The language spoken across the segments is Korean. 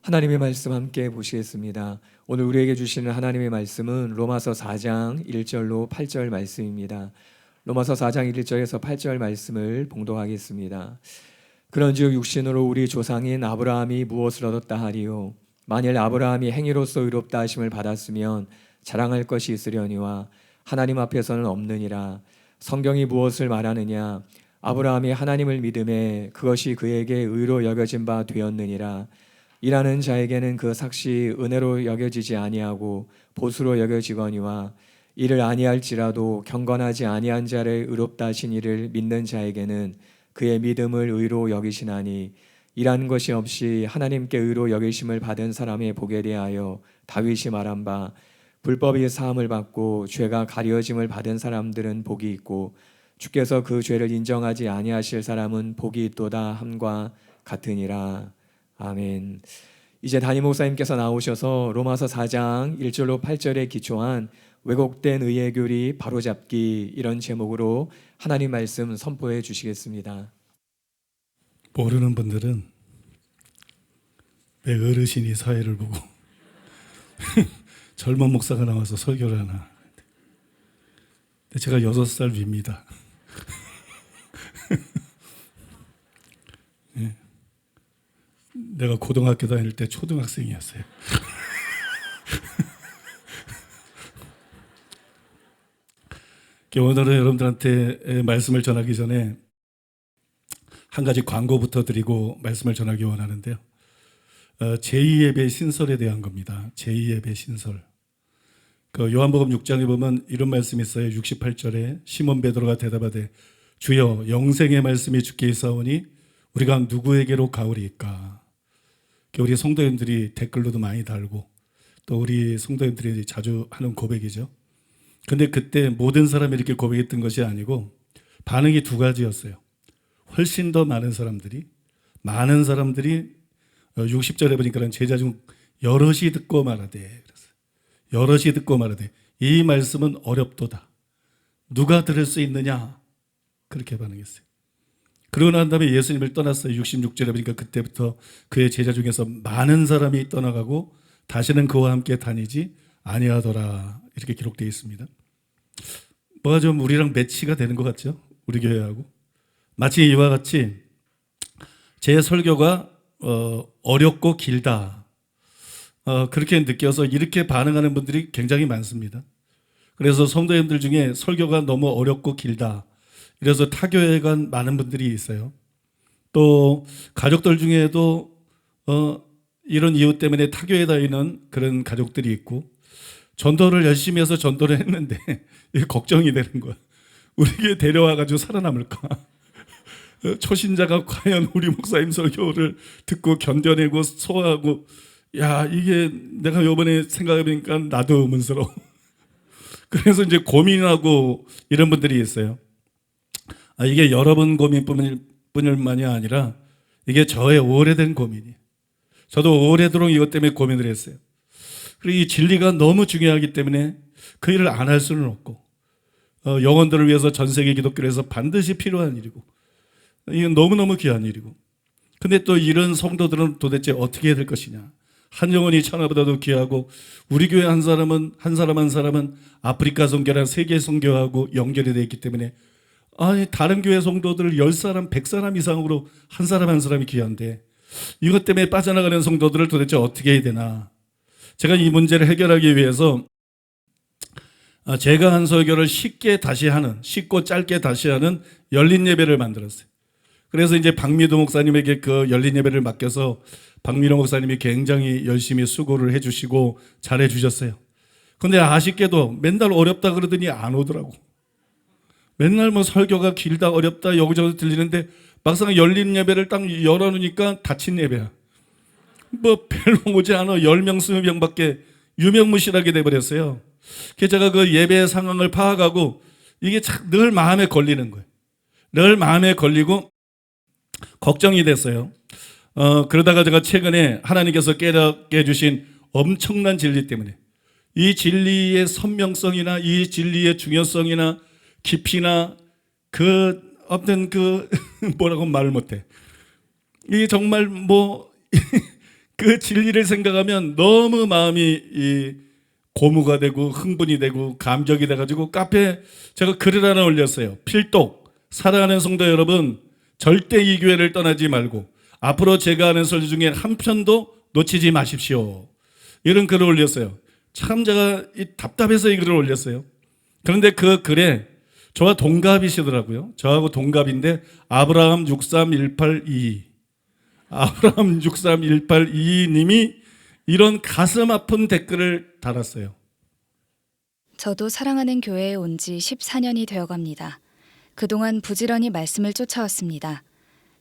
하나님의 말씀 함께 보시겠습니다. 오늘 우리에게 주시는 하나님의 말씀은 로마서 4장 1절로 8절 말씀입니다. 로마서 4장 1절에서 8절 말씀을 봉독하겠습니다. 그런즉 육신으로 우리 조상인 아브라함이 무엇을 얻었다 하리요? 만일 아브라함이 행위로서 의롭다 하심을 받았으면 자랑할 것이 있으려니와 하나님 앞에서는 없느니라. 성경이 무엇을 말하느냐? 아브라함이 하나님을 믿음에 그것이 그에게 의로 여겨진 바 되었느니라. 일하는 자에게는 그 삭시 은혜로 여겨지지 아니하고 보수로 여겨지거니와 이를 아니할지라도 경건하지 아니한 자를 의롭다 하신 이를 믿는 자에게는 그의 믿음을 의로 여기시나니 일한 것이 없이 하나님께 의로 여기심을 받은 사람의 복에 대하여 다윗이 말한 바 불법이 사함을 받고 죄가 가려짐을 받은 사람들은 복이 있고 주께서 그 죄를 인정하지 아니하실 사람은 복이 있도다 함과 같으니라. 아멘. 이제 담임 목사님께서 나오셔서 로마서 4장 1절로 8절에 기초한 왜곡된 의의 교리 바로잡기 이런 제목으로 하나님 말씀 선포해 주시겠습니다. 모르는 분들은 왜 어르신이 사회를 보고 젊은 목사가 나와서 설교를 하나. 근데 제가 6살 위입니다. 네. 내가 고등학교 다닐 때 초등학생이었어요. 오늘은 여러분들한테 말씀을 전하기 전에 한 가지 광고부터 드리고 말씀을 전하기 원하는데요. 제2예배 신설에 대한 겁니다. 제2예배 신설. 그 요한복음 6장에 보면 이런 말씀이 있어요. 68절에 시몬 베드로가 대답하되 주여 영생의 말씀이 주께 있사오니 우리가 누구에게로 가오리이까. 우리 성도님들이 댓글로도 많이 달고 또 우리 성도님들이 자주 하는 고백이죠. 근데 그때 모든 사람이 이렇게 고백했던 것이 아니고 반응이 두 가지였어요. 훨씬 더 많은 사람들이 60절에 보니까 제자 중 여럿이 듣고 말하되, 여럿이 듣고 말하되 이 말씀은 어렵도다. 누가 들을 수 있느냐? 그렇게 반응했어요. 그러고 난 다음에 예수님을 떠났어요. 66절에 보니까 그때부터 그의 제자 중에서 많은 사람이 떠나가고 다시는 그와 함께 다니지 아니하더라. 이렇게 기록되어 있습니다. 뭐가 좀 우리랑 매치가 되는 것 같죠? 우리 교회하고. 마치 이와 같이 제 설교가 어렵고 길다. 그렇게 느껴서 이렇게 반응하는 분들이 굉장히 많습니다. 그래서 성도님들 중에 설교가 너무 어렵고 길다. 그래서 타교에 간 많은 분들이 있어요. 또 가족들 중에도 이런 이유 때문에 타교에 다니는 그런 가족들이 있고 전도를 열심히 해서 전도를 했는데 걱정이 되는 거야. 우리에게 데려와가지고 살아남을까? 초신자가 과연 우리 목사님 설교를 듣고 견뎌내고 소화하고 이게 내가 이번에 생각해보니까 나도 의문스러워. 그래서 이제 고민하고 이런 분들이 있어요. 이게 여러분 고민뿐만이 아니라 이게 저의 오래된 고민이에요. 저도 오래도록 이것 때문에 고민을 했어요. 그리고 이 진리가 너무 중요하기 때문에 그 일을 안 할 수는 없고 영혼들을 위해서 전 세계 기독교에서 반드시 필요한 일이고 이건 너무너무 귀한 일이고 근데 또 이런 성도들은 도대체 어떻게 해야 될 것이냐. 한 영혼이 천하보다도 귀하고 우리 교회 한 사람은 한 사람은 아프리카 선교랑 세계 선교하고 연결이 되어 있기 때문에 다른 교회 성도들 10사람, 100사람 이상으로 한 사람이 귀한데 이것 때문에 빠져나가는 성도들을 도대체 어떻게 해야 되나. 제가 이 문제를 해결하기 위해서 제가 한 설교를 쉽고 짧게 다시 하는 열린 예배를 만들었어요. 그래서 이제 박미도 목사님에게 그 열린 예배를 맡겨서 박미도 목사님이 굉장히 열심히 수고를 해주시고 잘해주셨어요. 근데 아쉽게도 맨날 어렵다 그러더니 안 오더라고. 맨날 뭐 설교가 길다 어렵다 여기저기 들리는데 막상 열린 예배를 딱 열어놓으니까 닫힌 예배야. 뭐 별로 오지 않아. 10명 20명밖에 유명무실하게 돼버렸어요. 그래서 제가 그 예배 상황을 파악하고 이게 늘 마음에 걸리는 거예요. 늘 마음에 걸리고 걱정이 됐어요. 그러다가 제가 최근에 하나님께서 깨닫게 해주신 엄청난 진리 때문에 이 진리의 선명성이나 이 진리의 중요성이나 깊이나 뭐라고 말을 못해. 이게 정말 그 진리를 생각하면 너무 마음이 이 고무가 되고 흥분이 되고 감격이 돼가지고 카페에 제가 글을 하나 올렸어요. 필독 사랑하는 성도 여러분, 절대 이 교회를 떠나지 말고 앞으로 제가 하는 설교 중에 한 편도 놓치지 마십시오. 이런 글을 올렸어요. 참 제가 답답해서 이 글을 올렸어요. 그런데 그 글에 저와 동갑이시더라고요. 저하고 동갑인데 아브라함 63182 아브라함 63182님이 이런 가슴 아픈 댓글을 달았어요. 저도 사랑하는 교회에 온 지 14년이 되어갑니다. 그동안 부지런히 말씀을 쫓아왔습니다.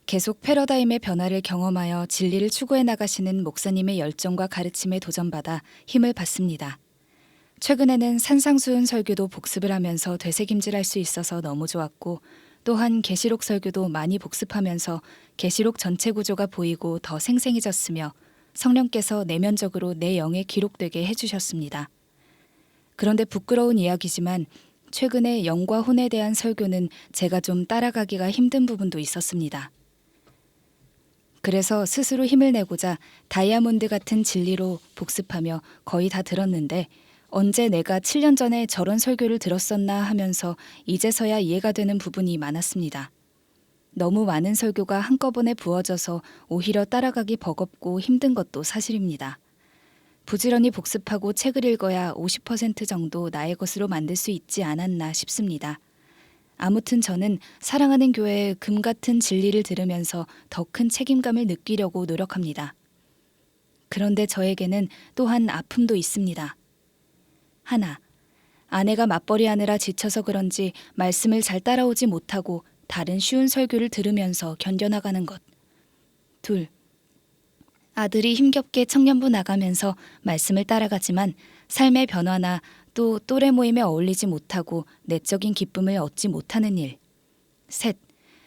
계속 패러다임의 변화를 경험하여 진리를 추구해 나가시는 목사님의 열정과 가르침에 도전받아 힘을 받습니다. 최근에는 산상수훈 설교도 복습을 하면서 되새김질할 수 있어서 너무 좋았고, 또한 계시록 설교도 많이 복습하면서 계시록 전체 구조가 보이고 더 생생해졌으며 성령께서 내면적으로 내 영에 기록되게 해주셨습니다. 그런데 부끄러운 이야기지만 최근에 영과 혼에 대한 설교는 제가 좀 따라가기가 힘든 부분도 있었습니다. 그래서 스스로 힘을 내고자 다이아몬드 같은 진리로 복습하며 거의 다 들었는데, 언제 내가 7년 전에 저런 설교를 들었었나 하면서 이제서야 이해가 되는 부분이 많았습니다. 너무 많은 설교가 한꺼번에 부어져서 오히려 따라가기 버겁고 힘든 것도 사실입니다. 부지런히 복습하고 책을 읽어야 50% 정도 나의 것으로 만들 수 있지 않았나 싶습니다. 아무튼 저는 사랑하는 교회의 금 같은 진리를 들으면서 더 큰 책임감을 느끼려고 노력합니다. 그런데 저에게는 또한 아픔도 있습니다. 하나, 아내가 맞벌이하느라 지쳐서 그런지 말씀을 잘 따라오지 못하고 다른 쉬운 설교를 들으면서 견뎌나가는 것. 둘, 아들이 힘겹게 청년부 나가면서 말씀을 따라가지만 삶의 변화나 또 또래 모임에 어울리지 못하고 내적인 기쁨을 얻지 못하는 일. 셋,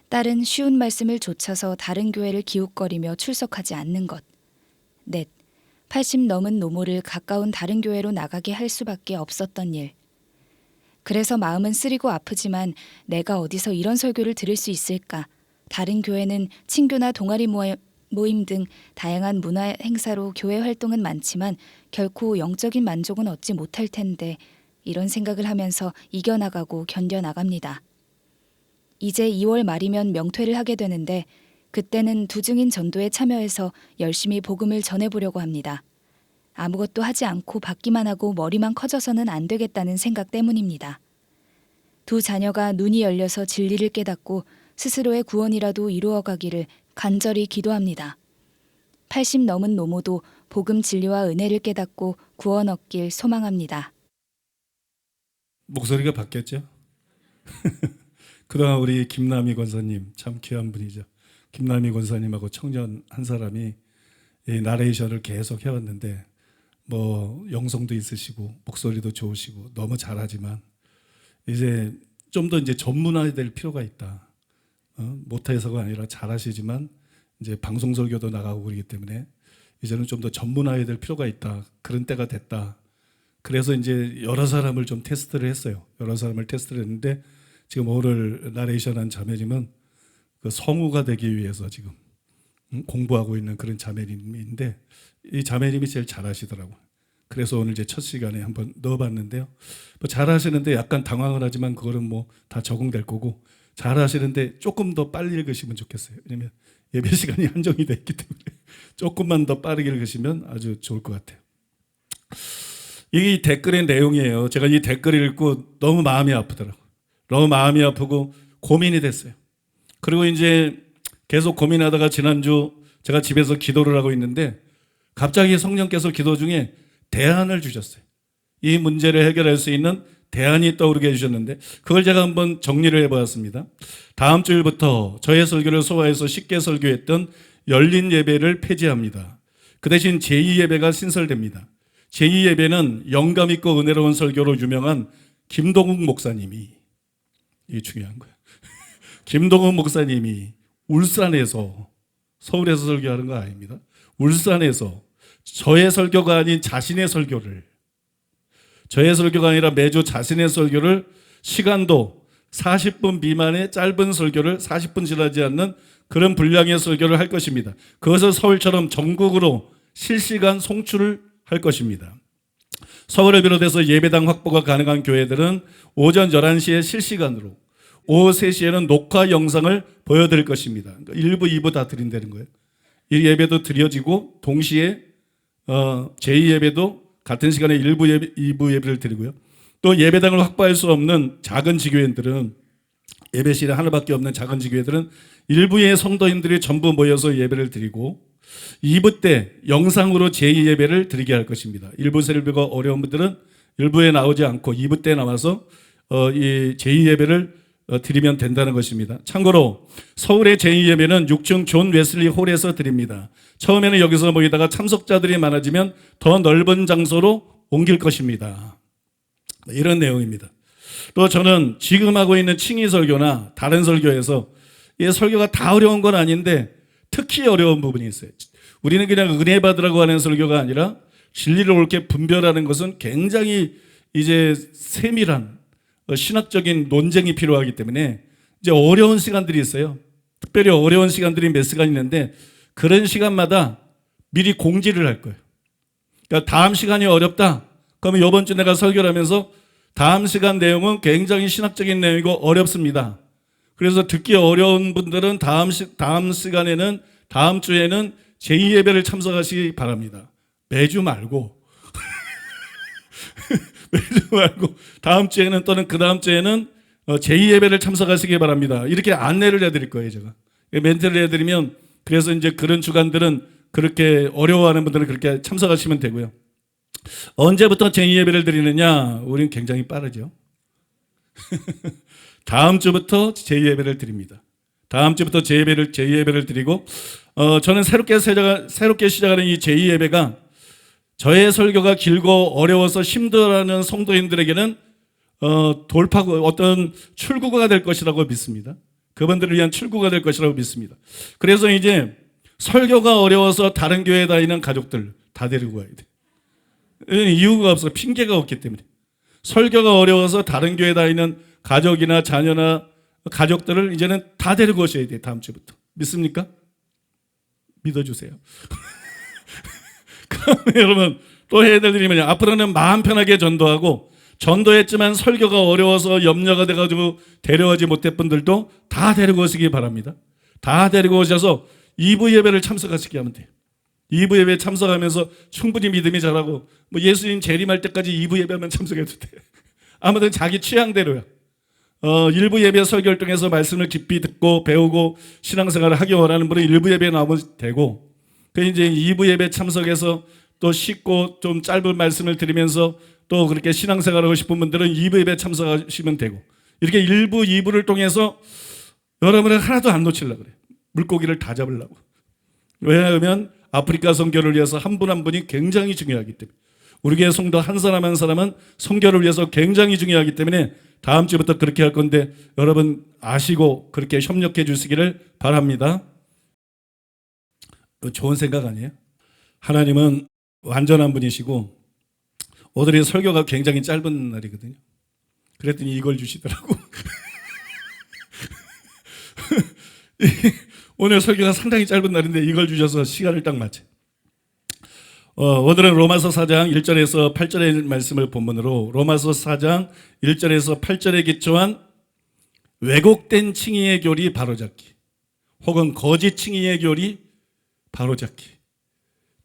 딸은 쉬운 말씀을 좇아서 다른 교회를 기웃거리며 출석하지 않는 것. 넷, 80 넘은 노모를 가까운 다른 교회로 나가게 할 수밖에 없었던 일. 그래서 마음은 쓰리고 아프지만 내가 어디서 이런 설교를 들을 수 있을까? 다른 교회는 친교나 동아리 모임 등 다양한 문화 행사로 교회 활동은 많지만 결코 영적인 만족은 얻지 못할 텐데, 이런 생각을 하면서 이겨나가고 견뎌나갑니다. 이제 2월 말이면 명퇴를 하게 되는데 그때는 두증인 전도에 참여해서 열심히 복음을 전해보려고 합니다. 아무것도 하지 않고 받기만 하고 머리만 커져서는 안 되겠다는 생각 때문입니다. 두 자녀가 눈이 열려서 진리를 깨닫고 스스로의 구원이라도 이루어가기를 간절히 기도합니다. 80 넘은 노모도 복음 진리와 은혜를 깨닫고 구원 얻길 소망합니다. 목소리가 바뀌었죠? 그동안 우리 김남희 권사님 참 귀한 분이죠. 김남희 권사님하고 청년 한 사람이 이 나레이션을 계속 해왔는데 뭐 영성도 있으시고 목소리도 좋으시고 너무 잘하지만 이제 좀 더 이제 전문화될 필요가 있다. 못해서가 아니라 잘하시지만 이제 방송 설교도 나가고 그러기 때문에 이제는 좀 더 전문화해야 될 필요가 있다. 그런 때가 됐다. 그래서 이제 여러 사람을 좀 테스트를 했어요. 여러 사람을 테스트를 했는데 지금 오늘 나레이션한 자매님은 그 성우가 되기 위해서 지금 공부하고 있는 그런 자매님인데 이 자매님이 제일 잘하시더라고요. 그래서 오늘 제 첫 시간에 한번 넣어봤는데요. 뭐 잘하시는데 약간 당황을 하지만 그거는 뭐 다 적응될 거고, 잘하시는데 조금 더 빨리 읽으시면 좋겠어요. 왜냐면 예배 시간이 한정이 돼 있기 때문에 조금만 더 빠르게 읽으시면 아주 좋을 것 같아요. 이 댓글의 내용이에요. 제가 이 댓글을 읽고 너무 마음이 아프더라고요. 너무 마음이 아프고 고민이 됐어요. 그리고 이제 계속 고민하다가 지난주 제가 집에서 기도를 하고 있는데 갑자기 성령께서 기도 중에 대안을 주셨어요. 이 문제를 해결할 수 있는 대안이 떠오르게 해주셨는데 그걸 제가 한번 정리를 해보았습니다. 다음 주일부터 저의 설교를 소화해서 쉽게 설교했던 열린 예배를 폐지합니다. 그 대신 제2예배가 신설됩니다. 제2예배는 영감 있고 은혜로운 설교로 유명한 김동욱 목사님이, 이게 중요한 거예요. 김동욱 목사님이 울산에서, 서울에서 설교하는 거 아닙니다. 울산에서 저의 설교가 아닌 자신의 설교를, 저의 설교가 아니라 매주 자신의 설교를 시간도 40분 미만의 짧은 설교를 40분 지나지 않는 그런 분량의 설교를 할 것입니다. 그것을 서울처럼 전국으로 실시간 송출을 할 것입니다. 서울을 비롯해서 예배당 확보가 가능한 교회들은 오전 11시에 실시간으로, 오후 3시에는 녹화 영상을 보여드릴 것입니다. 그러니까 1부, 2부 다 드린다는 거예요. 이 예배도 드려지고 동시에 제2예배도 같은 시간에 1부 예배, 2부 예배를 드리고요. 또 예배당을 확보할 수 없는 작은 지교회들은, 예배실에 하나밖에 없는 작은 지교회들은 일부의 성도님들이 전부 모여서 예배를 드리고 2부 때 영상으로 제2예배를 드리게 할 것입니다. 일부 설교가 어려운 분들은 일부에 나오지 않고 2부 때 나와서 이 제2예배를 드리면 된다는 것입니다. 참고로 서울의 제2예배는 6층 존 웨슬리 홀에서 드립니다. 처음에는 여기서 모이다가 참석자들이 많아지면 더 넓은 장소로 옮길 것입니다. 이런 내용입니다. 또 저는 지금 하고 있는 칭의 설교나 다른 설교에서 이 설교가 다 어려운 건 아닌데 특히 어려운 부분이 있어요. 우리는 그냥 은혜 받으라고 하는 설교가 아니라 진리를 옳게 분별하는 것은 굉장히 이제 세밀한 신학적인 논쟁이 필요하기 때문에 이제 어려운 시간들이 있어요. 특별히 어려운 시간들이 몇 시간 있는데 그런 시간마다 미리 공지를 할 거예요. 그러니까 다음 시간이 어렵다. 그러면 이번 주 내가 설교를 하면서 다음 시간 내용은 굉장히 신학적인 내용이고 어렵습니다. 그래서 듣기 어려운 분들은 다음 시간에는, 다음 주에는 제2예배를 참석하시기 바랍니다. 매주 말고 매주 말고 다음 주에는 또는 그 다음 주에는 제2예배를 참석하시기 바랍니다. 이렇게 안내를 해드릴 거예요. 제가 멘트를 해드리면, 그래서 이제 그런 주간들은 그렇게 어려워하는 분들은 그렇게 참석하시면 되고요. 언제부터 제2예배를 드리느냐? 우리는 굉장히 빠르죠. 다음 주부터 제2예배를 드립니다. 다음 주부터 제2예배를 드리고, 저는 새롭게 시작하는 이 제2예배가 저의 설교가 길고 어려워서 힘들어하는 성도인들에게는 돌파구, 어떤 출구가 될 것이라고 믿습니다. 그분들을 위한 출구가 될 것이라고 믿습니다. 그래서 이제 설교가 어려워서 다른 교회에 다니는 가족들 다 데리고 가야 돼. 이유가 없어. 핑계가 없기 때문에. 설교가 어려워서 다른 교회에 다니는 가족이나 자녀나 가족들을 이제는 다 데리고 오셔야 돼요. 다음 주부터. 믿습니까? 믿어주세요. 그러면 여러분 또 해야 될 일이 뭐냐. 앞으로는 마음 편하게 전도하고, 전도했지만 설교가 어려워서 염려가 돼가지고 데려오지 못했던 분들도 다 데리고 오시기 바랍니다. 다 데리고 오셔서 2부 예배를 참석하시게 하면 돼요. 2부 예배에 참석하면서 충분히 믿음이 자라고, 뭐 예수님 재림할 때까지 2부 예배만 참석해도 돼. 아무튼 자기 취향대로요. 1부 예배 설교를 통해서 말씀을 깊이 듣고 배우고 신앙생활을 하기 원하는 분은 1부 예배에 나오면 되고, 그 이제 2부 예배 참석해서 또 쉽고 좀 짧은 말씀을 드리면서 또 그렇게 신앙생활하고 싶은 분들은 2부 예배 참석하시면 되고, 이렇게 1부, 2부를 통해서 여러분을 하나도 안 놓치려고 그래요. 물고기를 다 잡으려고. 왜냐하면 아프리카 선교를 위해서 한 분 한 분이 굉장히 중요하기 때문에, 우리 교회 성도 한 사람 한 사람은 선교를 위해서 굉장히 중요하기 때문에 다음 주부터 그렇게 할 건데 여러분 아시고 그렇게 협력해 주시기를 바랍니다. 좋은 생각 아니에요? 하나님은 완전한 분이시고 오늘의 설교가 굉장히 짧은 날이거든요. 그랬더니 이걸 주시더라고. 오늘 설교가 상당히 짧은 날인데 이걸 주셔서 시간을 딱 맞춰. 오늘은 로마서 4장 1절에서 8절의 말씀을 본문으로, 로마서 4장 1절에서 8절에 기초한 왜곡된 칭의의 교리 바로잡기, 혹은 거짓 칭의의 교리 바로잡기,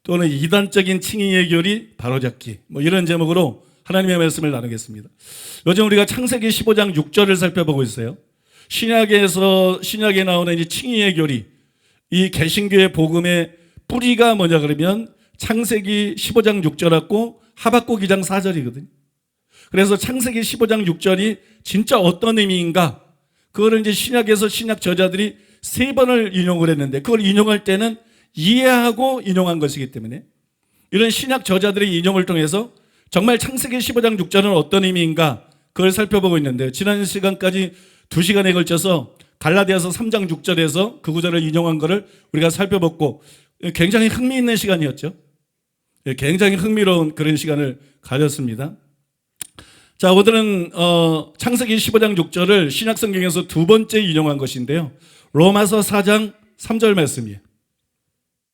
또는 이단적인 칭의의 교리 바로잡기, 뭐 이런 제목으로 하나님의 말씀을 나누겠습니다. 요즘 우리가 창세기 15장 6절을 살펴보고 있어요. 신약에 나오는 이 칭의의 교리, 이 개신교의 복음의 뿌리가 뭐냐 그러면 창세기 15장 6절하고 하박국 2장 4절이거든요. 그래서 창세기 15장 6절이 진짜 어떤 의미인가, 그거를 이제 신약에서 신약 저자들이 3번을 인용을 했는데, 그걸 인용할 때는 이해하고 인용한 것이기 때문에 이런 신약 저자들의 인용을 통해서 정말 창세기 15장 6절은 어떤 의미인가, 그걸 살펴보고 있는데, 지난 시간까지 2시간에 걸쳐서 갈라디아서 3장 6절에서 그 구절을 인용한 것을 우리가 살펴봤고, 굉장히 흥미있는 시간이었죠. 굉장히 흥미로운 그런 시간을 가졌습니다. 자, 오늘은 창세기 15장 6절을 신약 성경에서 두 번째 인용한 것인데요. 로마서 4장 3절 말씀이에요.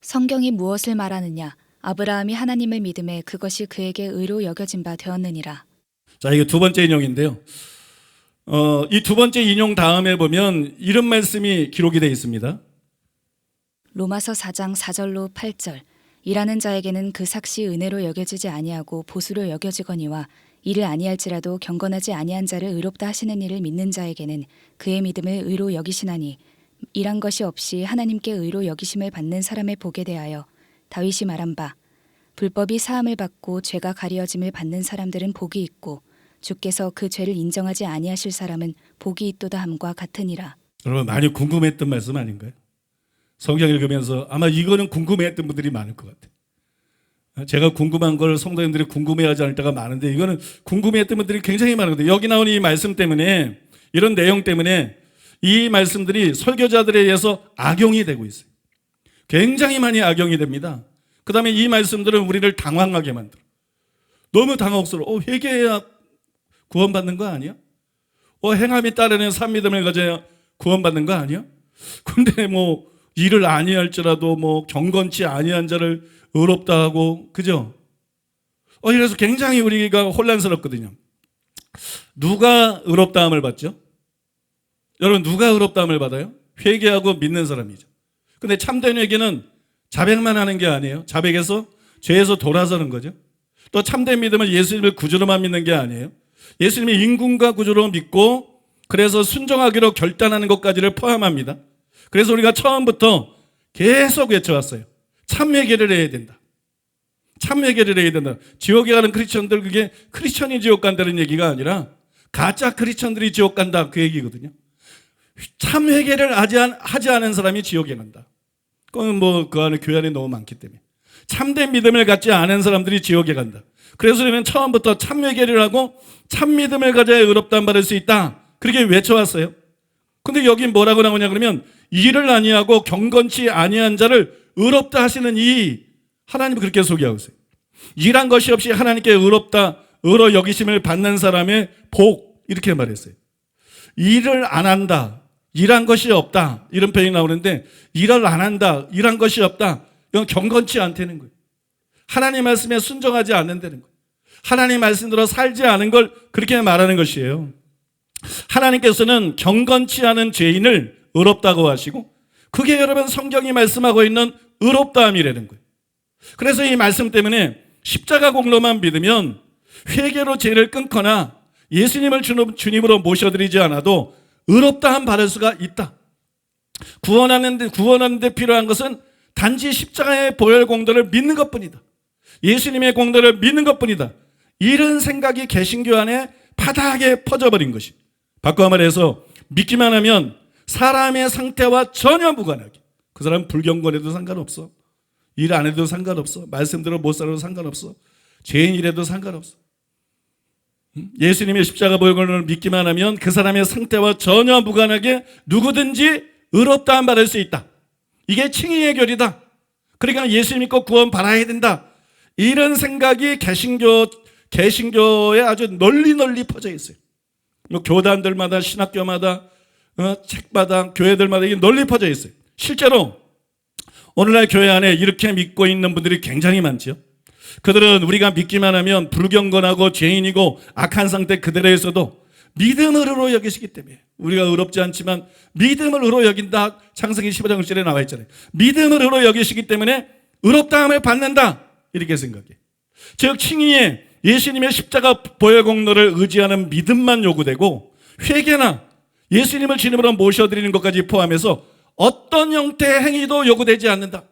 성경이 무엇을 말하느냐? 아브라함이 하나님을 믿음에 그것이 그에게 의로 여겨진 바 되었느니라. 자, 이게 두 번째 인용인데요. 이 두 번째 인용 다음에 보면 이런 말씀이 기록이 되어 있습니다. 로마서 4장 4절로 8절. 일하는 자에게는 그 삭시 은혜로 여겨지지 아니하고 보수로 여겨지거니와 이를 아니할지라도 경건하지 아니한 자를 의롭다 하시는 이를 믿는 자에게는 그의 믿음을 의로 여기시나니 일한 것이 없이 하나님께 의로 여기심을 받는 사람의 복에 대하여 다윗이 말한 바 불법이 사함을 받고 죄가 가리어짐을 받는 사람들은 복이 있고 주께서 그 죄를 인정하지 아니하실 사람은 복이 있도다 함과 같으니라. 여러분 많이 궁금했던 말씀 아닌가요? 성경 읽으면서 아마 이거는 궁금해했던 분들이 많을 것 같아요. 제가 궁금한 걸 성도님들이 궁금해하지 않을 때가 많은데 이거는 궁금해했던 분들이 굉장히 많거든요. 여기 나오는 이 말씀 때문에 이런 내용 때문에 이 말씀들이 설교자들에 의해서 악용이 되고 있어요. 굉장히 많이 악용이 됩니다. 그 다음에 이 말씀들은 우리를 당황하게 만들어. 너무 당혹스러워. 회개해야 구원받는 거 아니야? 행함이 따르는 산 믿음을 가져야 구원받는 거 아니야? 근데 뭐 일을 아니할지라도 뭐 경건치 아니한 자를 의롭다 하고, 그죠? 이래서 굉장히 우리가 혼란스럽거든요. 누가 의롭다함을 받죠? 여러분 누가 의롭다함을 받아요? 회개하고 믿는 사람이죠. 근데 참된 회개는 자백만 하는 게 아니에요. 자백에서 죄에서 돌아서는 거죠. 또 참된 믿음은 예수님을 구주로만 믿는 게 아니에요. 예수님이 인군과 구주로 믿고 그래서 순종하기로 결단하는 것까지를 포함합니다. 그래서 우리가 처음부터 계속 외쳐왔어요. 참회개를 해야 된다. 참회개를 해야 된다. 지옥에 가는 크리스천들, 그게 크리스천이 지옥 간다는 얘기가 아니라 가짜 크리스천들이 지옥 간다, 그 얘기거든요. 참회개를 하지 않은 사람이 지옥에 간다. 그건 뭐 그 안에 교회 안에 너무 많기 때문에. 참된 믿음을 갖지 않은 사람들이 지옥에 간다. 그래서 우리는 처음부터 참회개를 하고 참믿음을 가져야 의롭다함 받을 수 있다, 그렇게 외쳐왔어요. 근데 여기 뭐라고 나오냐 그러면 일을 아니하고 경건치 아니한 자를 의롭다 하시는 이, 하나님이 그렇게 소개하고 있어요. 일한 것이 없이 하나님께 의로 여기심을 받는 사람의 복, 이렇게 말했어요. 일을 안 한다, 일한 것이 없다, 이런 표현이 나오는데 일을 안 한다, 일한 것이 없다, 이건 경건치 않다는 거예요. 하나님 말씀에 순종하지 않는다는 거예요. 하나님 말씀대로 살지 않은 걸 그렇게 말하는 것이에요. 하나님께서는 경건치 않은 죄인을 의롭다고 하시고 그게 여러분 성경이 말씀하고 있는 의롭다함이라는 거예요. 그래서 이 말씀 때문에 십자가 공로만 믿으면 회개로 죄를 끊거나 예수님을 주님으로 모셔드리지 않아도 의롭다함 받을 수가 있다. 구원하는 데 필요한 것은 단지 십자가의 보혈 공로를 믿는 것뿐이다. 예수님의 공로를 믿는 것뿐이다. 이런 생각이 개신교 안에 파다하게 퍼져버린 것이. 바꿔 말해서 믿기만 하면 사람의 상태와 전혀 무관하게, 그 사람 불경건해도 상관없어, 일 안 해도 상관없어, 말씀대로 못 살아도 상관없어, 죄인이라도 상관없어. 예수님의 십자가 보혈을 믿기만 하면 그 사람의 상태와 전혀 무관하게 누구든지 의롭다함 받을 수 있다. 이게 칭의의 교리다. 그러니까 예수 믿고 구원 받아야 된다. 이런 생각이 개신교에 아주 널리 퍼져 있어요. 뭐 교단들마다, 신학교마다, 책마다, 교회들마다 이게 널리 퍼져 있어요. 실제로 오늘날 교회 안에 이렇게 믿고 있는 분들이 굉장히 많죠. 그들은 우리가 믿기만 하면 불경건하고 죄인이고 악한 상태 그대로에서도 믿음을 의로 여기시기 때문에, 우리가 의롭지 않지만 믿음을 의로 여긴다, 창세기 15장 1절에 나와 있잖아요. 믿음을 의로 여기시기 때문에 의롭다함을 받는다, 이렇게 생각해. 즉 칭의에 예수님의 십자가 보혈 공로를 의지하는 믿음만 요구되고 회개나 예수님을 주님으로 모셔드리는 것까지 포함해서 어떤 형태의 행위도 요구되지 않는다.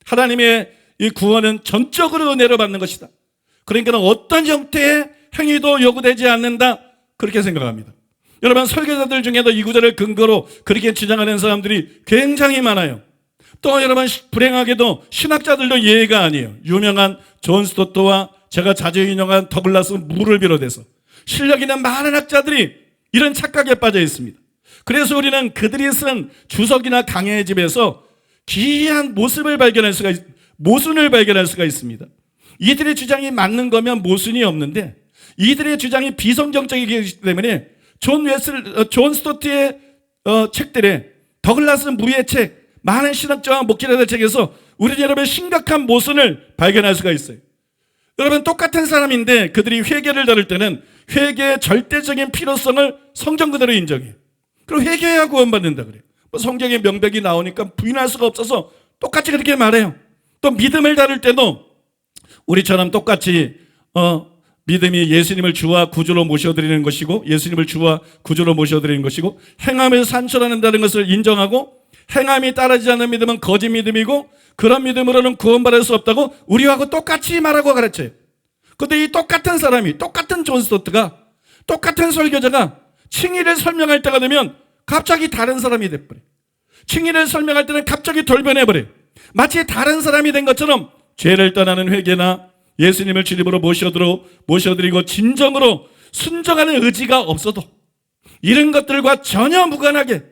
하나님의 이 구원은 전적으로 은혜로 받는 것이다. 그러니까 어떤 형태의 행위도 요구되지 않는다, 그렇게 생각합니다. 여러분 설교자들 중에도 이 구절을 근거로 그렇게 주장하는 사람들이 굉장히 많아요. 또 여러분 불행하게도 신학자들도 예외가 아니에요. 유명한 존 스토트와 제가 자주 인용한 더글라스 무를 비롯해서 실력 있는 많은 학자들이 이런 착각에 빠져 있습니다. 그래서 우리는 그들이 쓴 주석이나 강해의 집에서 기이한 모순을 발견할 수가 있습니다. 이들의 주장이 맞는 거면 모순이 없는데 이들의 주장이 비성경적이기 때문에 존 스토트의 책들에, 더글라스 무의 책, 많은 신학자와 목회자들 책에서 우리 여러분의 심각한 모순을 발견할 수가 있어요. 여러분, 똑같은 사람인데 그들이 회개를 다룰 때는 회개의 절대적인 필요성을 성경 그대로 인정해요. 그리고 회개해야 구원받는다 그래요. 성경의 명백이 나오니까 부인할 수가 없어서 똑같이 그렇게 말해요. 또 믿음을 다룰 때도 우리처럼 똑같이 믿음이 예수님을 주와 구주로 모셔드리는 것이고, 예수님을 주와 구주로 모셔드리는 것이고, 행함을 산출하는다는 것을 인정하고, 행함이 따르지 않는 믿음은 거짓 믿음이고, 그런 믿음으로는 구원받을 수 없다고 우리하고 똑같이 말하고 가르쳐요. 그런데 이 똑같은 사람이, 똑같은 존 스토트가, 똑같은 설교자가 칭의를 설명할 때가 되면 갑자기 다른 사람이 돼버려요. 칭의를 설명할 때는 갑자기 돌변해버려요. 마치 다른 사람이 된 것처럼 죄를 떠나는 회개나 예수님을 주님으로 모셔드리고 진정으로 순종하는 의지가 없어도 이런 것들과 전혀 무관하게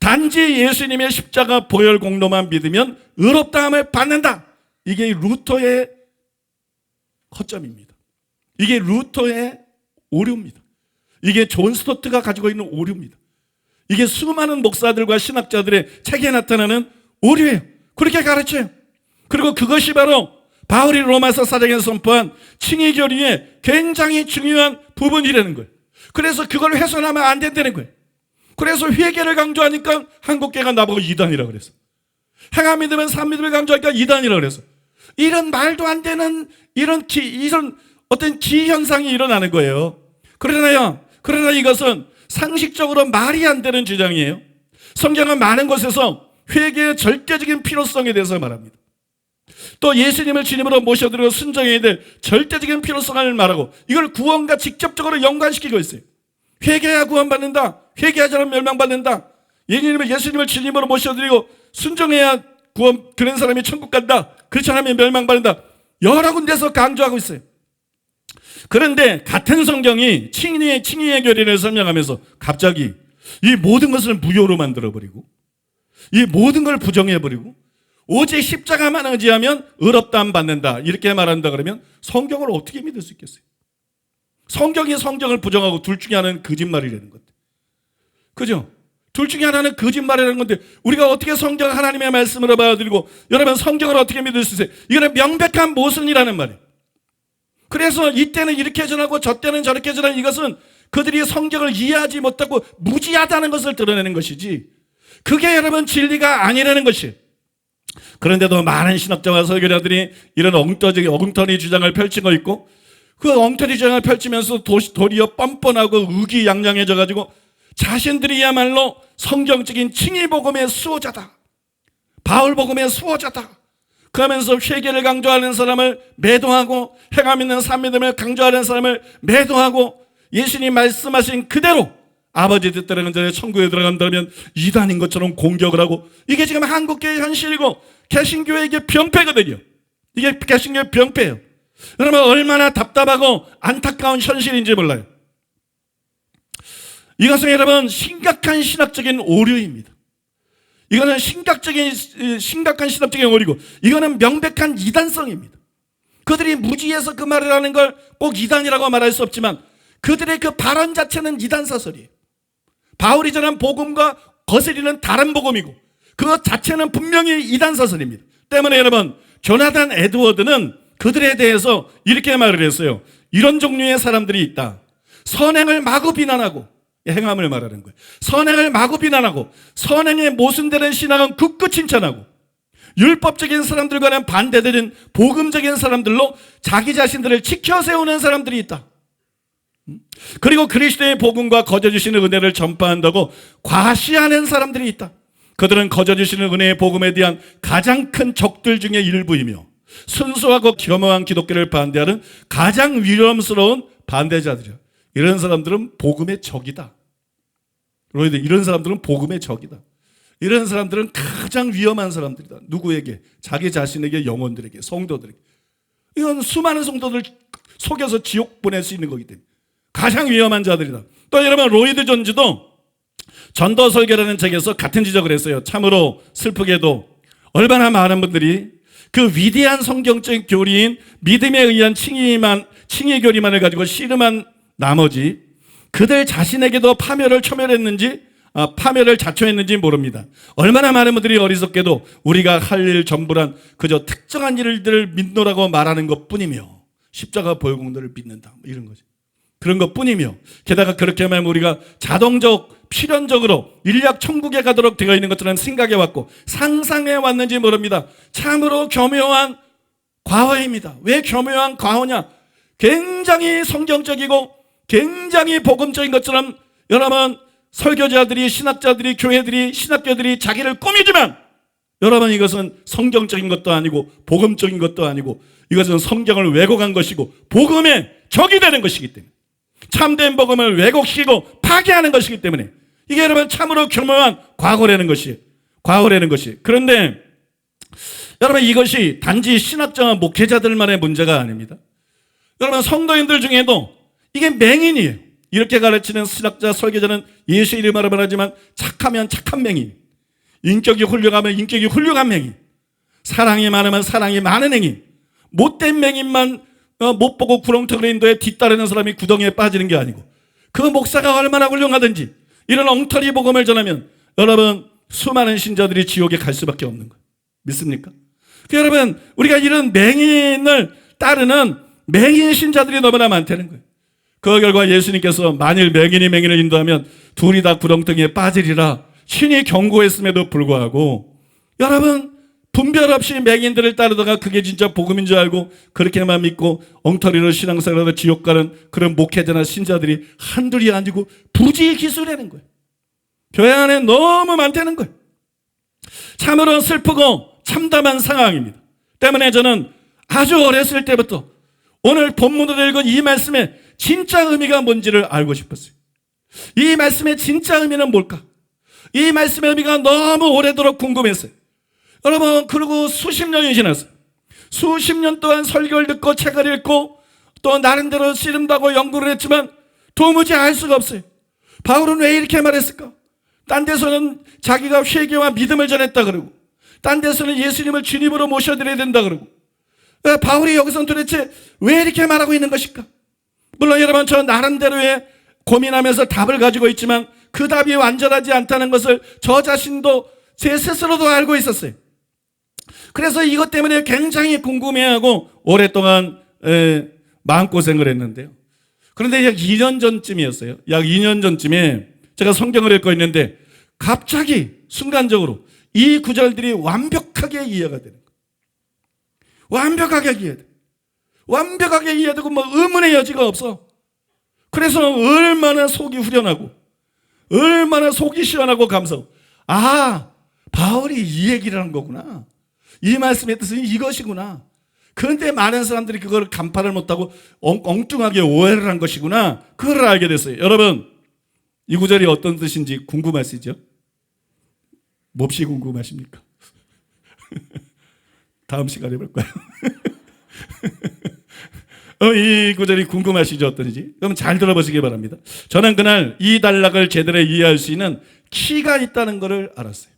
단지 예수님의 십자가 보혈 공로만 믿으면 의롭다함을 받는다. 이게 루터의 허점입니다. 이게 루터의 오류입니다. 이게 존 스토트가 가지고 있는 오류입니다. 이게 수많은 목사들과 신학자들의 책에 나타나는 오류예요. 그렇게 가르쳐요. 그리고 그것이 바로 바울이 로마서 4장에서 선포한 칭의 교리의 굉장히 중요한 부분이라는 거예요. 그래서 그걸 훼손하면 안 된다는 거예요. 그래서 회개를 강조하니까 한국교회가 나보고 이단이라고 그래서, 행함 믿으면 산 믿음을 강조하니까 이단이라고 그래서, 이런 말도 안 되는 이런 어떤 기현상이 일어나는 거예요. 그러나 이것은 상식적으로 말이 안 되는 주장이에요. 성경은 많은 곳에서 회개의 절대적인 필요성에 대해서 말합니다. 또 예수님을 주님으로 모셔드리고 순종해야 될 절대적인 필요성을 말하고, 이걸 구원과 직접적으로 연관시키고 있어요. 회개해야 구원받는다, 회개하지 않으면 멸망받는다, 예수님을 주님으로 모셔드리고 순종해야 그런 사람이 천국 간다, 그렇지 않으면 멸망받는다, 여러 군데서 강조하고 있어요. 그런데 같은 성경이 칭의의 교리를 설명하면서 갑자기 이 모든 것을 무효로 만들어버리고, 이 모든 걸 부정해버리고, 오직 십자가만 의지하면 의롭다함 받는다, 이렇게 말한다 그러면 성경을 어떻게 믿을 수 있겠어요? 성경이 성경을 부정하고 둘 중에 하나는 거짓말이라는 건데, 그죠? 둘 중에 하나는 거짓말이라는 건데 우리가 어떻게 성경 하나님의 말씀으로 받아들이고 여러분 성경을 어떻게 믿을 수 있어요? 이거는 명백한 모순이라는 말이에요. 그래서 이때는 이렇게 전하고 저 때는 저렇게 전하는 이것은 그들이 성경을 이해하지 못하고 무지하다는 것을 드러내는 것이지, 그게 여러분 진리가 아니라는 것이에요. 그런데도 많은 신학자와 설교자들이 이런 엉터리 주장을 펼치고 있고, 그 엉터리 주장을 펼치면서 도리어 뻔뻔하고 의기양양해져 가지고 자신들이야말로 성경적인 칭의복음의 수호자다, 바울복음의 수호자다 그러면서 회개를 강조하는 사람을 매도하고, 행함 있는 산 믿음을 강조하는 사람을 매도하고, 예수님 말씀하신 그대로 아버지 뜻대로 전에 천국에 들어간다면 이단인 것처럼 공격을 하고, 이게 지금 한국교회의 현실이고 개신교회에게 병폐거든요. 이게 개신교회 병폐예요. 여러분, 얼마나 답답하고 안타까운 현실인지 몰라요. 이것은 여러분 심각한 신학적인 오류입니다. 이거는 심각한 신학적인 오류고, 이거는 명백한 이단성입니다. 그들이 무지해서 그 말을 하는 걸 꼭 이단이라고 말할 수 없지만 그들의 그 발언 자체는 이단 사설이에요. 바울이 전한 복음과 거스리는 다른 복음이고 그것 자체는 분명히 이단 사설입니다. 때문에 여러분, 조나단 에드워드는 그들에 대해서 이렇게 말을 했어요. 이런 종류의 사람들이 있다. 선행을 마구 비난하고, 행함을 말하는 거예요. 선행을 마구 비난하고 선행에 모순되는 신앙은 굳고 칭찬하고, 율법적인 사람들과는 반대되는 복음적인 사람들로 자기 자신들을 지켜 세우는 사람들이 있다. 그리고 그리스도의 복음과 거저 주시는 은혜를 전파한다고 과시하는 사람들이 있다. 그들은 거저 주시는 은혜의 복음에 대한 가장 큰 적들 중에 일부이며 순수하고 겸허한 기독교를 반대하는 가장 위험스러운 반대자들이야. 이런 사람들은 복음의 적이다. 이런 사람들은 복음의 적이다. 이런 사람들은 가장 위험한 사람들이다. 누구에게? 자기 자신에게, 영혼들에게, 성도들에게. 이건 수많은 성도들 속여서 지옥 보낼 수 있는 거기 때문에 가장 위험한 자들이다. 또 여러분, 로이드 존즈도 전도설교라는 책에서 같은 지적을 했어요. 참으로 슬프게도 얼마나 많은 분들이 그 위대한 성경적 교리인 믿음에 의한 칭의 교리만을 가지고 씨름한 나머지 그들 자신에게도 파멸을 초멸했는지 파멸을 자초했는지 모릅니다. 얼마나 많은 분들이 어리석게도 우리가 할 일 전부란 그저 특정한 일들을 믿노라고 말하는 것뿐이며 십자가 보혈공로를 믿는다 이런 거죠. 그런 것뿐이며 게다가 그렇게 하면 우리가 자동적 필연적으로 인력 천국에 가도록 되어 있는 것처럼 생각해 왔고 상상해 왔는지 모릅니다. 참으로 교묘한 과오입니다. 왜 교묘한 과오냐? 굉장히 성경적이고 굉장히 복음적인 것처럼 여러분 설교자들이 신학자들이 교회들이 신학교들이 자기를 꾸미지만 여러분 이것은 성경적인 것도 아니고 복음적인 것도 아니고 이것은 성경을 왜곡한 것이고 복음의 적이 되는 것이기 때문에 참된 복음을 왜곡시키고 파괴하는 것이기 때문에 이게 여러분 참으로 교묘한 과거라는 것이에요. 그런데 여러분 이것이 단지 신학자와 목회자들만의 문제가 아닙니다. 여러분 성도인들 중에도 이게 맹인이에요. 이렇게 가르치는 신학자 설교자는 예수 이름으로 말하지만 착하면 착한 맹인, 인격이 훌륭하면 인격이 훌륭한 맹인, 사랑이 많으면 사랑이 많은 맹인, 못된 맹인만 못 보고 구렁텅이 인도에 뒤따르는 사람이 구덩이에 빠지는 게 아니고 그 목사가 얼마나 훌륭하든지 이런 엉터리 복음을 전하면 여러분 수많은 신자들이 지옥에 갈 수밖에 없는 거예요. 믿습니까? 여러분 우리가 이런 맹인을 따르는 맹인 신자들이 너무나 많다는 거예요. 그 결과 예수님께서 만일 맹인이 맹인을 인도하면 둘이 다 구렁텅이에 빠지리라 신이 경고했음에도 불구하고 여러분 분별 없이 맹인들을 따르다가 그게 진짜 복음인 줄 알고 그렇게만 믿고 엉터리로 신앙생활하다 지옥 가는 그런 목회자나 신자들이 한둘이 아니고 부지기수라는 거예요. 교회 안에 너무 많다는 거예요. 참으로 슬프고 참담한 상황입니다. 때문에 저는 아주 어렸을 때부터 오늘 본문을 읽은 이 말씀의 진짜 의미가 뭔지를 알고 싶었어요. 이 말씀의 진짜 의미는 뭘까? 이 말씀의 의미가 너무 오래도록 궁금했어요. 여러분 그리고 수십 년이 지났어요. 수십 년 동안 설교를 듣고 책을 읽고 또 나름대로 씨름하고 연구를 했지만 도무지 알 수가 없어요. 바울은 왜 이렇게 말했을까? 딴 데서는 자기가 회개와 믿음을 전했다 그러고 딴 데서는 예수님을 주님으로 모셔드려야 된다 그러고 바울이 여기서는 도대체 왜 이렇게 말하고 있는 것일까? 물론 여러분 저 나름대로의 고민하면서 답을 가지고 있지만 그 답이 완전하지 않다는 것을 저 자신도 제 스스로도 알고 있었어요. 그래서 이것 때문에 굉장히 궁금해하고 오랫동안 마음고생을 했는데요. 그런데 약 2년 전쯤이었어요. 약 2년 전쯤에 제가 성경을 읽고 있는데 갑자기 순간적으로 이 구절들이 완벽하게 이해가 되는 거예요. 완벽하게 이해되고 뭐 의문의 여지가 없어. 그래서 얼마나 속이 후련하고 얼마나 속이 시원하고 감사하고 바울이 이 얘기를 한 거구나. 이 말씀의 뜻은 이것이구나. 그런데 많은 사람들이 그걸 간파를 못하고 엉뚱하게 오해를 한 것이구나. 그걸 알게 됐어요. 여러분 이 구절이 어떤 뜻인지 궁금하시죠? 몹시 궁금하십니까? 다음 시간에 볼까요? 이 구절이 궁금하시죠? 어떤지? 그럼 잘 들어보시기 바랍니다. 저는 그날 이 단락을 제대로 이해할 수 있는 키가 있다는 것을 알았어요.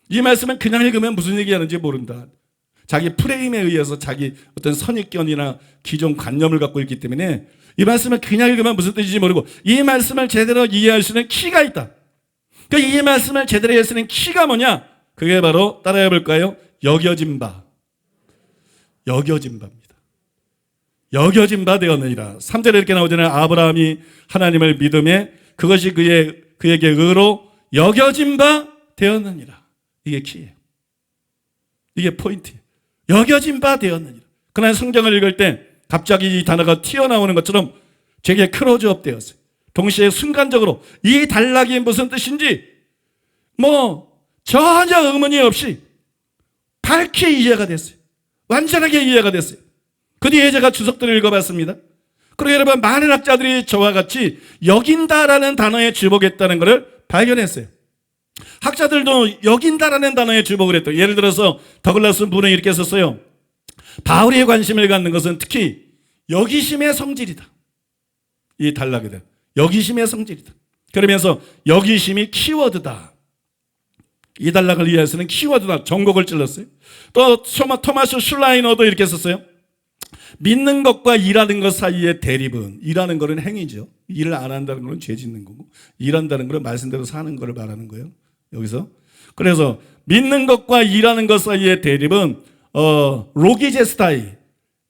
이 말씀은 그냥 읽으면 무슨 얘기하는지 모른다. 자기 프레임에 의해서 자기 어떤 선입견이나 기존 관념을 갖고 있기 때문에 이 말씀을 그냥 읽으면 무슨 뜻인지 모르고 이 말씀을 제대로 이해할 수 있는 키가 있다. 이 말씀을 제대로 이해할 수 있는 키가 뭐냐? 그게 바로 따라해 볼까요? 여겨진 바. 여겨진 바 되었느니라. 3절에 이렇게 나오잖아요. 아브라함이 하나님을 믿음에 그것이 그에게 의로 여겨진 바 되었느니라. 이게 키예요. 이게 포인트예요. 여겨진 바 되었느니라. 그날 성경을 읽을 때 갑자기 이 단어가 튀어나오는 것처럼 제게 클로즈업 되었어요. 동시에 순간적으로 이 단락이 무슨 뜻인지 전혀 의문이 없이 밝게 이해가 됐어요. 완전하게 이해가 됐어요. 그 뒤에 제가 주석들을 읽어봤습니다. 그리고 여러분 많은 학자들이 저와 같이 여긴다라는 단어에 주목했다는 것을 발견했어요. 학자들도 여긴다라는 단어에 주목을 했다. 예를 들어서 더글라스 분은 이렇게 썼어요. 바울이 관심을 갖는 것은 특히 여기심의 성질이다. 이 단락에 대한 여기심의 성질이다. 그러면서 여기심이 키워드다. 이 단락을 이해할 수 있는 키워드다. 정곡을 찔렀어요. 또 토마스 슐라이너도 이렇게 썼어요. 믿는 것과 일하는 것 사이의 대립은, 일하는 것은 행위죠. 일을 안 한다는 것은 죄 짓는 거고, 일한다는 것은 말씀대로 사는 것을 말하는 거예요. 여기서. 그래서 믿는 것과 일하는 것 사이의 대립은 로기제스타이,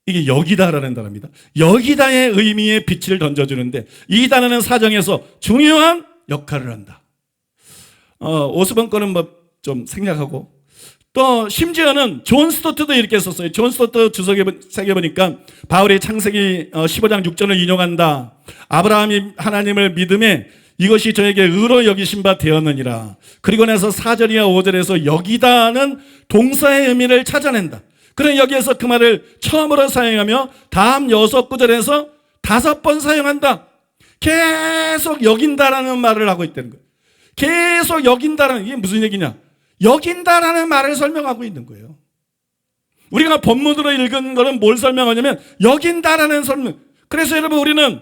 이게 여기다라는 단어입니다. 여기다의 의미의 빛을 던져주는데 이 단어는 사정에서 중요한 역할을 한다. 오스본 거는 뭐 좀 생략하고, 또 심지어는 존 스토트도 이렇게 썼어요. 존 스토트 주석에 보니까 바울이 창세기 15장 6절을 인용한다. 아브라함이 하나님을 믿음에 이것이 저에게 의로 여기신 바 되었느니라. 그리고 나서 4절이나 5절에서 여기다는 동사의 의미를 찾아낸다. 그럼 여기에서 그 말을 처음으로 사용하며 다음 6구절에서 5번 사용한다. 계속 여긴다라는 말을 하고 있다는 거예요. 계속 여긴다라는, 이게 무슨 얘기냐? 여긴다라는 말을 설명하고 있는 거예요. 우리가 본문으로 읽은 거는 뭘 설명하냐면 여긴다라는 설명. 그래서 여러분, 우리는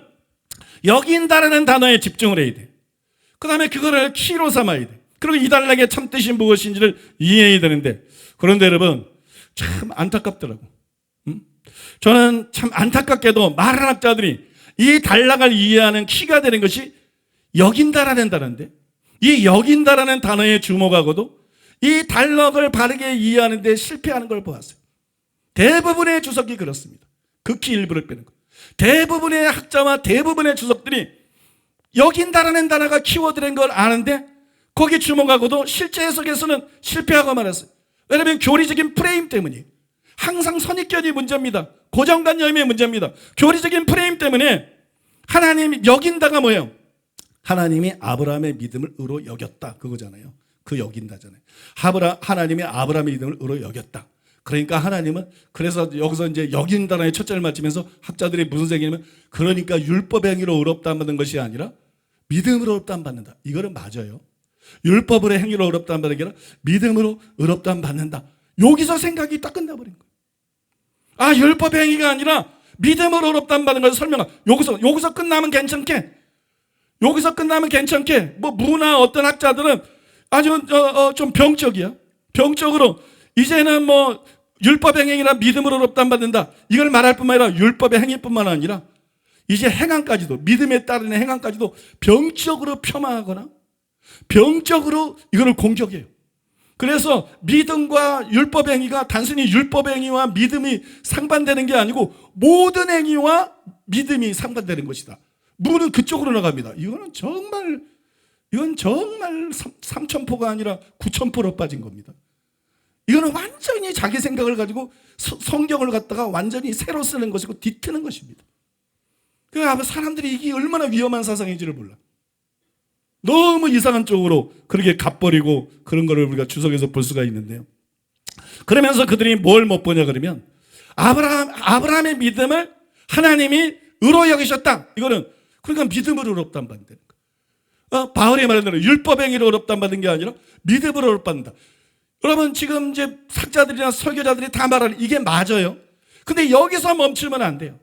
여긴다라는 단어에 집중을 해야 돼. 그 다음에 그거를 키로 삼아야 돼. 그리고 이 단락의 참뜻이 무엇인지를 이해해야 되는데, 그런데 여러분 참 안타깝더라고. 저는 참 안타깝게도 말한학자들이 이 단락을 이해하는 키가 되는 것이 여긴다라는 단어인데, 이 여긴다라는 단어에 주목하고도 이 단락을 바르게 이해하는 데 실패하는 걸 보았어요. 대부분의 주석이 그렇습니다. 극히 일부를 빼는 것. 대부분의 학자와 대부분의 주석들이 여긴다라는 단어가 키워드인 걸 아는데 거기에 주목하고도 실제 해석에서는 실패하고 말았어요. 왜냐하면 교리적인 프레임 때문이에요. 항상 선입견이 문제입니다. 고정관념이 문제입니다. 교리적인 프레임 때문에 하나님이 여긴다가 뭐예요? 하나님이 아브라함의 믿음을 의로 여겼다, 그거잖아요. 그 여긴다잖아요. 하나님이 아브라함의 믿음을 의로 여겼다. 그러니까 하나님은, 그래서 여기서 이제 여긴다라는 첫째를 맞추면서 학자들이 무슨 생각이냐면, 그러니까 율법의 행위로 의롭다 안 받는 것이 아니라 믿음으로 의롭다 안 받는다. 이거는 맞아요. 율법으로 행위로 의롭다 안 받는 게 아니라 믿음으로 의롭다 안 받는다. 여기서 생각이 딱 끝나버린 거예요. 아, 율법의 행위가 아니라 믿음으로 의롭다 안 받는 것을 설명하. 여기서 끝나면 괜찮게. 여기서 끝나면 괜찮게. 뭐 문화 어떤 학자들은 아주 좀 병적이야. 병적으로 이제는 뭐 율법의 행위라 믿음으로 의롭다 안 받는다. 이걸 말할 뿐만 아니라 율법의 행위뿐만 아니라 이제 행함까지도, 믿음에 따르는 행함까지도 병적으로 폄하하거나 병적으로 이거를 공격해요. 그래서 믿음과 율법 행위가 단순히 율법 행위와 믿음이 상반되는 게 아니고 모든 행위와 믿음이 상반되는 것이다. 문은 그쪽으로 나갑니다. 이건 정말 3,000포가 아니라 9,000포로 빠진 겁니다. 이거는 완전히 자기 생각을 가지고 성경을 갖다가 완전히 새로 쓰는 것이고 뒤트는 것입니다. 그러니까 사람들이 이게 얼마나 위험한 사상인지를 몰라. 너무 이상한 쪽으로 그렇게 갚버리고 그런 거를 우리가 주석에서 볼 수가 있는데요. 그러면서 그들이 뭘 못 보냐 그러면 아브라함의 믿음을 하나님이 의로 여기셨다. 이거는 그러니까 믿음으로 의롭다 안 받는다는 거예요. 바울이 말한 대로 율법 행위로 의롭다 안 받는 게 아니라 믿음으로 의롭다 받는다. 여러분 지금 이제 학자들이나 설교자들이 다 말하는 이게 맞아요. 근데 여기서 멈추면 안 돼요.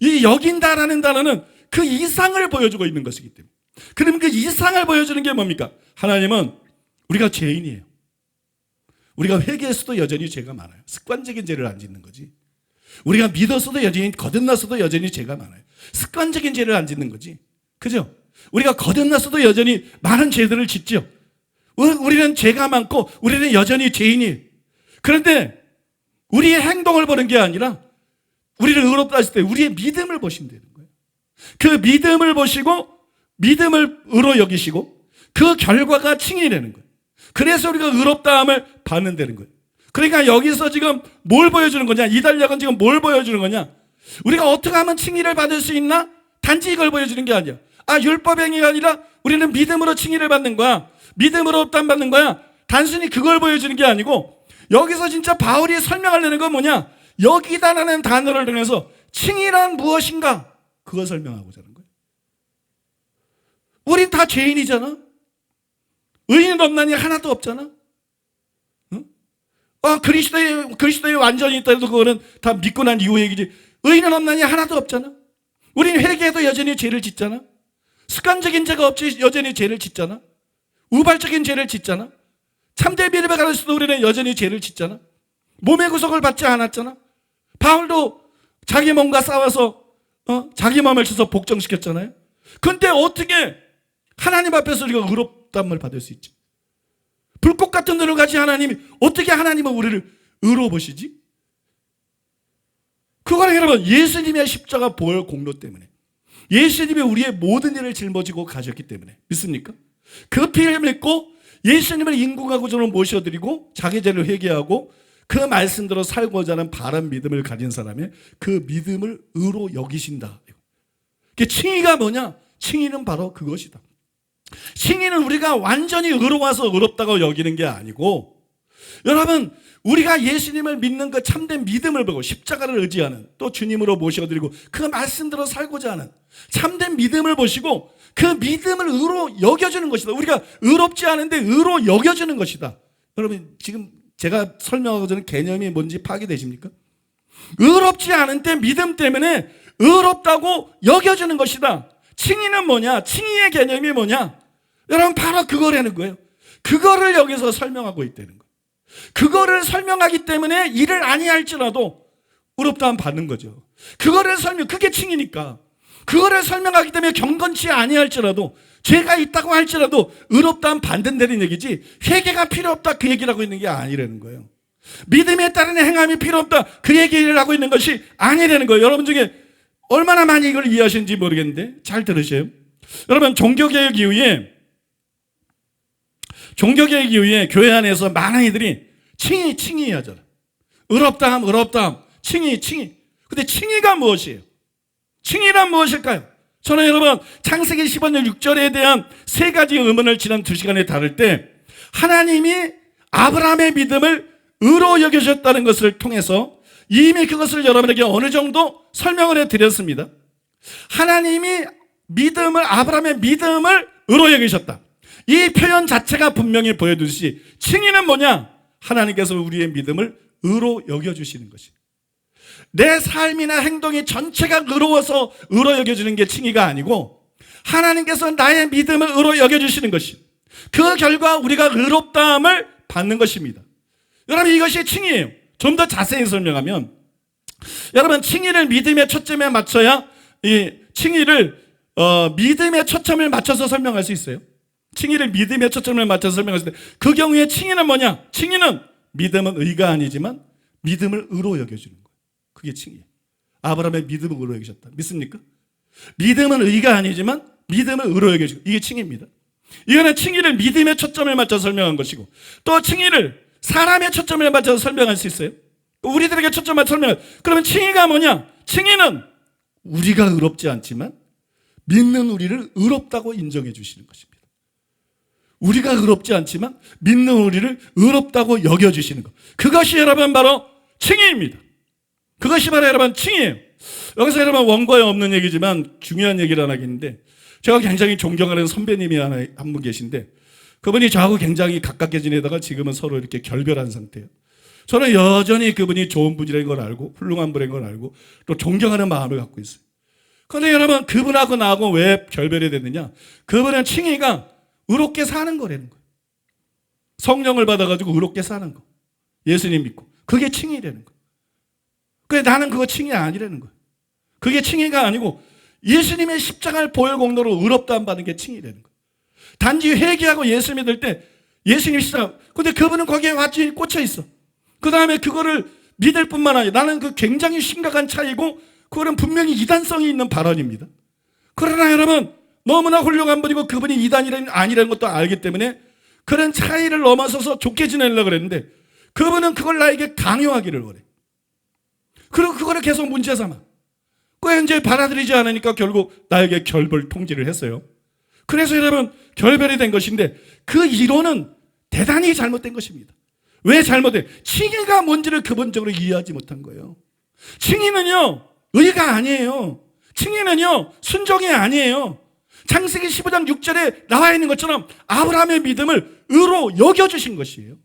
이 여긴다라는 단어는 그 이상을 보여주고 있는 것이기 때문에. 그럼 그 이상을 보여주는 게 뭡니까? 하나님은 우리가 죄인이에요. 우리가 회개했어도 여전히 죄가 많아요. 습관적인 죄를 안 짓는 거지. 우리가 믿었어도 여전히, 거듭났어도 여전히 죄가 많아요. 습관적인 죄를 안 짓는 거지. 그죠? 우리가 거듭났어도 여전히 많은 죄들을 짓죠. 우리는 죄가 많고 우리는 여전히 죄인이에요. 그런데 우리의 행동을 보는 게 아니라 우리를 의롭다 하실 때 우리의 믿음을 보시면 되는 거예요. 그 믿음을 보시고 믿음을 의로 여기시고 그 결과가 칭이 되는 거예요. 그래서 우리가 의롭다함을 받는다는 거예요. 그러니까 여기서 지금 뭘 보여주는 거냐? 이 단락은 지금 뭘 보여주는 거냐? 우리가 어떻게 하면 칭의를 받을 수 있나? 단지 이걸 보여주는 게 아니야. 율법 행위가 아니라 우리는 믿음으로 칭의를 받는 거야. 믿음으로 의롭다함 받는 거야. 단순히 그걸 보여주는 게 아니고 여기서 진짜 바울이 설명하려는 건 뭐냐? 여기다라는 단어를 통해서 칭의란 무엇인가? 그걸 설명하고자 하는 거예요. 우린 다 죄인이잖아. 의인 없나니 하나도 없잖아. 응? 그리스도의 완전히 있다 해도 그거는 다 믿고 난 이후 얘기지. 의인은 없나니 하나도 없잖아. 우린 회개해도 여전히 죄를 짓잖아. 습관적인 죄가 없이 여전히 죄를 짓잖아. 우발적인 죄를 짓잖아. 참된 믿음에 가르쳐도 우리는 여전히 죄를 짓잖아. 몸의 구속을 받지 않았잖아. 바울도 자기 몸과 싸워서 자기 마음을 쳐서 복종시켰잖아요. 근데 어떻게 하나님 앞에서 우리가 의롭다함을 받을 수 있지? 불꽃 같은 눈을 가진 하나님이 어떻게 하나님은 우리를 의로워 보시지? 그거는 여러분 예수님의 십자가 보혈 공로 때문에, 예수님이 우리의 모든 일을 짊어지고 가셨기 때문에. 믿습니까? 그 피를 믿고 예수님을 인국과 구주로 모셔드리고 자기 죄를 회개하고 그 말씀대로 살고자 하는 바른 믿음을 가진 사람의 그 믿음을 의로 여기신다. 칭의가 뭐냐? 칭의는 바로 그것이다. 칭의는 우리가 완전히 의로워서 의롭다고 여기는 게 아니고, 여러분 우리가 예수님을 믿는 그 참된 믿음을 보고 십자가를 의지하는, 또 주님으로 모셔드리고 그 말씀대로 살고자 하는 참된 믿음을 보시고 그 믿음을 의로 여겨주는 것이다. 우리가 의롭지 않은데 의로 여겨주는 것이다. 여러분 지금 제가 설명하고 전에 개념이 뭔지 파악되십니까? 의롭지 않은데 믿음 때문에 의롭다고 여겨주는 것이다. 칭의는 뭐냐? 칭의의 개념이 뭐냐? 여러분 바로 그거라는 거예요. 그거를 여기서 설명하고 있다는 거예요. 그거를 설명하기 때문에 이를 아니할지라도 의롭다함 받는 거죠. 그거를 그게 칭의니까. 그거를 설명하기 때문에 경건치 아니할지라도, 죄가 있다고 할지라도 의롭다함 받는다는 얘기지, 회개가 필요 없다 그 얘기를 하고 있는 게 아니라는 거예요. 믿음에 따른 행함이 필요 없다 그 얘기를 하고 있는 것이 아니라는 거예요. 여러분 중에 얼마나 많이 이걸 이해하시는지 모르겠는데 잘 들으세요. 여러분 종교개혁 이후에 교회 안에서 많은 이들이 칭의 하잖아요. 의롭다함, 칭의. 근데 칭의가 무엇이에요? 칭의란 무엇일까요? 저는 여러분 창세기 15년 6절에 대한 세 가지 의문을 지난 2시간에 다룰 때, 하나님이 아브라함의 믿음을 의로 여겨주셨다는 것을 통해서 이미 그것을 여러분에게 어느 정도 설명을 해드렸습니다. 하나님이 아브라함의 믿음을 의로 여기셨다. 이 표현 자체가 분명히 보여주듯이 칭의는 뭐냐? 하나님께서 우리의 믿음을 의로 여겨주시는 것이. 내 삶이나 행동이 전체가 의로워서 의로 여겨주는 게 칭의가 아니고, 하나님께서 나의 믿음을 의로 여겨주시는 것이, 그 결과 우리가 의롭다함을 받는 것입니다. 여러분 이것이 칭의예요. 좀 더 자세히 설명하면, 여러분 칭의를 믿음의 초점에 맞춰야, 이 칭의를 믿음의 초점을 맞춰서 설명할 수 있어요. 칭의를 믿음의 초점을 맞춰서 설명할 수 있어요. 그 경우에 칭의는 뭐냐? 칭의는 믿음은 의가 아니지만 믿음을 의로 여겨주는 거예요. 그게 칭의예요. 아브라함의 믿음을 의로 여기셨다. 믿습니까? 믿음은 의가 아니지만 믿음을 의로 여겨주고, 이게 칭의입니다. 이거는 칭의를 믿음의 초점을 맞춰서 설명한 것이고, 또 칭의를 사람의 초점을 맞춰서 설명할 수 있어요. 우리들에게 초점을 설명할. 그러면 칭의가 뭐냐? 칭의는 우리가 의롭지 않지만 믿는 우리를 의롭다고 인정해 주시는 것입니다. 우리가 의롭지 않지만 믿는 우리를 의롭다고 여겨주시는 것, 그것이 여러분 바로 칭의입니다. 그것이 바로 여러분 칭의예요. 여기서 여러분 원고에 없는 얘기지만 중요한 얘기를 하나 하겠는데, 제가 굉장히 존경하는 선배님이 한 분 계신데, 그분이 저하고 굉장히 가깝게 지내다가 지금은 서로 이렇게 결별한 상태예요. 저는 여전히 그분이 좋은 분이라는 걸 알고 훌륭한 분인 걸 알고 또 존경하는 마음을 갖고 있어요. 그런데 여러분 그분하고 나하고 왜 결별이 됐느냐? 그분은 칭의가 의롭게 사는 거라는 거예요. 성령을 받아가지고 의롭게 사는 거, 예수님 믿고, 그게 칭의라는 거예요. 근데 나는 그거 칭의 아니라는 거예요. 그게 칭의가 아니고 예수님의 십자가를 보혈 공로로 의롭다함 받는 게 칭의라는 거예요. 단지 회개하고 예수 믿을 때 예수님 십자가, 근데 그분은 거기에 완전히 꽂혀 있어. 그 다음에 그거를 믿을 뿐만 아니라, 나는 그 굉장히 심각한 차이고 그거는 분명히 이단성이 있는 발언입니다. 그러나 여러분 너무나 훌륭한 분이고 그분이 이단이라는 아니라는 것도 알기 때문에 그런 차이를 넘어서서 좋게 지내려고 그랬는데, 그분은 그걸 나에게 강요하기를 원해. 그리고 그거를 계속 문제 삼아. 그 이제 받아들이지 않으니까 결국 나에게 결별 통지를 했어요. 그래서 여러분 결별이 된 것인데, 그 이론은 대단히 잘못된 것입니다. 왜 잘못돼? 칭의가 뭔지를 근본적으로 이해하지 못한 거예요. 칭의는요 의가 아니에요. 칭의는요 순종이 아니에요. 창세기 15장 6절에 나와 있는 것처럼 아브라함의 믿음을 의로 여겨주신 것이에요.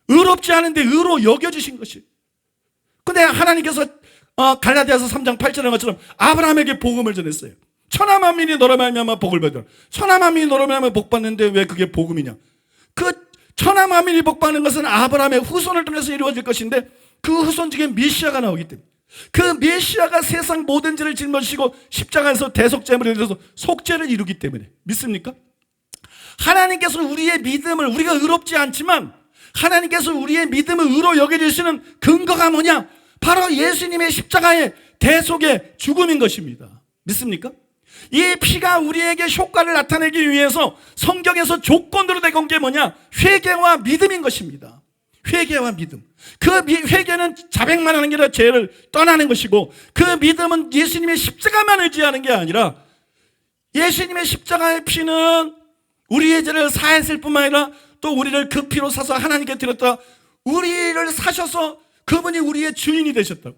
의롭지 않은데 의로 여겨주신 것이에요. 근데 하나님께서 갈라디아서 3장 8절에 한 것처럼 아브라함에게 복음을 전했어요. 천하 만민이 너로 말미암아 복을 받으라. 천하 만민이 너로 말미암아 복 받는데 왜 그게 복음이냐? 그 천하 만민이 복 받는 것은 아브라함의 후손을 통해서 이루어질 것인데, 그 후손 중에 메시아가 나오기 때문에, 그 메시아가 세상 모든 죄를 짊어지시고 십자가에서 대속제물이 되어서 속죄를 이루기 때문에. 믿습니까? 하나님께서 우리의 믿음을, 우리가 의롭지 않지만 하나님께서 우리의 믿음을 의로 여겨주시는 근거가 뭐냐? 바로 예수님의 십자가의 대속의 죽음인 것입니다. 믿습니까? 이 피가 우리에게 효과를 나타내기 위해서 성경에서 조건으로 내건 게 뭐냐? 회개와 믿음인 것입니다. 회개와 믿음. 그 회개는 자백만 하는 게 아니라 죄를 떠나는 것이고, 그 믿음은 예수님의 십자가만 의지하는 게 아니라 예수님의 십자가의 피는 우리의 죄를 사했을 뿐만 아니라 또 우리를 그 피로 사서 하나님께 드렸다. 우리를 사셔서 그분이 우리의 주인이 되셨다고.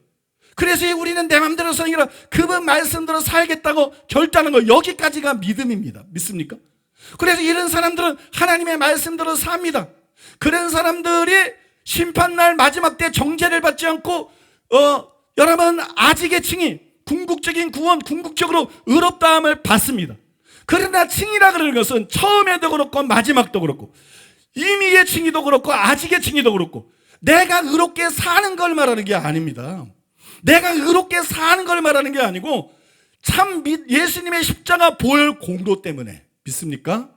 그래서 우리는 내 맘대로 사는 게 아니라 그분 말씀대로 살겠다고 결단하는 거, 여기까지가 믿음입니다. 믿습니까? 그래서 이런 사람들은 하나님의 말씀대로 삽니다. 그런 사람들이 심판날 마지막 때 정죄를 받지 않고 여러분 아직의 칭의, 궁극적인 구원, 궁극적으로 의롭다함을 받습니다. 그러나 칭의라 그러는 것은 처음에도 그렇고 마지막도 그렇고 임의의 칭의도 그렇고 아직의 칭의도 그렇고 내가 의롭게 사는 걸 말하는 게 아닙니다. 내가 의롭게 사는 걸 말하는 게 아니고 참 예수님의 십자가 보혈 공로 때문에. 믿습니까?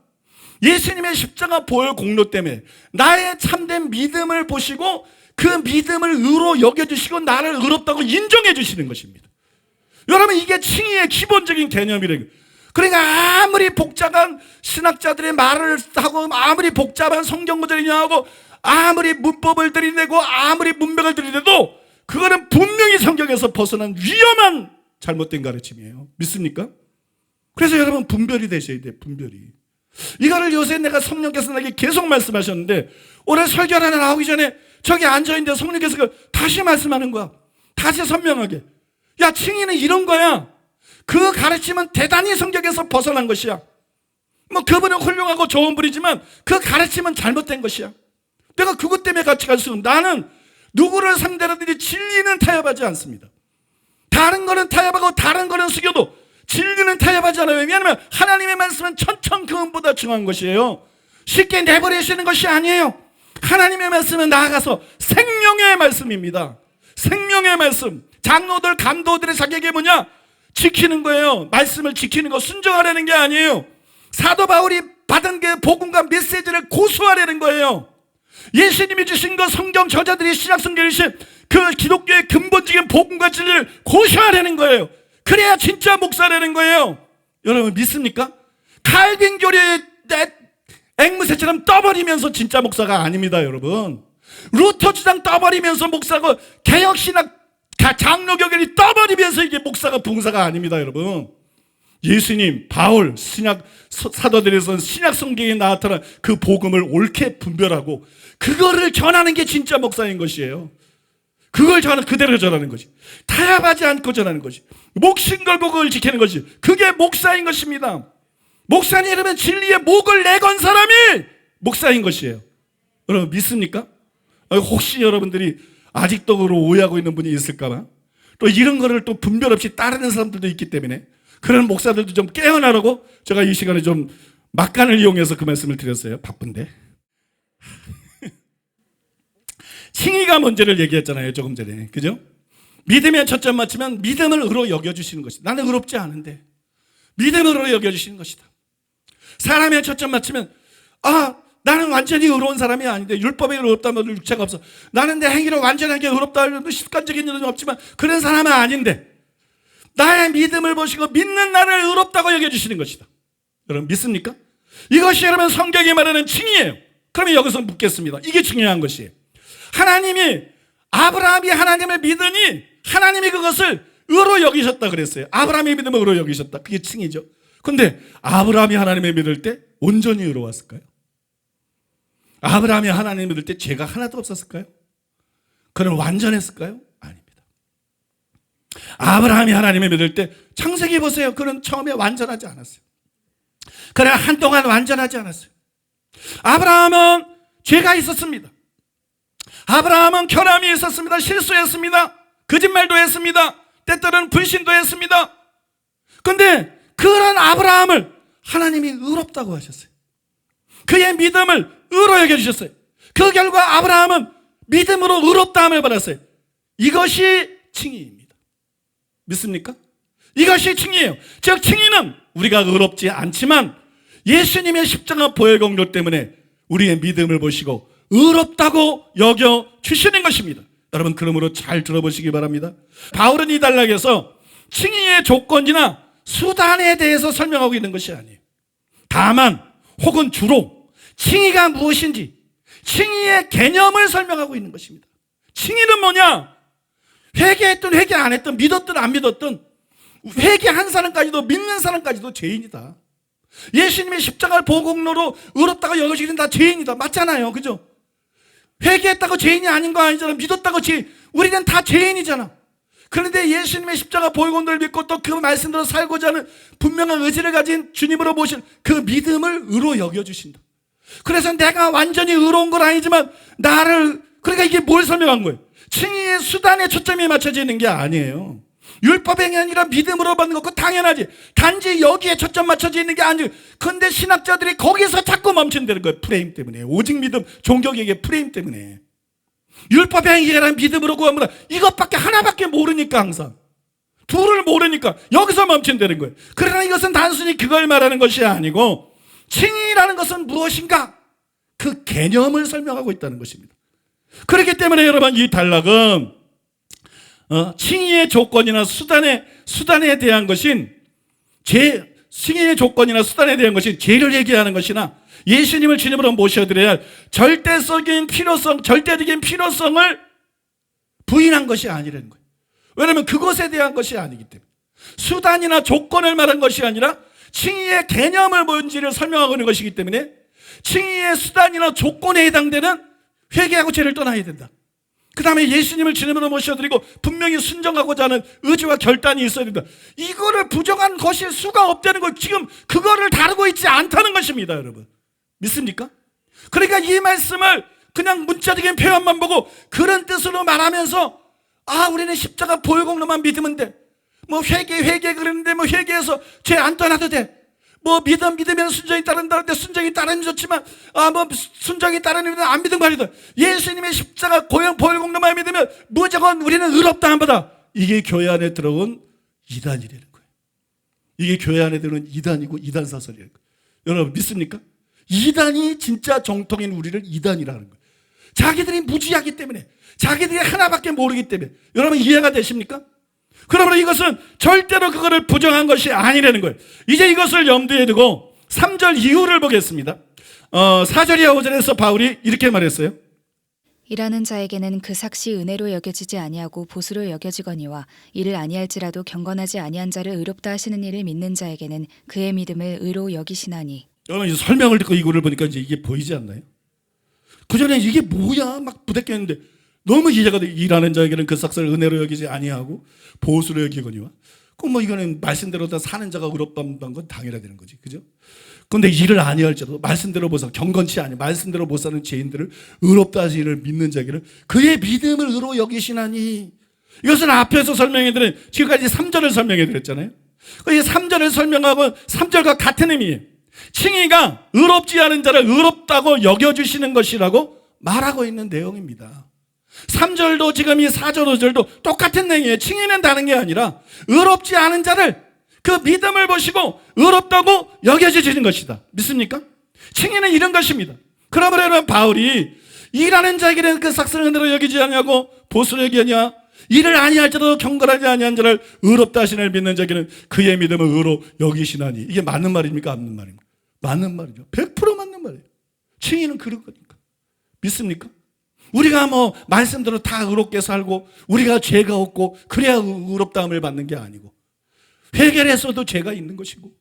예수님의 십자가 보혈 공로 때문에 나의 참된 믿음을 보시고 그 믿음을 의로 여겨주시고 나를 의롭다고 인정해 주시는 것입니다. 여러분, 이게 칭의의 기본적인 개념이래요. 그러니까 아무리 복잡한 신학자들의 말을 하고 아무리 복잡한 성경 구절이냐 하고 아무리 문법을 들이대고 아무리 문맥을 들이대도 그거는 분명히 성경에서 벗어난 위험한 잘못된 가르침이에요. 믿습니까? 그래서 여러분 분별이 되셔야 돼요. 분별이. 이거를 요새 내가 성령께서 나에게 계속 말씀하셨는데 오늘 설교 하나 나오기 전에 저기 앉아있는데 성령께서 다시 말씀하는 거야. 다시 선명하게. 야, 칭의는 이런 거야. 그 가르침은 대단히 성경에서 벗어난 것이야. 뭐 그분은 훌륭하고 좋은 분이지만 그 가르침은 잘못된 것이야. 내가 그것 때문에 같이 갈 수 없는. 나는 누구를 상대로든지 진리는 타협하지 않습니다. 다른 거는 타협하고 다른 거는 숙여도 진리는 타협하지 않아요. 왜냐하면 하나님의 말씀은 천천그음보다 중요한 것이에요. 쉽게 내버리시는 것이 아니에요. 하나님의 말씀은 나아가서 생명의 말씀입니다. 생명의 말씀. 장로들, 감도들의 자격이 뭐냐? 지키는 거예요. 말씀을 지키는 거, 순종하려는 게 아니에요. 사도 바울이 받은 그 복음과 메시지를 고수하려는 거예요. 예수님이 주신 거, 성경 저자들이 신약 성경에 주신 그 기독교의 근본적인 복음과 진리를 고수하려는 거예요. 그래야 진짜 목사라는 거예요. 여러분 믿습니까? 칼빈교리의 앵무새처럼 떠버리면서 진짜 목사가 아닙니다. 여러분, 루터 주장 떠버리면서 목사고 개혁신학 장로교결이 떠버리면서 이게 목사가 봉사가 아닙니다. 여러분, 예수님, 바울, 신약 사도들에서 신약 성경에 나타난 그 복음을 옳게 분별하고 그거를 전하는 게 진짜 목사인 것이에요. 그걸 그대로 전하는 것이, 타협하지 않고 전하는 것이, 목숨 걸고 그걸 지키는 것이, 그게 목사인 것입니다. 목사님, 여러분, 진리의 목을 내건 사람이 목사인 것이에요. 여러분 믿습니까? 혹시 여러분들이 아직도 그걸 오해하고 있는 분이 있을까봐, 또 이런 거를 또 분별 없이 따르는 사람들도 있기 때문에 그런 목사들도 좀 깨어나라고 제가 이 시간에 좀 막간을 이용해서 그 말씀을 드렸어요. 바쁜데. 칭의가 문제를 얘기했잖아요, 조금 전에. 그죠? 믿음에 초점 맞추면 믿음을 의로 여겨주시는 것이다. 나는 의롭지 않은데 믿음으로 여겨주시는 것이다. 사람에 초점 맞추면 나는 완전히 의로운 사람이 아닌데, 율법에 의롭다면 육체가 없어. 나는 내 행위로 완전하게 의롭다 하려도 습관적인 일은 없지만 그런 사람은 아닌데, 나의 믿음을 보시고 믿는 나를 의롭다고 여겨주시는 것이다. 여러분 믿습니까? 이것이 여러분 성경이 말하는 칭의예요. 그러면 여기서 묻겠습니다. 이게 중요한 것이에요. 하나님이, 아브라함이 하나님을 믿으니 하나님이 그것을 의로 여기셨다 그랬어요. 아브라함의 믿음을 의로 여기셨다. 그게 칭의죠. 근데 아브라함이 하나님을 믿을 때 온전히 의로웠을까요? 아브라함이 하나님을 믿을 때 죄가 하나도 없었을까요? 그는 완전했을까요? 아닙니다. 아브라함이 하나님을 믿을 때 창세기 보세요. 그는 처음에 완전하지 않았어요. 그러나 한동안 완전하지 않았어요. 아브라함은 죄가 있었습니다. 아브라함은 결함이 있었습니다. 실수했습니다. 거짓말도 했습니다. 때때로는 불신도 했습니다. 그런데 그런 아브라함을 하나님이 의롭다고 하셨어요. 그의 믿음을 의로 여겨주셨어요. 그 결과 아브라함은 믿음으로 의롭다함을 받았어요. 이것이 칭의입니다. 믿습니까? 이것이 칭의예요. 즉 칭의는 우리가 의롭지 않지만 예수님의 십자가 보혈 공로 때문에 우리의 믿음을 보시고 의롭다고 여겨 주시는 것입니다. 여러분 그러므로 잘 들어보시기 바랍니다. 바울은 이 단락에서 칭의의 조건이나 수단에 대해서 설명하고 있는 것이 아니에요. 다만 혹은 주로 칭의가 무엇인지 칭의의 개념을 설명하고 있는 것입니다. 칭의는 뭐냐? 회개했든 회개 안 했든 믿었든 안 믿었든 회개한 사람까지도 믿는 사람까지도 죄인이다. 예수님의 십자가를 보공로로 의롭다고 여겨지는 다 죄인이다. 맞잖아요. 그죠? 회개했다고 죄인이 아닌 거 아니잖아. 믿었다고 죄인. 우리는 다 죄인이잖아. 그런데 예수님의 십자가 보혈공로를 믿고 또 그 말씀대로 살고자 하는 분명한 의지를 가진 주님으로 모신 그 믿음을 의로 여겨주신다. 그래서 내가 완전히 의로운 건 아니지만 나를, 그러니까 이게 뭘 설명한 거예요? 칭의의 수단에 초점이 맞춰져 있는 게 아니에요. 율법행위 아니라 믿음으로 받는 거, 그거 당연하지. 단지 여기에 초점 맞춰져 있는 게 아니에요. 그런데 신학자들이 거기서 자꾸 멈춘다는 거예요. 프레임 때문에. 오직 믿음, 종교개혁의 프레임 때문에. 율법행위가 믿음으로 구합니다. 이것밖에 하나밖에 모르니까 항상. 둘을 모르니까 여기서 멈춘다는 거예요. 그러나 이것은 단순히 그걸 말하는 것이 아니고 칭의라는 것은 무엇인가? 그 개념을 설명하고 있다는 것입니다. 그렇기 때문에 여러분 이 단락은 칭의의 조건이나 수단에 대한 것인 칭의의 조건이나 수단에 대한 것이 죄를 얘기하는 것이나 예수님을 주님으로 모셔드려야 할 절대적인 필요성을 부인한 것이 아니라는 거예요. 왜냐하면 그것에 대한 것이 아니기 때문에. 수단이나 조건을 말한 것이 아니라 칭의의 개념을 뭔지를 설명하고 있는 것이기 때문에 칭의의 수단이나 조건에 해당되는 회개하고 죄를 떠나야 된다. 그 다음에 예수님을 주님으로 모셔드리고 분명히 순종하고자 하는 의지와 결단이 있어야 된다. 이거를 부정한 것일 수가 없다는 걸 지금 그거를 다루고 있지 않다는 것입니다. 여러분 믿습니까? 그러니까 이 말씀을 그냥 문자적인 표현만 보고 그런 뜻으로 말하면서 우리는 십자가 보혈공로만 믿으면 돼. 뭐 회개 그랬는데 뭐 회개해서 죄 안 떠나도 돼. 뭐 믿으면 순종이 따른다는데 순종이 따르면 좋지만 뭐 순종이 따르면 안 믿은 거 아니다. 예수님의 십자가 보혈공로만 믿으면 무조건 우리는 의롭다 한 거다. 이게 교회 안에 들어온 이단이라는 거예요. 이게 교회 안에 들어온 이단이고 이단 사설이라는 거예요. 여러분 믿습니까? 이단이 진짜 정통인 우리를 이단이라는 거예요. 자기들이 무지하기 때문에, 자기들이 하나밖에 모르기 때문에. 여러분 이해가 되십니까? 그러므로 이것은 절대로 그거를 부정한 것이 아니라는 거예요. 이제 이것을 염두에 두고 3절 이후를 보겠습니다. 4절이야 5절에서 바울이 이렇게 말했어요. 일하는 자에게는 그 삭시 은혜로 여겨지지 아니하고 보수로 여겨지거니와 이를 아니할지라도 경건하지 아니한 자를 의롭다 하시는 이를 믿는 자에게는 그의 믿음을 의로 여기시나니. 여러분 이제 설명을 듣고 이거를 보니까 이제 이게 보이지 않나요? 그전에 이게 뭐야 막 부대꼈는데 너무 이해가 돼. 일하는 자에게는 그 삭시를 은혜로 여기지 아니하고 보수로 여기거니와. 그럼 뭐 이거는 말씀대로 다 사는 자가 의롭다 한다는 건 당연해야 되는 거지, 그죠? 근데 일을 아니할지라도 말씀대로 못 사, 경건치 아니 말씀대로 못 사는 죄인들을 의롭다 하시기를 믿는 자에게는 그의 믿음을 의로 여기시나니. 이것은 앞에서 설명해드린 지금까지 3절을 설명해드렸잖아요. 이 3절을 설명하고 3절과 같은 의미예요. 칭의가 의롭지 않은 자를 의롭다고 여겨주시는 것이라고 말하고 있는 내용입니다. 3절도 지금 이 4절 5절도 똑같은 내용이에요. 칭의는 다른 게 아니라 의롭지 않은 자를 그 믿음을 보시고 의롭다고 여겨주시는 것이다. 믿습니까? 칭의는 이런 것입니다. 그러므로 바울이 일하는 자에게는 그 삭스를 은혜로 여기지 않냐고 보수로 여기냐, 일을 아니할지라도 경건하지 아니한 자를 의롭다 하시는 믿는 자에게는 그의 믿음을 의로 여기시나니. 이게 맞는 말입니까? 맞는 말입니까? 맞는 말이죠. 100% 맞는 말이에요. 칭의는 그런 거니까. 믿습니까? 우리가 뭐 말씀대로 다 의롭게 살고 우리가 죄가 없고 그래야 의롭다함을 받는 게 아니고, 회개를 했어도 죄가 있는 것이고,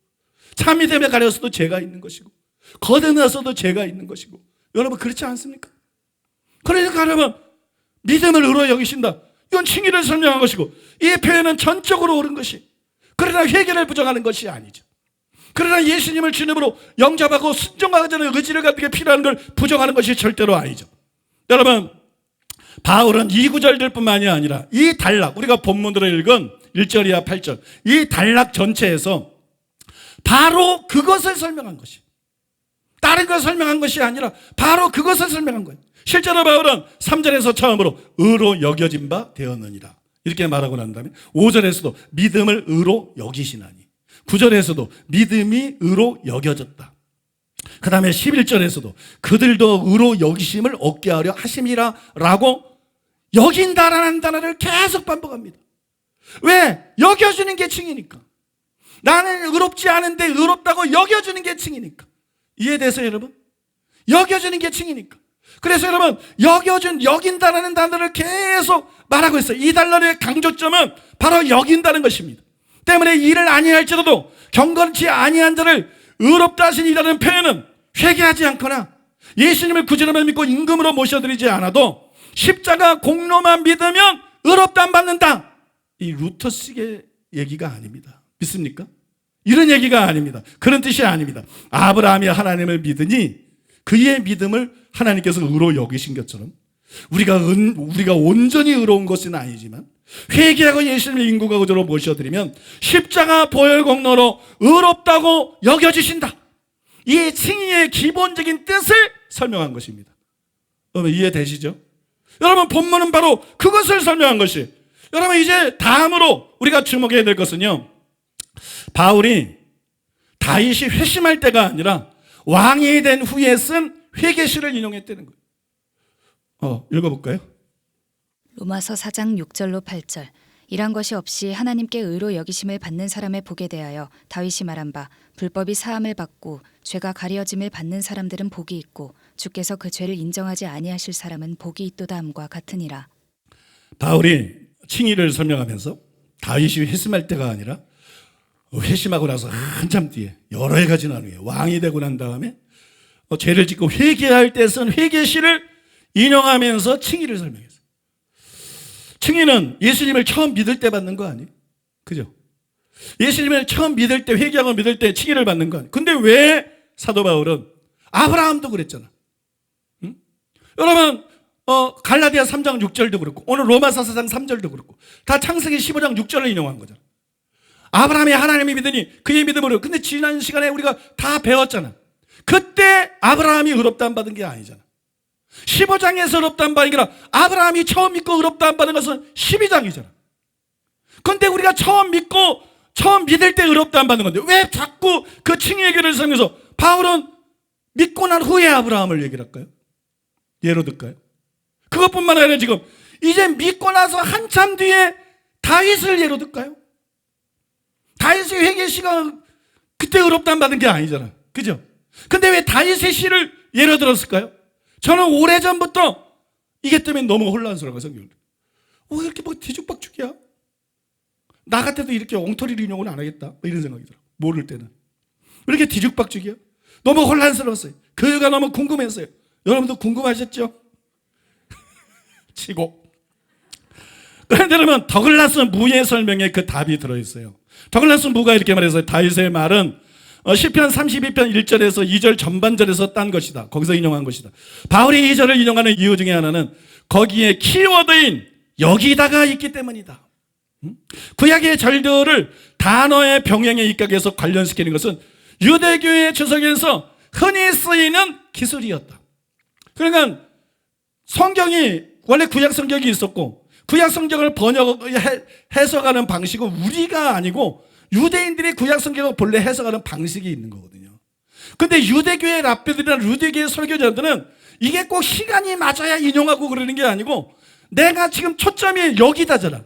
참이됨에 가려서도 죄가 있는 것이고, 거듭나서도 죄가 있는 것이고. 여러분 그렇지 않습니까? 그러니까 여러분 믿음을 의로 여기신다. 이건 칭의를 설명한 것이고, 이 표현은 전적으로 옳은 것이, 그러나 회개를 부정하는 것이 아니죠. 그러나 예수님을 주님으로 영접하고 순종하고자 하는 의지를 갖는 게 필요한 걸 부정하는 것이 절대로 아니죠. 여러분 바울은 이 구절들 뿐만이 아니라 이 단락, 우리가 본문으로 읽은 1절이야 8절 이 단락 전체에서 바로 그것을 설명한 것이, 다른 걸 설명한 것이 아니라 바로 그것을 설명한 거예요. 실제로 바울은 3절에서 처음으로 의로 여겨진 바 되었느니라 이렇게 말하고 난 다음에 5절에서도 믿음을 의로 여기시나니, 9절에서도 믿음이 의로 여겨졌다. 그 다음에 11절에서도 그들도 의로 여기심을 얻게 하려 하심이라 라고 여긴다라는 단어를 계속 반복합니다. 왜? 여겨주는 게 칭이니까. 나는 의롭지 않은데 의롭다고 여겨주는 게 칭이니까. 이해되세요, 여러분? 여겨주는 게 칭이니까. 그래서 여러분, 여긴다라는 단어를 계속 말하고 있어요. 이 단어의 강조점은 바로 여긴다는 것입니다. 때문에 일을 아니할지라도 경건치 아니한 자를 의롭다 하신 이라는 표현은 회개하지 않거나 예수님을 구주로 믿고 임금으로 모셔드리지 않아도 십자가 공로만 믿으면 의롭다 받는다. 이 루터식의 얘기가 아닙니다. 믿습니까? 이런 얘기가 아닙니다. 그런 뜻이 아닙니다. 아브라함이 하나님을 믿으니 그의 믿음을 하나님께서 의로 여기신 것처럼 우리가 온전히 의로운 것은 아니지만 회개하고 예수님을 인구가 구주로 모셔드리면 십자가 보혈 공로로 의롭다고 여겨주신다. 이 칭의의 기본적인 뜻을 설명한 것입니다. 여러분 이해되시죠? 여러분 본문은 바로 그것을 설명한 것이. 여러분 이제 다음으로 우리가 주목해야 될 것은요, 바울이 다윗이 회심할 때가 아니라 왕이 된 후에 쓴 회개시를 인용했다는 거예요. 읽어볼까요? 로마서 4장 6절로 8절. 이란 것이 없이 하나님께 의로 여기심을 받는 사람의 복에 대하여 다윗이 말한 바, 불법이 사함을 받고 죄가 가려짐을 받는 사람들은 복이 있고 주께서 그 죄를 인정하지 아니하실 사람은 복이 있도다 함과 같으니라. 바울이 칭의를 설명하면서 다윗이 회심할 때가 아니라 회심하고 나서 한참 뒤에 여러 해가 지난 후에 왕이 되고 난 다음에 죄를 짓고 회개할 때 쓴 회개시를 인용하면서 칭의를 설명했어요. 칭의는 예수님을 처음 믿을 때 받는 거 아니에요? 그죠? 예수님을 처음 믿을 때, 회개하고 믿을 때 칭의를 받는 거 아니에요? 근데 왜 사도 바울은, 아브라함도 그랬잖아. 응? 여러분 갈라디아 3장 6절도 그렇고 오늘 로마서 4장 3절도 그렇고 다 창세기 15장 6절을 인용한 거잖아. 아브라함이 하나님을 믿으니 그의 믿음으로. 근데 지난 시간에 우리가 다 배웠잖아. 그때 아브라함이 의롭다 안 받은 게 아니잖아. 15장에서 의롭다 안 받은 게 아니라 아브라함이 처음 믿고 의롭다 안 받은 것은 12장이잖아. 그런데 우리가 처음 믿고 처음 믿을 때 의롭다 안 받는 건데 왜 자꾸 그 칭의 얘기를 설명해서 바울은 믿고 난 후에 아브라함을 얘기를 할까요? 예로 들까요? 그것뿐만 아니라 지금 이제 믿고 나서 한참 뒤에 다윗을 예로 들까요? 다윗의 회개시가 그때 의롭다 안 받은 게 아니잖아. 그죠? 근데 왜 다윗의 시를 예로 들었을까요? 저는 오래전부터 이게 때문에 너무 혼란스러운 거예요, 성경을. 왜 이렇게 뭐 뒤죽박죽이야? 나 같아도 이렇게 엉터리를 인용은 안 하겠다. 이런 생각이 들어요. 모를 때는. 왜 이렇게 뒤죽박죽이야? 너무 혼란스러웠어요. 그 이유가 너무 궁금했어요. 여러분도 궁금하셨죠? 치고. 그런데 여러분, 더글라스 무의 설명에 그 답이 들어있어요. 더글라스 무가 이렇게 말했어요. 다윗의 말은 시편 32편 1절에서 2절 전반절에서 딴 것이다. 거기서 인용한 것이다. 바울이 2절을 인용하는 이유 중에 하나는 거기에 키워드인 여기다가 있기 때문이다. 구약의 절들을 단어의 병행에 입각해서 관련시키는 것은 유대교의 주석에서 흔히 쓰이는 기술이었다. 그러니까 성경이 원래 구약 성경이 있었고 구약 성경을 해석하는 방식은 우리가 아니고 유대인들이 구약 성경을 본래 해석하는 방식이 있는 거거든요. 근데 유대교의 랍비들이나 유대교의 설교자들은 이게 꼭 시간이 맞아야 인용하고 그러는 게 아니고 내가 지금 초점이 여기다잖아.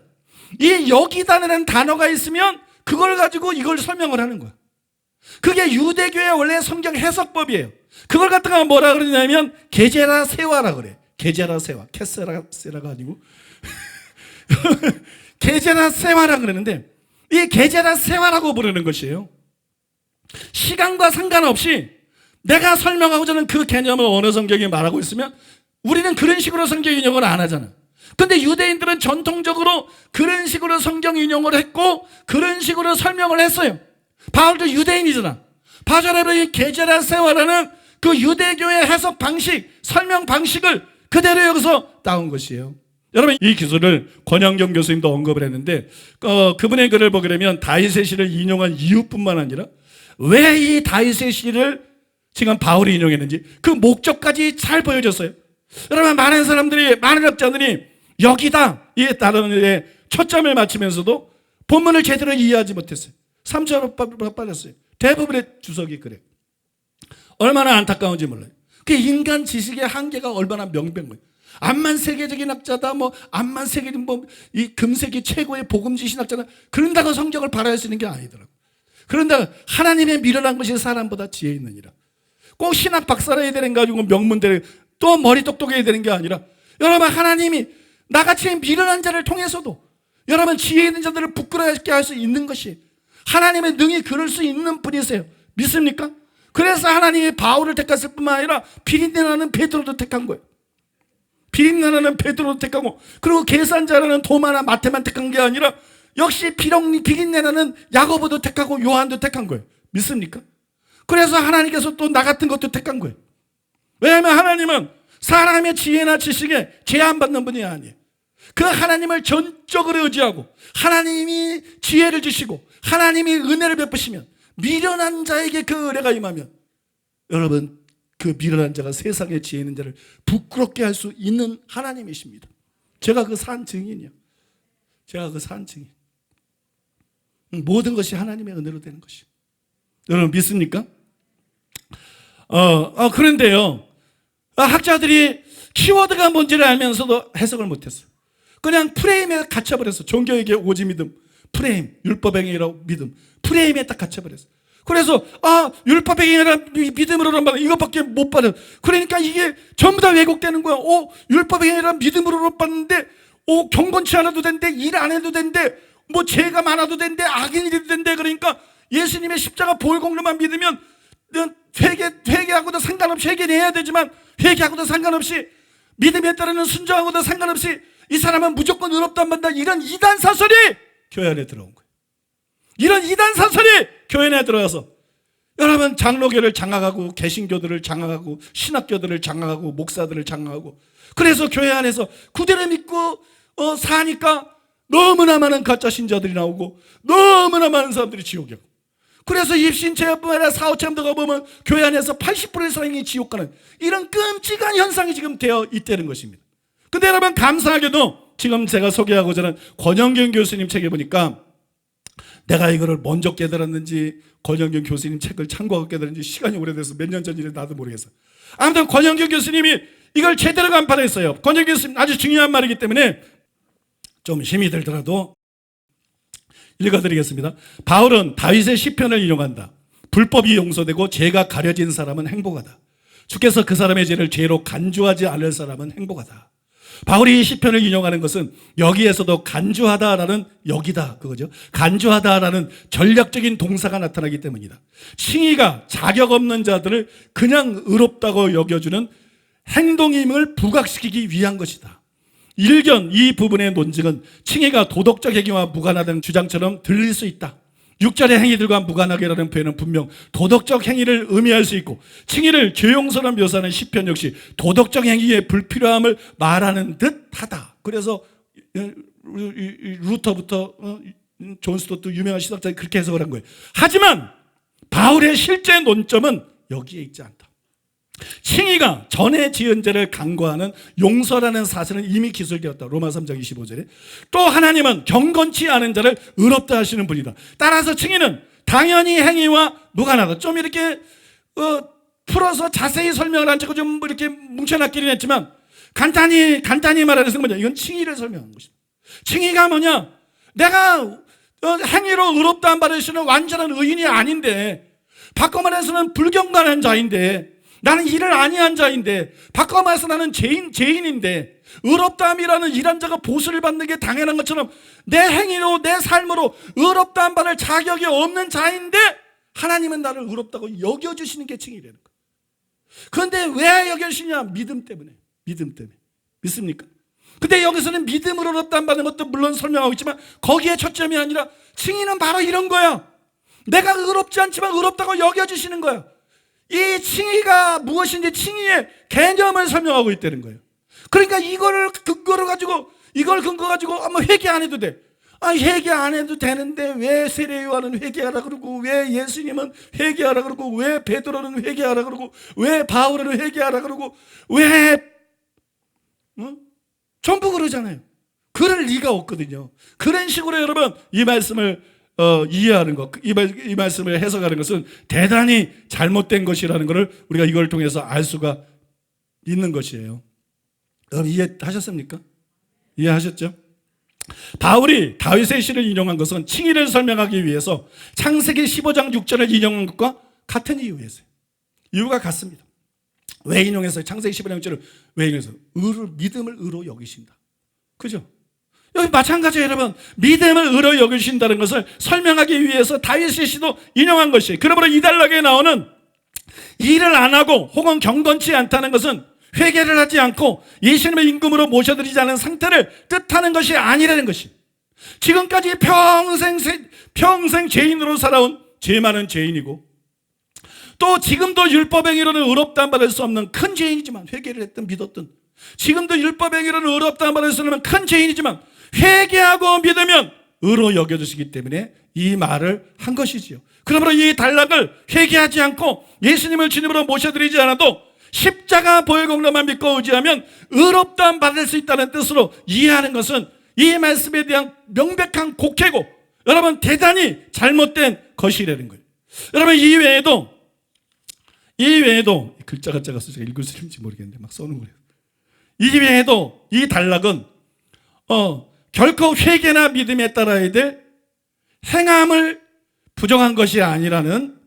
이 여기다라는 단어가 있으면 그걸 가지고 이걸 설명을 하는 거야. 그게 유대교의 원래 성경 해석법이에요. 그걸 갖다가 뭐라 그러냐면 게제라 세와라 그래. 게제라 세와. 캐세라가 아니고 게제라 세와라 그러는데 이 게제라 세와라고 부르는 것이에요. 시간과 상관없이 내가 설명하고자 하는 그 개념을 어느 성경이 말하고 있으면 우리는 그런 식으로 성경 인용을 안 하잖아. 근데 유대인들은 전통적으로 그런 식으로 성경 인용을 했고 그런 식으로 설명을 했어요. 바울도 유대인이잖아. 바울은 이 게제라 세와라는 그 유대교의 해석 방식, 설명 방식을 그대로 여기서 따온 것이에요. 여러분 이 기술을 권영경 교수님도 언급을 했는데 그분의 글을 보게 되면 다윗의 시를 인용한 이유뿐만 아니라 왜 이 다윗의 시를 지금 바울이 인용했는지 그 목적까지 잘 보여줬어요. 여러분 많은 사람들이 많은 학자들이 여기다 이 단어의 초점을 맞추면서도 본문을 제대로 이해하지 못했어요. 3절로 빠졌어요. 대부분의 주석이 그래. 얼마나 안타까운지 몰라요. 그 인간 지식의 한계가 얼마나 명백해요. 암만 세계적인 학자다, 암만 세계적인 이 금세기 최고의 복음지 신학자다. 그런다고 성경을 발화할 수 있는 게 아니더라고. 그런다 하나님의 미련한 것이 사람보다 지혜 있느니라. 꼭 신학 박사라 해야 되는 거 가지고 명문대를 또 머리 똑똑해야 되는 게 아니라, 여러분 하나님이 나같이 미련한 자를 통해서도 여러분 지혜 있는 자들을 부끄러워하게 할 수 있는 것이 하나님의 능히 그럴 수 있는 분이세요. 믿습니까? 그래서 하나님이 바울을 택했을 뿐만 아니라 비린내나는 베드로도 택한 거예요. 비린내나는 베드로도 택하고, 그리고 계산자라는 도마나 마태만 택한 게 아니라 역시 비린내나는 야고보도 택하고 요한도 택한 거예요. 믿습니까? 그래서 하나님께서 또 나 같은 것도 택한 거예요. 왜냐하면 하나님은 사람의 지혜나 지식에 제한받는 분이 아니에요. 그 하나님을 전적으로 의지하고 하나님이 지혜를 주시고 하나님이 은혜를 베푸시면, 미련한 자에게 그 은혜가 임하면, 여러분 그 미련한 자가 세상에 지혜 있는 자를 부끄럽게 할 수 있는 하나님이십니다. 제가 그 산 증인이요. 제가 그 산 증인. 모든 것이 하나님의 은혜로 되는 것이. 여러분 믿습니까? 그런데요, 학자들이 키워드가 뭔지를 알면서도 해석을 못했어. 그냥 프레임에 갇혀버렸어. 종교에게 오직 믿음, 프레임, 율법행위라고 믿음, 프레임에 딱 갇혀버렸어. 그래서 율법행위라 믿음으로란 말 이것밖에 못 받아. 그러니까 이게 전부 다 왜곡되는 거야. 율법행위라 믿음으로 받는데 경건치 않아도 된대, 일 안 해도 된대, 죄가 많아도 된대, 악인이 돼도 된대. 그러니까 예수님의 십자가 보혈 공로만 믿으면 회개하고도 상관없이 회개해야 되지만, 회개하고도 상관없이 믿음에 따르는 순종하고도 상관없이 이 사람은 무조건 의롭다 받는다. 이런 이단 사설이 교회 안에 들어온 거예요. 이런 이단 사설이 교회 안에 들어가서 여러분 장로교를 장악하고 개신교들을 장악하고 신학교들을 장악하고 목사들을 장악하고, 그래서 교회 안에서 구대를 믿고 사니까 너무나 많은 가짜 신자들이 나오고 너무나 많은 사람들이 지옥에 가고, 그래서 입신체뿐만 아니라 사후체험도 보면 교회 안에서 80%의 사람이 지옥 가는 이런 끔찍한 현상이 지금 되어 있다는 것입니다. 근데 여러분 감사하게도 지금 제가 소개하고자 하는 권영경 교수님 책에 보니까, 내가 이거를 먼저 깨달았는지 권영경 교수님 책을 참고하고 깨달았는지 시간이 오래돼서 몇 년 전인지 나도 모르겠어. 아무튼 권영경 교수님이 이걸 제대로 간판했어요. 권영경 교수님 아주 중요한 말이기 때문에 좀 힘이 들더라도 읽어드리겠습니다. 바울은 다윗의 시편을 인용한다. 불법이 용서되고 죄가 가려진 사람은 행복하다. 주께서 그 사람의 죄를 죄로 간주하지 않을 사람은 행복하다. 바울이 이 시편을 인용하는 것은 여기에서도 간주하다라는, 여기다 그거죠. 간주하다라는 전략적인 동사가 나타나기 때문이다. 칭의가 자격 없는 자들을 그냥 의롭다고 여겨주는 행동임을 부각시키기 위한 것이다. 일견 이 부분의 논증은 칭의가 도덕적 행위와 무관하다는 주장처럼 들릴 수 있다. 6절의 행위들과 무관하게라는 표현은 분명 도덕적 행위를 의미할 수 있고, 칭의를 교용서로 묘사하는 시편 역시 도덕적 행위의 불필요함을 말하는 듯하다. 그래서 루터부터 존 스토트 유명한 신학자들이 그렇게 해석을 한 거예요. 하지만 바울의 실제 논점은 여기에 있지 않다. 칭의가 전에 지은 죄를 간과하는 용서라는 사실은 이미 기술되었다. 로마 3장 25절에. 또 하나님은 경건치 않은 자를 의롭다 하시는 분이다. 따라서 칭의는 당연히 행위와 무관하다. 좀 이렇게 풀어서 자세히 설명을 안 하고 좀 이렇게 뭉쳐놨기는 했지만, 간단히 말하는 것은 뭐냐, 이건 칭의를 설명하는 것입니다. 칭의가 뭐냐, 내가 행위로 의롭다 한 받으시는 완전한 의인이 아닌데, 바꿔 말해서는 불경건한 자인데, 나는 일을 아니한 자인데, 바꿔 말해서 나는 죄인인데, 의롭다함이라는 일한 자가 보수를 받는 게 당연한 것처럼 내 행위로 내 삶으로 의롭다함 받을 자격이 없는 자인데 하나님은 나를 의롭다고 여겨주시는 게 칭의라는 거예요. 그런데 왜 여겨주시냐? 믿음 때문에. 믿습니까? 근데 여기서는 믿음으로 의롭다함 받는 것도 물론 설명하고 있지만 거기에 초점이 아니라 칭의는 바로 이런 거야. 내가 의롭지 않지만 의롭다고 여겨주시는 거야. 이 칭의가 무엇인지 칭의의 개념을 설명하고 있다는 거예요. 그러니까 이걸 근거 가지고 회개 안 해도 돼. 회개 안 해도 되는데 왜 세례요한은 회개하라 그러고, 왜 예수님은 회개하라 그러고, 왜 베드로는 회개하라 그러고, 왜 바울은 회개하라 그러고, 왜 전부 그러잖아요. 그럴 리가 없거든요. 그런 식으로 여러분 이 말씀을 이해하는 것, 이 말씀을 해석하는 것은 대단히 잘못된 것이라는 것을 우리가 이걸 통해서 알 수가 있는 것이에요. 여러분 이해하셨습니까? 이해하셨죠? 바울이 다윗의 시를 인용한 것은 칭의를 설명하기 위해서 창세기 15장 6절을 인용한 것과 같은 이유에서요. 이유가 같습니다. 왜 인용했어요? 창세기 15장 6절을 왜 인용했어요? 믿음을 의로 여기신다. 그죠? 여기 마찬가지예요, 여러분. 믿음을 의로 여기신다는 것을 설명하기 위해서 다윗의 시도 인용한 것이에요. 그러므로 이 단락에 나오는 일을 안 하고 혹은 경건치 않다는 것은 회개를 하지 않고 예수님의 임금으로 모셔드리지 않은 상태를 뜻하는 것이 아니라는 것이, 지금까지 평생 죄인으로 살아온 죄 많은 죄인이고 또 지금도 율법행위로는 의롭다는 받을 수 없는 큰 죄인이지만, 회개를 했든 믿었든 지금도 율법행위로는 의롭다는 받을 수 없는 큰 죄인이지만 회개하고 믿으면 의로 여겨주시기 때문에 이 말을 한 것이지요. 그러므로 이 단락을 회개하지 않고 예수님을 주님으로 모셔드리지 않아도 십자가 보혈공로만 믿고 의지하면 의롭다함 받을 수 있다는 뜻으로 이해하는 것은 이 말씀에 대한 명백한 곡해고 여러분 대단히 잘못된 것이라는 거예요. 여러분 이 외에도 글자가 작아서 제가 읽을 수 있는지 모르겠는데 막 써놓은 거예요. 이 외에도 이 단락은 결코 회개나 믿음에 따라야 될 행함을 부정한 것이 아니라는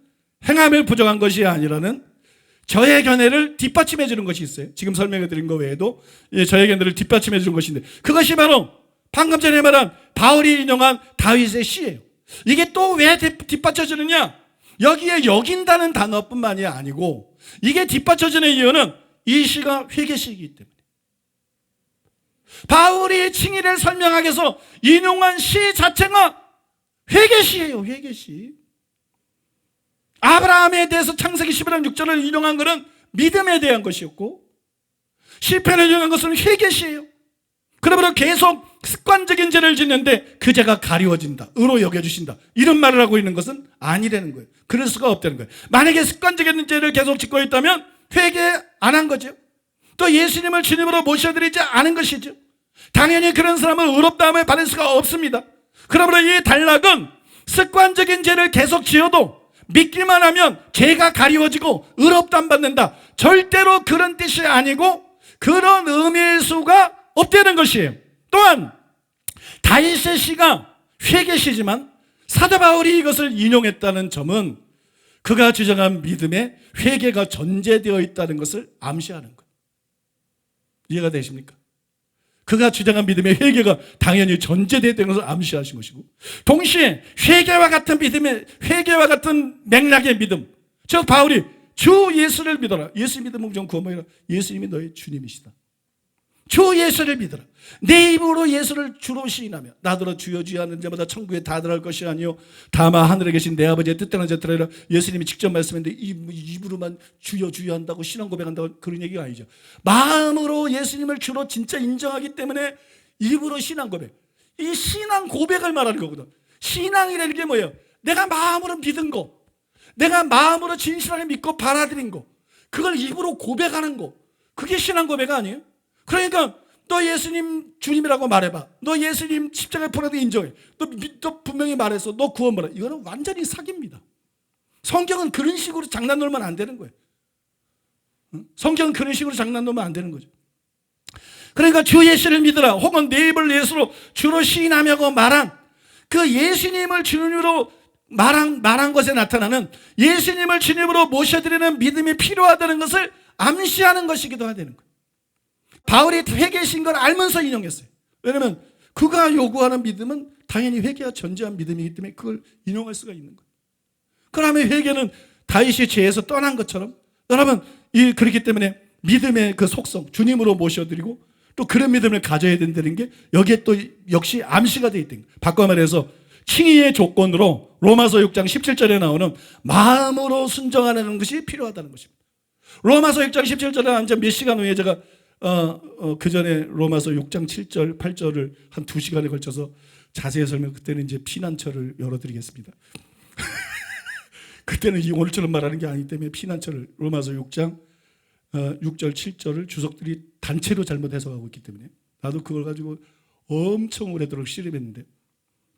저의 견해를 뒷받침해 주는 것이 있어요. 지금 설명해 드린 것 외에도 저의 견해를 뒷받침해 주는 것인데, 그것이 바로 방금 전에 말한 바울이 인용한 다윗의 시예요. 이게 또 왜 뒷받쳐 주느냐? 여기에 여긴다는 단어뿐만이 아니고 이게 뒷받쳐 주는 이유는 이 시가 회개시이기 때문에, 바울이 칭의를 설명하기 위해서 인용한 시 자체가 회개시예요. 회개시. 아브라함에 대해서 창세기 11장 6절을 인용한 것은 믿음에 대한 것이었고, 시편을 인용한 것은 회개시예요. 그러므로 계속 습관적인 죄를 짓는데 그 죄가 가리워진다, 의로 여겨주신다, 이런 말을 하고 있는 것은 아니라는 거예요. 그럴 수가 없다는 거예요. 만약에 습관적인 죄를 계속 짓고 있다면 회개 안 한 거죠. 또 예수님을 주님으로 모셔드리지 않은 것이죠. 당연히 그런 사람은 의롭다함을 받을 수가 없습니다. 그러므로 이 단락은 습관적인 죄를 계속 지어도 믿기만 하면 죄가 가리워지고 의롭다함 받는다, 절대로 그런 뜻이 아니고 그런 의미일 수가 없다는 것이에요. 또한 다윗의 시가 회개시지만 사도 바울이 이것을 인용했다는 점은 그가 주장한 믿음에 회개가 전제되어 있다는 것을 암시하는 거예요. 이해가 되십니까? 그가 주장한 믿음의 회개가 당연히 전제되어 있다는 것을 암시하신 것이고, 동시에 회개와 같은 맥락의 믿음, 즉 바울이 주 예수를 믿어라. 예수 믿으면 무조건 구원받으라. 예수님이 너의 주님이시다. 주 예수를 믿어라. 내 입으로 예수를 주로 시인하며 나더러 주여 주여 하는 자마다 천국에 다 들어갈 것이 아니요 다만 하늘에 계신 내 아버지의 뜻대로 하라. 예수님이 직접 말씀했는데 입으로만 주여 주여 한다고 신앙 고백한다고 그런 얘기가 아니죠. 마음으로 예수님을 주로 진짜 인정하기 때문에 입으로 신앙 고백, 이 신앙 고백을 말하는 거거든. 신앙이라는 게 뭐예요? 내가 마음으로 믿은 거, 내가 마음으로 진실하게 믿고 받아들인 거, 그걸 입으로 고백하는 거, 그게 신앙 고백 아니에요? 그러니까 너 예수님 주님이라고 말해봐, 너 예수님 십자가에 포로되 인정해, 너 분명히 말해서 너 구원 받아, 이거는 완전히 사기입니다. 성경은 그런 식으로 장난 놀면 안 되는 거예요. 성경은 그런 식으로 장난 놀면 안 되는 거죠. 그러니까 주 예수를 믿으라 혹은 내 입을 예수로 주로 시인하며고 말한 그 예수님을 주님으로 말한 것에 나타나는 예수님을 주님으로 모셔드리는 믿음이 필요하다는 것을 암시하는 것이기도 하다는 거예요. 바울이 회개신 걸 알면서 인용했어요. 왜냐하면 그가 요구하는 믿음은 당연히 회개가 전제한 믿음이기 때문에 그걸 인용할 수가 있는 거예요. 그러면 회개는 다윗이 죄에서 떠난 것처럼 여러분 그렇기 때문에 믿음의 그 속성, 주님으로 모셔드리고 또 그런 믿음을 가져야 된다는 게 여기에 또 역시 암시가 되어 있다는 거예요. 바꿔 말해서 칭의의 조건으로 로마서 6장 17절에 나오는 마음으로 순종하는 것이 필요하다는 것입니다. 로마서 6장 17절에 앉아 몇 시간 후에 제가 그 전에 로마서 6장 7절, 8절을 한 2시간에 걸쳐서 자세히 설명, 그때는 이제 피난처를 열어드리겠습니다. 그때는 오늘처럼 말하는 게 아니기 때문에 피난처를, 로마서 6장 6절, 7절을 주석들이 단체로 잘못 해석하고 있기 때문에 나도 그걸 가지고 엄청 오래도록 씨름했는데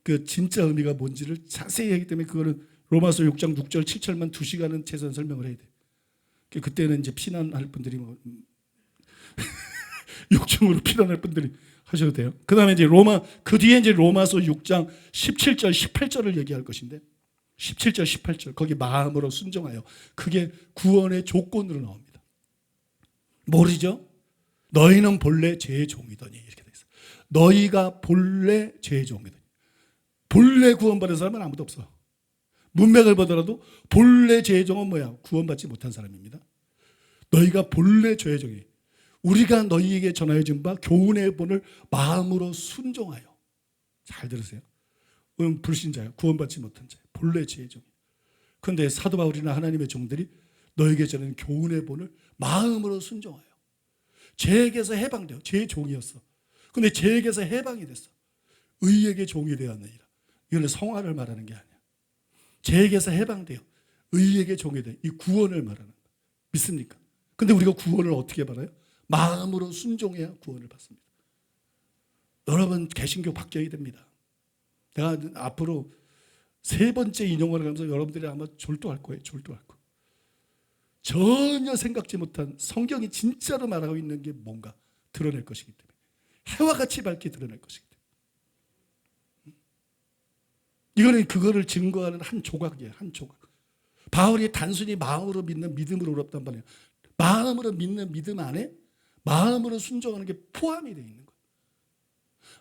그 진짜 의미가 뭔지를 자세히 하기 때문에 그거는 로마서 6장 6절 7절만 2시간은 최소한 설명을 해야 돼. 그때는 이제 피난할 분들이 뭐 육중으로 피난할 분들이 하셔도 돼요. 그다음에 이제 그 뒤에 이제 로마서 6장 17절 18절을 얘기할 것인데 17절 18절 거기 마음으로 순종하여 그게 구원의 조건으로 나옵니다. 모르죠? 너희는 본래 죄의 종이더니 이렇게 돼 있어요. 너희가 본래 죄의 종이더니 본래 구원받은 사람은 아무도 없어. 문맥을 보더라도 본래 죄의 종은 뭐야? 구원받지 못한 사람입니다. 너희가 본래 죄의 종이 우리가 너희에게 전하여 준 바 교훈의 본을 마음으로 순종하여 잘 들으세요. 불신자야 구원받지 못한 자야 본래 죄의 종. 그런데 사도 바울이나 하나님의 종들이 너에게 전하는 교훈의 본을 마음으로 순종하여 죄에게서 해방되어 죄의 종이었어. 그런데 죄에게서 해방이 됐어. 의에게 종이 되었느니라. 이거는 성화를 말하는 게 아니야. 죄에게서 해방되어 의에게 종이 돼. 이 구원을 말하는 거야. 믿습니까? 근데 우리가 구원을 어떻게 받아요? 마음으로 순종해야 구원을 받습니다. 여러분 개신교 바뀌어야 됩니다. 내가 앞으로 3번째 인용을 하면서 여러분들이 아마 졸도할 거예요. 졸도할 거. 전혀 생각지 못한 성경이 진짜로 말하고 있는 게 뭔가 드러낼 것이기 때문에 해와 같이 밝게 드러낼 것이기 때문에 이거는 그거를 증거하는 한 조각이에요. 한 조각. 바울이 단순히 마음으로 믿는 믿음으로 어렵단 말이에요. 마음으로 믿는 믿음 안에 마음으로 순종하는 게 포함이 되어 있는 거예요.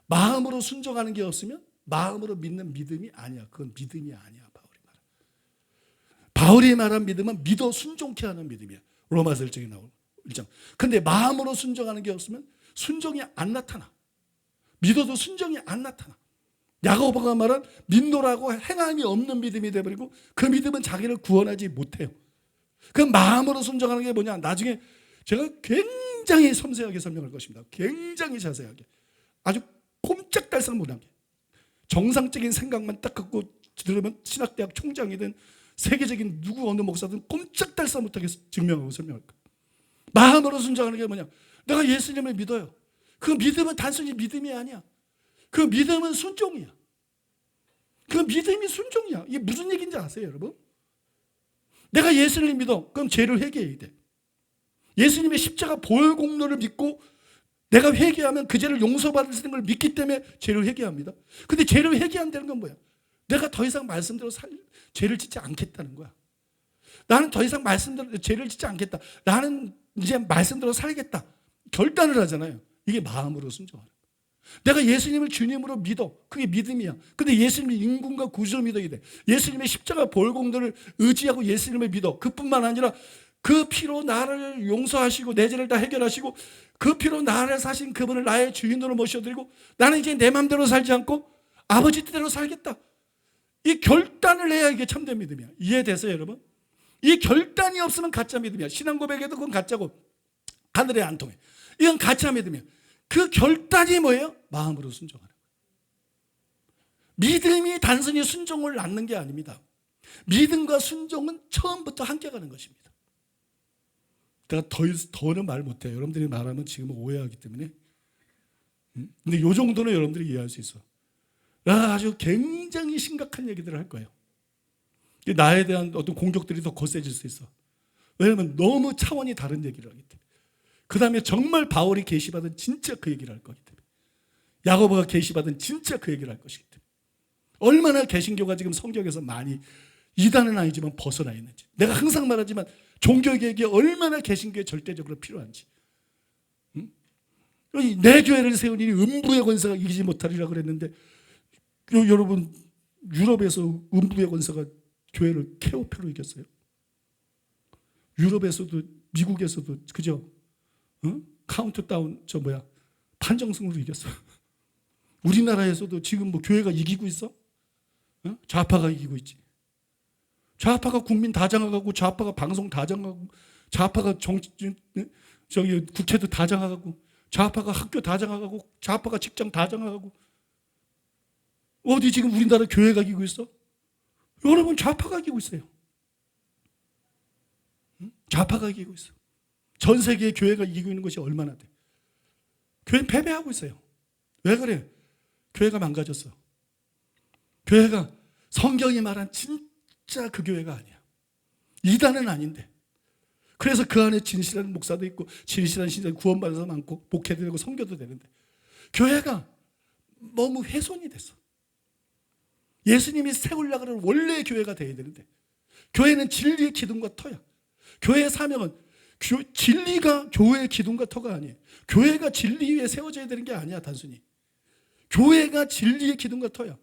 마음으로 순종하는 게 없으면 마음으로 믿는 믿음이 아니야. 그건 믿음이 아니야. 바울이 말한 믿음은 믿어 순종케 하는 믿음이야. 로마서 1장에 나오는 1장. 근데 마음으로 순종하는 게 없으면 순종이 안 나타나. 믿어도 순종이 안 나타나. 야고보가 말한 믿노라고 행함이 없는 믿음이 되어버리고 그 믿음은 자기를 구원하지 못해요. 그 마음으로 순종하는 게 뭐냐? 나중에 제가 굉장히 섬세하게 설명할 것입니다. 굉장히 자세하게. 아주 꼼짝달싹 못하게. 정상적인 생각만 딱 갖고 들으면 신학대학 총장이든 세계적인 누구 어느 목사든 꼼짝달싹 못하게 증명하고 설명할 거예요. 마음으로 순종하는 게 뭐냐? 내가 예수님을 믿어요. 그 믿음은 단순히 믿음이 아니야. 그 믿음은 순종이야. 그 믿음이 순종이야. 이게 무슨 얘기인지 아세요, 여러분? 내가 예수를 믿어. 그럼 죄를 회개해야 돼. 예수님의 십자가 보혈 공로를 믿고 내가 회개하면 그 죄를 용서받을 수 있는 걸 믿기 때문에 죄를 회개합니다. 근데 죄를 회개한다는 건 뭐야? 내가 더 이상 말씀대로 죄를 짓지 않겠다는 거야. 나는 더 이상 말씀대로 죄를 짓지 않겠다. 나는 이제 말씀대로 살겠다. 결단을 하잖아요. 이게 마음으로 순종하는 거야. 내가 예수님을 주님으로 믿어. 그게 믿음이야. 근데 예수님의 인군과 구주를 믿어야 돼. 예수님의 십자가 보혈공도를 의지하고 예수님을 믿어. 그뿐만 아니라 그 피로 나를 용서하시고 내 죄를 다 해결하시고 그 피로 나를 사신 그분을 나의 주인으로 모셔드리고 나는 이제 내 마음대로 살지 않고 아버지 뜻대로 살겠다. 이 결단을 해야 이게 참된 믿음이야. 이해되세요, 여러분? 이 결단이 없으면 가짜 믿음이야. 신앙 고백에도 그건 가짜고 하늘에 안 통해. 이건 가짜 믿음이야. 그 결단이 뭐예요? 마음으로 순종하는 거예요. 믿음이 단순히 순종을 낳는 게 아닙니다. 믿음과 순종은 처음부터 함께 가는 것입니다. 내가 더는 말 못해요. 여러분들이 말하면 지금 오해하기 때문에. 근데 이 정도는 여러분들이 이해할 수 있어. 나 아주 굉장히 심각한 얘기들을 할 거예요. 나에 대한 어떤 공격들이 더 거세질 수 있어. 왜냐하면 너무 차원이 다른 얘기를 하기 때문에. 그 다음에 정말 바울이 계시받은 진짜 그 얘기를 할 거기 때문에. 야고보가 계시받은 진짜 그 얘기를 할 것이기 때문에. 얼마나 개신교가 지금 성경에서 많이 이단은 아니지만 벗어나 있는지. 내가 항상 말하지만 종교개혁이 얼마나 개신교에 절대적으로 필요한지. 내 교회를 세우니 음부의 권세가 이기지 못하리라 그랬는데 여러분 유럽에서 음부의 권세가 교회를 케오페로 이겼어요. 유럽에서도 미국에서도 그죠? 카운트다운 판정승으로 이겼어. 우리나라에서도 지금 뭐 교회가 이기고 있어? 좌파가 이기고 있지. 좌파가 국민 다 장악하고 좌파가 방송 다 장악하고 좌파가 국회도 다 장악하고 좌파가 학교 다 장악하고 좌파가 직장 다 장악하고 어디 지금 우리나라 교회가 이기고 있어? 여러분 좌파가 이기고 있어요. 좌파가 이기고 있어. 전 세계의 교회가 이기고 있는 것이 얼마나 돼? 교회는 패배하고 있어요. 왜 그래? 교회가 망가졌어. 교회가 성경이 말한 진짜 그 교회가 아니야. 이단은 아닌데. 그래서 그 안에 진실한 목사도 있고 진실한 신자도 구원받은 사람 많고 목회도 되고 선교도 되는데 교회가 너무 훼손이 됐어. 예수님이 세우려고 하는 원래의 교회가 돼야 되는데 교회는 진리의 기둥과 터야. 교회의 사명은 진리가 교회의 기둥과 터가 아니에요. 교회가 진리 위에 세워져야 되는 게 아니야. 단순히 교회가 진리의 기둥과 터야.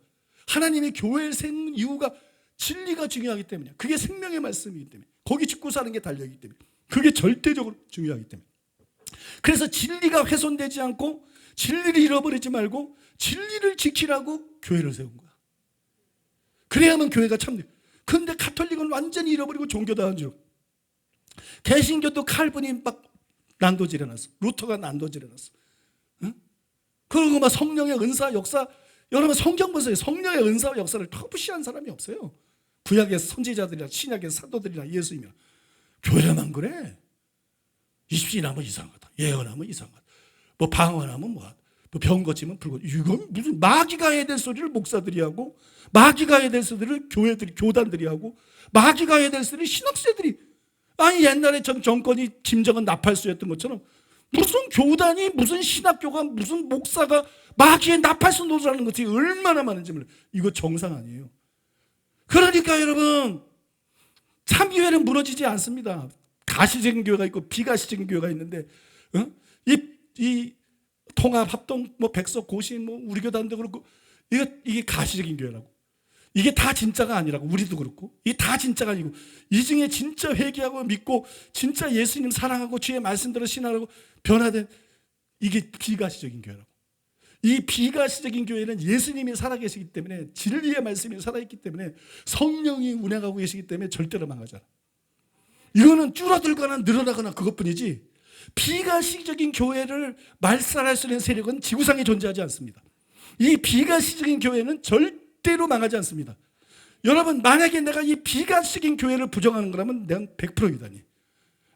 하나님이 교회를 세운 이유가 진리가 중요하기 때문이야. 그게 생명의 말씀이기 때문에 거기 짓고 사는 게 달려있기 때문에 그게 절대적으로 중요하기 때문에 그래서 진리가 훼손되지 않고 진리를 잃어버리지 말고 진리를 지키라고 교회를 세운 거야. 그래야만 교회가 참돼. 그런데 가톨릭은 완전히 잃어버리고 종교다한 줄. 개신교도 칼빈이 막 난도질해놨어. 루터가 난도질해놨어. 응? 그리고 막 성령의 은사 역사 여러분 성경 보세요. 성령의 은사와 역사를 터부시한 사람이 없어요. 구약의 선지자들이나 신약의 사도들이나 예수님이나 교회만 그래. 입신하면 이상하다. 예언하면 이상하다. 뭐 방언하면 뭐 병 고치면 불고 이건 무슨 마귀가 해야 될 소리를 목사들이 하고 마귀가 해야 될 소리를 교회들이 교단들이 하고 마귀가 해야 될 소리를 신학생들이 아니 옛날에 전 정권이 김정은 나팔수였던 것처럼 무슨 교단이 무슨 신학교가 무슨 목사가 마귀의 나팔수 노릇하는 것이 얼마나 많은지 몰라요. 이거 정상 아니에요. 그러니까 여러분 참교회는 무너지지 않습니다. 가시적인 교회가 있고 비가시적인 교회가 있는데 이 통합 합동 뭐 백석 고신 뭐 우리 교단도 그렇고 이게 가시적인 교회라고. 이게 다 진짜가 아니라고. 우리도 그렇고 이게 다 진짜가 아니고 이 중에 진짜 회개하고 믿고 진짜 예수님 사랑하고 주의 말씀대로 신앙하고 변화된 이게 비가시적인 교회라고. 이 비가시적인 교회는 예수님이 살아계시기 때문에 진리의 말씀이 살아있기 때문에 성령이 운행하고 계시기 때문에 절대로 망하잖아. 이거는 줄어들거나 늘어나거나 그것뿐이지 비가시적인 교회를 말살할 수 있는 세력은 지구상에 존재하지 않습니다. 이 비가시적인 교회는 절대로 망하지 않습니다. 여러분 만약에 내가 이 비가시적인 교회를 부정하는 거라면 내가 100% 이단이에요.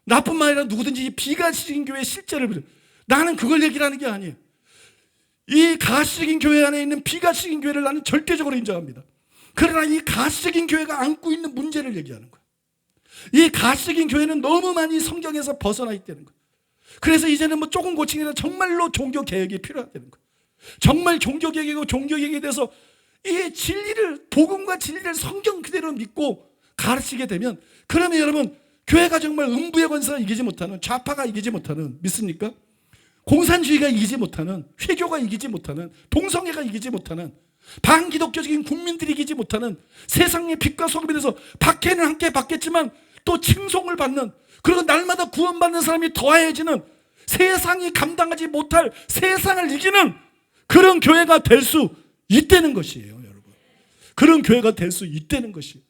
나뿐만 아니라 누구든지 이 비가시적인 교회의 실제를 부정. 나는 그걸 얘기하는 게 아니에요. 이 가시적인 교회 안에 있는 비가시적인 교회를 나는 절대적으로 인정합니다. 그러나 이 가시적인 교회가 안고 있는 문제를 얘기하는 거예요. 이 가시적인 교회는 너무 많이 성경에서 벗어나 있다는 거예요. 그래서 이제는 뭐 조금 고치기라 정말로 종교개혁이 필요하다는 거예요. 정말 종교개혁이고 종교개혁에 대해서 이 진리를 복음과 진리를 성경 그대로 믿고 가르치게 되면 그러면 여러분 교회가 정말 음부의 권세가 이기지 못하는 좌파가 이기지 못하는 믿습니까? 공산주의가 이기지 못하는 회교가 이기지 못하는 동성애가 이기지 못하는 반기독교적인 국민들이 이기지 못하는 세상의 빛과 소금이 돼서 박해는 함께 받겠지만 또 칭송을 받는 그리고 날마다 구원받는 사람이 더해지는 세상이 감당하지 못할 세상을 이기는 그런 교회가 될 수 있다는 것이에요. 여러분 그런 교회가 될 수 있다는 것이에요.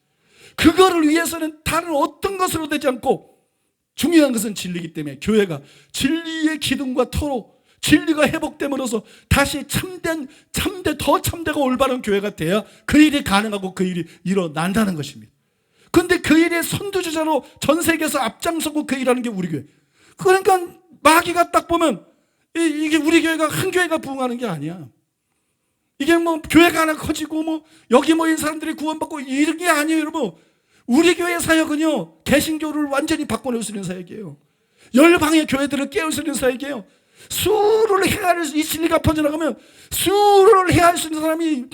그거를 위해서는 다른 어떤 것으로 되지 않고 중요한 것은 진리이기 때문에 교회가 진리의 기둥과 터로 진리가 회복됨으로써 다시 더 참되고 올바른 교회가 돼야 그 일이 가능하고 그 일이 일어난다는 것입니다. 그런데 그 일의 선두주자로 전 세계에서 앞장서고 그 일하는 게 우리 교회. 그러니까 마귀가 딱 보면 이게 우리 교회가 한 교회가 부흥하는 게 아니야. 이게 뭐 교회가 하나 커지고 뭐 여기 모인 사람들이 구원받고 이런 게 아니에요. 여러분 우리 교회 사역은요 개신교를 완전히 바꿔낼 수 있는 사역이에요. 열방의 교회들을 깨울 수 있는 사역이에요. 수를 해할 이 진리가 퍼져나가면 수를 해할 수 있는 사람이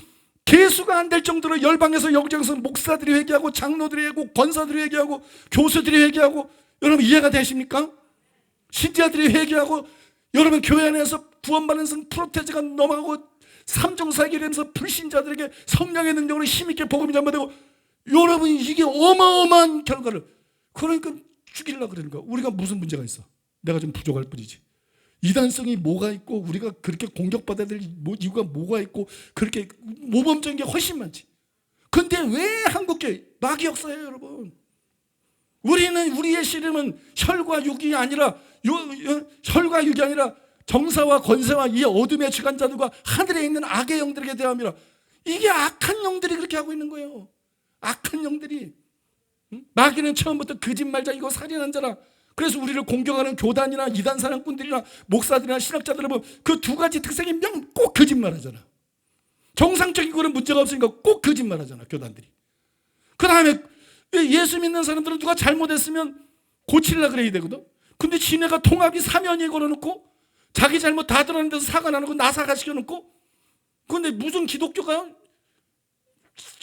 개수가 안 될 정도로 열방에서 여기저기서 목사들이 회개하고 장로들이 회개하고 권사들이 회개하고 교수들이 회개하고 여러분 이해가 되십니까? 신자들이 회개하고 여러분 교회 안에서 구원받는 성 프로테즈가 넘어가고 삼종사역이 되면서 불신자들에게 성령의 능력으로 힘있게 복음이 전파되고 여러분 이게 어마어마한 결과를 그러니까 죽이려고 그러는 거야. 우리가 무슨 문제가 있어? 내가 좀 부족할 뿐이지. 이단성이 뭐가 있고 우리가 그렇게 공격받아야 될 이유가 뭐가 있고 그렇게 모범적인 게 훨씬 많지. 근데 왜 한국교회 마귀 역사예요 여러분. 우리는 우리의 씨름은 혈과 육이 아니라 혈과 육이 아니라 정사와 권세와 이 어둠의 주관자들과 하늘에 있는 악의 영들에게 대함이라. 이게 악한 영들이 그렇게 하고 있는 거예요. 악한 영들이. 마귀는 처음부터 거짓말자이고 살인한 자라. 그래서 우리를 공격하는 교단이나 이단 사냥꾼들이나 목사들이나 신학자들을 보면 그 두 가지 특성이 꼭 거짓말하잖아. 정상적인 거는 문제가 없으니까 꼭 거짓말하잖아, 교단들이. 그 다음에 예수 믿는 사람들은 누가 잘못했으면 고치려고 그래야 되거든. 근데 지네가 통합이 사면이 걸어놓고 자기 잘못 다 드러낸 데서 사과 나누고 나사가 시켜놓고, 근데 무슨 기독교가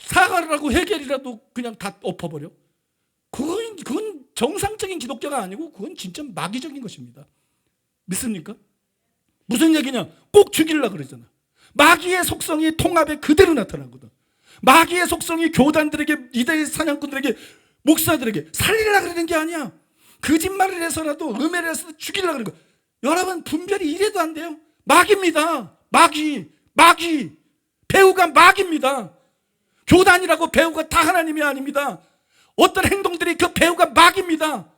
사과를 하고 해결이라도 그냥 다 엎어버려? 그건 정상적인 기독교가 아니고 그건 진짜 마귀적인 것입니다. 믿습니까? 무슨 얘기냐? 꼭 죽이려고 그러잖아. 마귀의 속성이 통합에 그대로 나타나거든. 마귀의 속성이 교단들에게, 이대 사냥꾼들에게, 목사들에게 살리려고 그러는 게 아니야. 거짓말을 해서라도, 음해를 해서 죽이려고 그러는 거야. 여러분, 분별이 이래도 안 돼요. 마귀입니다. 마귀. 배우가 마귀입니다. 교단이라고 배우가 다 하나님이 아닙니다. 어떤 행동들이 그 배우가 마귀입니다.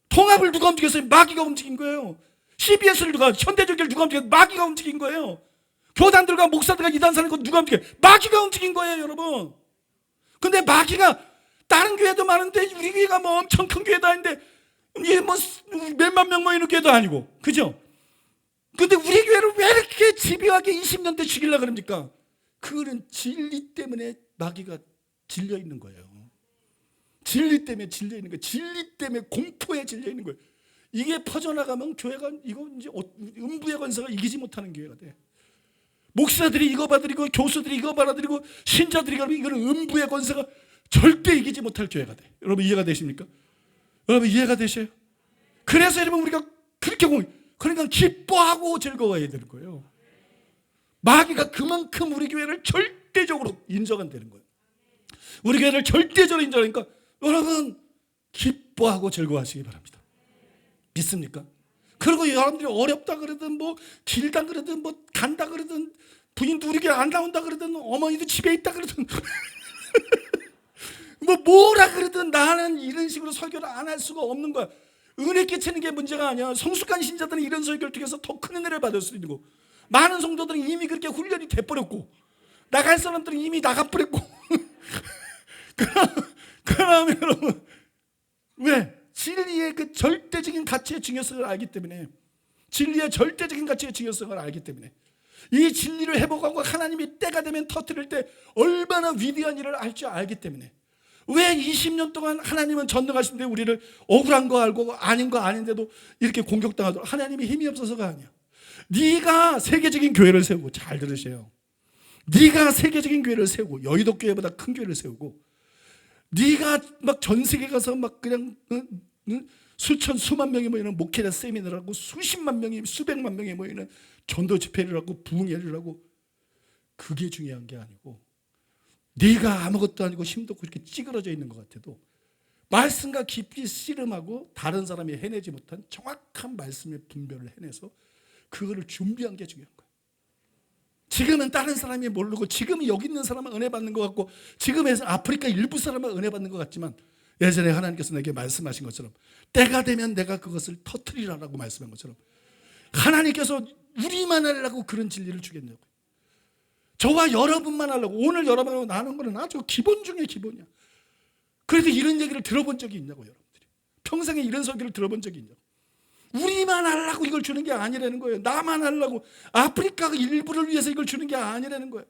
통합을 누가 움직였어요? 마귀가 움직인 거예요. CBS를 현대조기를 누가 움직였어요? 마귀가 움직인 거예요. 교단들과 목사들과 이단사는 누가 움직여요? 마귀가 움직인 거예요, 여러분. 근데 마귀가 다른 교회도 많은데 우리 교회가 뭐 엄청 큰 교회도 아닌데 이게 뭐 몇만 명 모이는 교회도 아니고, 그죠? 근데 우리 교회를 왜 이렇게 집요하게 20년대 죽이려고 그럽니까? 그거는 진리 때문에 마귀가 질려 있는 거예요. 진리 때문에 질려 있는 거예요. 진리 때문에 공포에 질려 있는 거예요. 이게 퍼져나가면 교회가 이거 이제 음부의 권세가 이기지 못하는 교회가 돼. 목사들이 이거 받아들이고 교수들이 이거 받아들이고 신자들이 이거는 음부의 권세가 절대 이기지 못할 교회가 돼. 여러분 이해가 되십니까? 여러분 이해가 되셔요? 그래서 여러분 우리가 그렇게 그러니까 기뻐하고 즐거워해야 되는 거예요. 마귀가 그만큼 우리 교회를 절대적으로 인정한다는 거예요. 우리 교회를 절대적으로 인정하니까 여러분 기뻐하고 즐거워하시기 바랍니다. 믿습니까? 그리고 여러분들이 어렵다 그러든 뭐 길다 그러든 뭐 간다 그러든 부인도 우리 교회 안 나온다 그러든 어머니도 집에 있다 그러든 뭐 뭐라 그러든 나는 이런 식으로 설교를 안 할 수가 없는 거야. 은혜 끼치는 게 문제가 아니야. 성숙한 신자들은 이런 설교를 통해서 더 큰 은혜를 받을 수 있는 거고, 많은 성도들은 이미 그렇게 훈련이 돼버렸고 나갈 사람들은 이미 나가버렸고 그러면 여러분 왜? 진리의 그 절대적인 가치의 중요성을 알기 때문에, 진리의 절대적인 가치의 중요성을 알기 때문에, 이 진리를 회복하고 하나님이 때가 되면 터뜨릴 때 얼마나 위대한 일을 할 줄 알기 때문에, 왜 20년 동안 하나님은 전능하신데 우리를 억울한 거 알고 아닌 거 아닌데도 이렇게 공격당하도록, 하나님이 힘이 없어서가 아니야. 네가 세계적인 교회를 세우고, 잘 들으세요, 네가 세계적인 교회를 세우고 여의도 교회보다 큰 교회를 세우고 네가 막 전 세계 가서 막 그냥 수천 수만 명이 모이는 목회자 세미나를 하고 수십만 명이 수백만 명이 모이는 전도 집회를 하고 부흥회를 하고, 그게 중요한 게 아니고 네가 아무것도 아니고 힘도 없고 이렇게 찌그러져 있는 것 같아도 말씀과 깊이 씨름하고 다른 사람이 해내지 못한 정확한 말씀의 분별을 해내서 그거를 준비한 게 중요한 거예요. 지금은 다른 사람이 모르고 지금 여기 있는 사람은 은혜 받는 것 같고 지금에서 아프리카 일부 사람은 은혜 받는 것 같지만, 예전에 하나님께서 내게 말씀하신 것처럼 때가 되면 내가 그것을 터뜨리라라고 말씀한 것처럼 하나님께서 우리만 하려고 그런 진리를 주겠냐고요. 저와 여러분만 하려고, 오늘 여러분하고 나누는 거는 아주 기본 중에 기본이야. 그래도 이런 얘기를 들어본 적이 있냐고, 여러분들이. 평생에 이런 설교를 들어본 적이 있냐고. 우리만 하려고 이걸 주는 게 아니라는 거예요. 나만 하려고, 아프리카 일부를 위해서 이걸 주는 게 아니라는 거예요.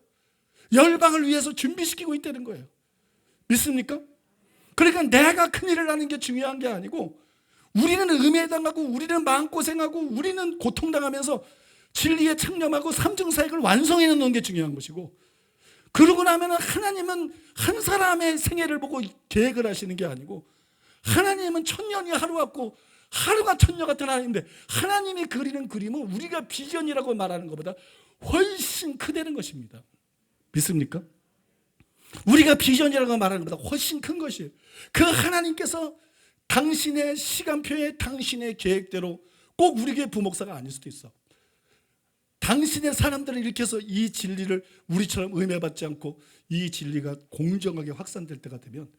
열방을 위해서 준비시키고 있다는 거예요. 믿습니까? 그러니까 내가 큰일을 하는 게 중요한 게 아니고, 우리는 음해당하고 우리는 마음고생하고 우리는 고통당하면서 진리에 창념하고 삼중사역을 완성해 놓는 게 중요한 것이고, 그러고 나면 하나님은 한 사람의 생애를 보고 계획을 하시는 게 아니고, 하나님은 천년이 하루 같고 하루가 천년 같은 하나님인데, 하나님이 그리는 그림은 우리가 비전이라고 말하는 것보다 훨씬 크다는 것입니다. 믿습니까? 우리가 비전이라고 말하는 것보다 훨씬 큰 것이에요. 그 하나님께서 당신의 시간표에 당신의 계획대로, 꼭 우리 교회 부목사가 아닐 수도 있어, 당신의 사람들을 일으켜서 이 진리를 우리처럼 음해받지 않고 이 진리가 공정하게 확산될 때가 되면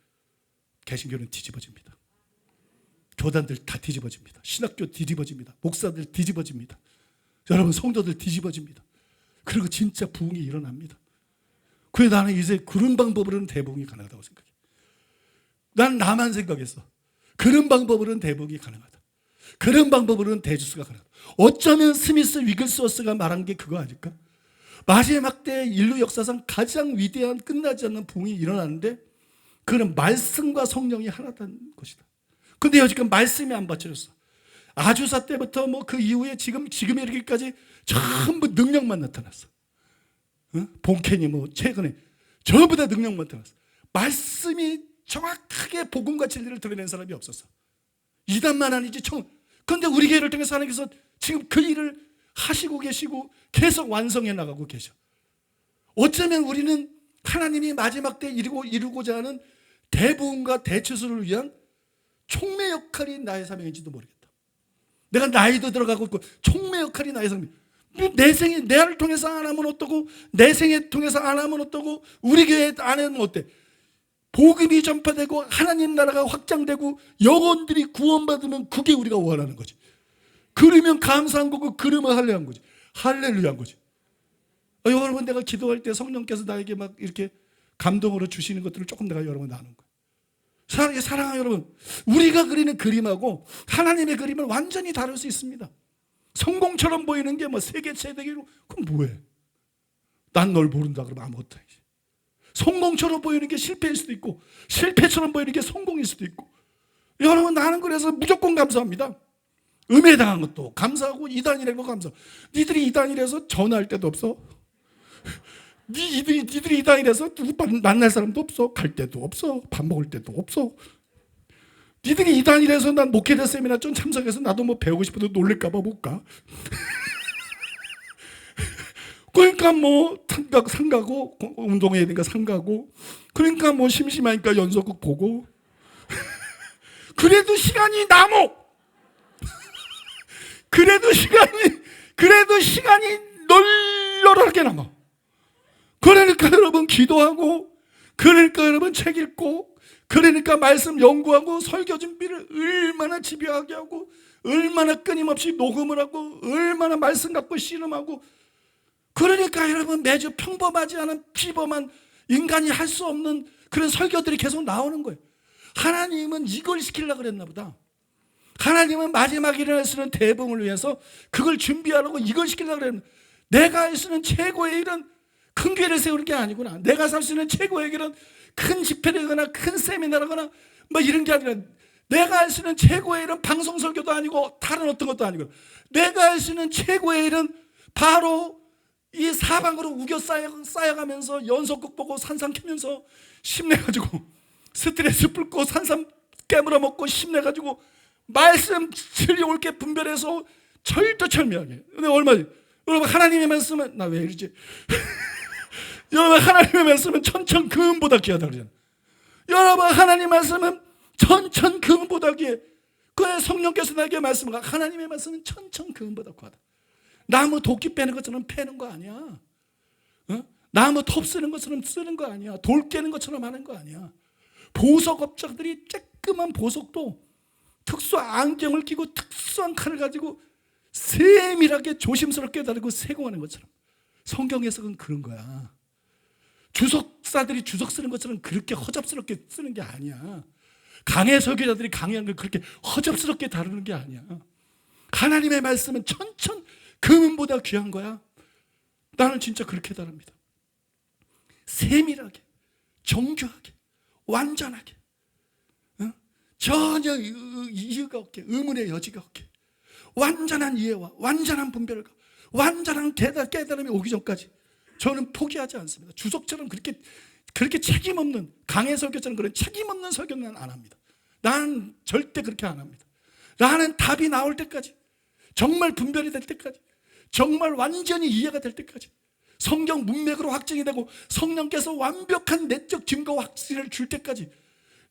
개신교는 뒤집어집니다. 교단들 다 뒤집어집니다. 신학교 뒤집어집니다. 목사들 뒤집어집니다. 여러분 성도들 뒤집어집니다. 그리고 진짜 부흥이 일어납니다. 그래서 나는 이제 그런 방법으로는 대부흥이 가능하다고 생각해. 난 나만 생각했어. 그런 방법으로는 대부흥이 가능하다. 그런 방법으로는 대주수가 가능하다. 어쩌면 스미스 위글스워스가 말한 게 그거 아닐까? 마지막 때 인류 역사상 가장 위대한 끝나지 않는 부흥이 일어나는데 그는 말씀과 성령이 하나된 것이다. 근데 여지껏 말씀이 안 받쳐졌어. 아주사 때부터 뭐 그 이후에 지금 이르기까지 전부 능력만 나타났어. 본캐니 뭐 최근에 전부 다 능력만 나타났어. 말씀이 정확하게 복음과 진리를 드러낸 사람이 없었어. 이단만 아니지 그런데 우리 교회를 통해서 하나님께서 지금 그 일을 하시고 계시고 계속 완성해 나가고 계셔. 어쩌면 우리는 하나님이 마지막 때 이루고자 하는 대부흥과 대처수를 위한 촉매 역할이 나의 사명인지도 모르겠다. 내가 나이도 들어가고 있고 촉매 역할이 나의 사명. 내 생에 내를 통해서 안 하면 어떠고 내 생에 통해서 안 하면 어떠고 우리 교회 안 하면 어때? 복음이 전파되고 하나님 나라가 확장되고 영혼들이 구원받으면 그게 우리가 원하는 거지. 그러면 감사한 거고 그러면 할렐루야한 거지. 할렐루야한 거지. 여러분 내가 기도할 때 성령께서 나에게 막 이렇게 감동으로 주시는 것들을 조금 내가 여러분 나누는 거예요. 사랑하는 여러분, 우리가 그리는 그림하고 하나님의 그림은 완전히 다를 수 있습니다. 성공처럼 보이는 게 뭐 세계 최대기로 그럼 뭐해? 난 널 모른다 그러면 아무것도 아니지. 성공처럼 보이는 게 실패일 수도 있고 실패처럼 보이는 게 성공일 수도 있고. 여러분 나는 그래서 무조건 감사합니다. 음해당한 것도 감사하고 이단이라는 거 감사하고. 니들이 이단이라서 전화할 때도 없어. 니들이 이단이라서 누구 만날 사람도 없어. 갈 때도 없어. 밥 먹을 때도 없어. 니들이 이단이라서 난 목회자 세미나 좀 참석해서 나도 뭐 배우고 싶어도 놀랄까 봐 못 가. 그러니까 뭐 상가고 운동해야 되니까 상가고 그러니까 뭐 심심하니까 연속극 보고 그래도 시간이 남어. 그래도 시간이 널널하게 남아. 그러니까 여러분 기도하고 그러니까 여러분 책 읽고 그러니까 말씀 연구하고 설교 준비를 얼마나 집요하게 하고 얼마나 끊임없이 녹음을 하고 얼마나 말씀 갖고 씨름하고 그러니까 여러분 매주 평범하지 않은 비범한 인간이 할 수 없는 그런 설교들이 계속 나오는 거예요. 하나님은 이걸 시키려고 그랬나 보다. 하나님은 마지막 일어날 수 있는 대붕을 위해서 그걸 준비하라고 이걸 시키려고 그랬나. 내가 할 수 있는 최고의 일은 큰 교회를 세우는 게 아니구나. 내가 살 수 있는 최고의 일은 큰 집회를 하거나 큰 세미나를 하거나 뭐 이런 게 아니라 내가 할 수 있는 최고의 일은 방송 설교도 아니고 다른 어떤 것도 아니고 내가 할 수 있는 최고의 일은 바로 이 사방으로 우겨 쌓여가면서 연속극 보고 산삼 캐면서 힘내가지고 스트레스 풀고 산삼 깨물어 먹고 힘내가지고 말씀 진리 옳게 분별해서 철두철미하게. 근데 얼마지? 여러분 하나님의 말씀은 나 왜 이러지? 여러분 하나님의 말씀은 천천금보다 귀하다 그러잖아요. 여러분 하나님의 말씀은 천천금보다 귀해. 그의 성령께서 나에게 말씀을 하나님의 말씀은 천천금보다 귀하다. 나무 도끼 빼는 것처럼 패는 거 아니야. 나무 톱 쓰는 것처럼 쓰는 거 아니야. 돌 깨는 것처럼 하는 거 아니야. 보석업자들이 쬐끄만 보석도 특수한 안경을 끼고 특수한 칼을 가지고 세밀하게 조심스럽게 다루고 세공하는 것처럼 성경 해석은 그런 거야. 주석사들이 주석 쓰는 것처럼 그렇게 허접스럽게 쓰는 게 아니야. 강해 설교자들이 강의하는 걸 그렇게 허접스럽게 다루는 게 아니야. 하나님의 말씀은 금은보다 귀한 거야. 나는 진짜 그렇게 다룹니다. 세밀하게, 정교하게, 완전하게, 전혀 이유가 없게, 의문의 여지가 없게, 완전한 이해와 완전한 분별과 완전한 깨달음이 오기 전까지 저는 포기하지 않습니다. 주석처럼 그렇게 책임 없는 강해 설교처럼 그런 책임 없는 설교는 안 합니다. 나는 절대 그렇게 안 합니다. 나는 답이 나올 때까지, 정말 분별이 될 때까지, 정말 완전히 이해가 될 때까지, 성경 문맥으로 확증이 되고 성령께서 완벽한 내적 증거 확신을 줄 때까지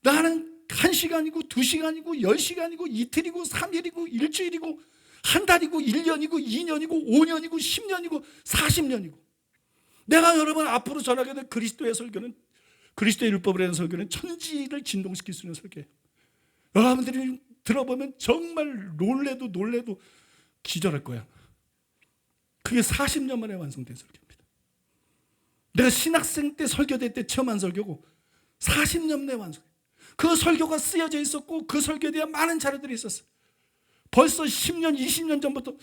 나는 1시간이고 2시간이고 10시간이고 이틀이고 3일이고 일주일이고 한 달이고 1년이고 2년이고 5년이고 10년이고 40년이고 내가 여러분 앞으로 전하게 될 그리스도의 설교는, 그리스도의 율법에 대한 설교는 천지를 진동시킬 수 있는 설교예요. 여러분들이 들어보면 정말 놀래도 기절할 거야. 그게 40년 만에 완성된 설교입니다. 내가 신학생 때 설교대 때 처음 한 설교고 40년 만에 완성. 그 설교가 쓰여져 있었고 그 설교에 대한 많은 자료들이 있었어요. 벌써 10년, 20년 전부터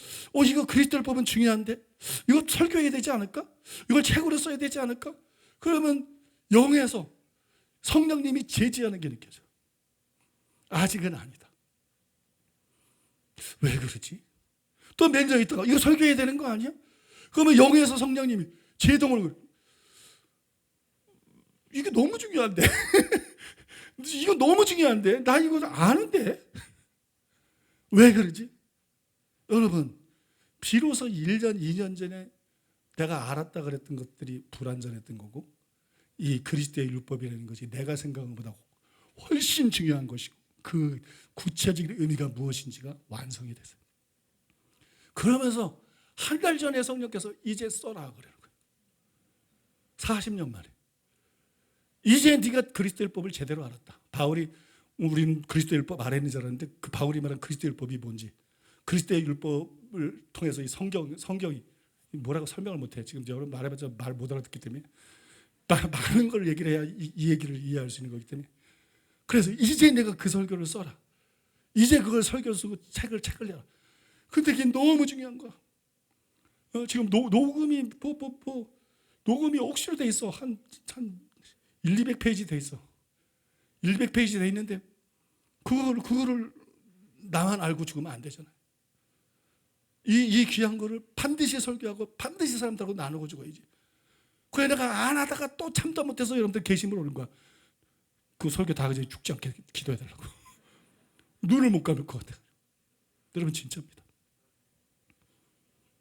이거 그리스도율법은 중요한데 이거 설교해야 되지 않을까? 이걸 책으로 써야 되지 않을까? 그러면 영에서 성령님이 제지하는 게 느껴져. 아직은 아니다. 왜 그러지? 또 몇 년 있다가 이거 설교해야 되는 거 아니야? 그러면 영에서 성령님이 제동을, 이게 너무 중요한데 이거 너무 중요한데 나 이거 아는데 왜 그러지? 여러분, 비로소 1년, 2년 전에 내가 알았다 그랬던 것들이 불완전했던 거고, 이 그리스도의 율법이라는 것이 내가 생각한 것보다 훨씬 중요한 것이고, 그 구체적인 의미가 무엇인지가 완성이 됐어요. 그러면서 한 달 전에 성령께서 이제 써라 그러는 거예요. 40년 만에. 이제 네가 그리스도율법을 제대로 알았다. 바울이 우리는 그리스도율법 알았는 줄 알았는데 그 바울이 말한 그리스도율법이 뭔지, 그리스도의 율법을 통해서 이 성경이 뭐라고 설명을 못해. 지금 여러분 말해봤자 말 못 알아듣기 때문에 많은 걸 얘기를 해야 이 얘기를 이해할 수 있는 거기 때문에. 그래서 이제 내가 그 설교를 써라. 이제 그걸 설교를 쓰고 책을 내라. 근데 그게 너무 중요한 거야. 지금 녹음이 녹음이 억시로 돼 있어. 한 100-200페이지 돼 있어. 100페이지 돼 있는데 그거를 나만 알고 죽으면 안 되잖아요. 이 귀한 거를 반드시 설교하고 반드시 사람들하고 나누고 죽어야지. 그래 내가 안 하다가 또 참다 못해서 여러분들 게시물 올린 거야. 그 설교 다 그저 죽지 않게 기도해달라고. 눈을 못 감을 것 같아. 여러분 진짜입니다.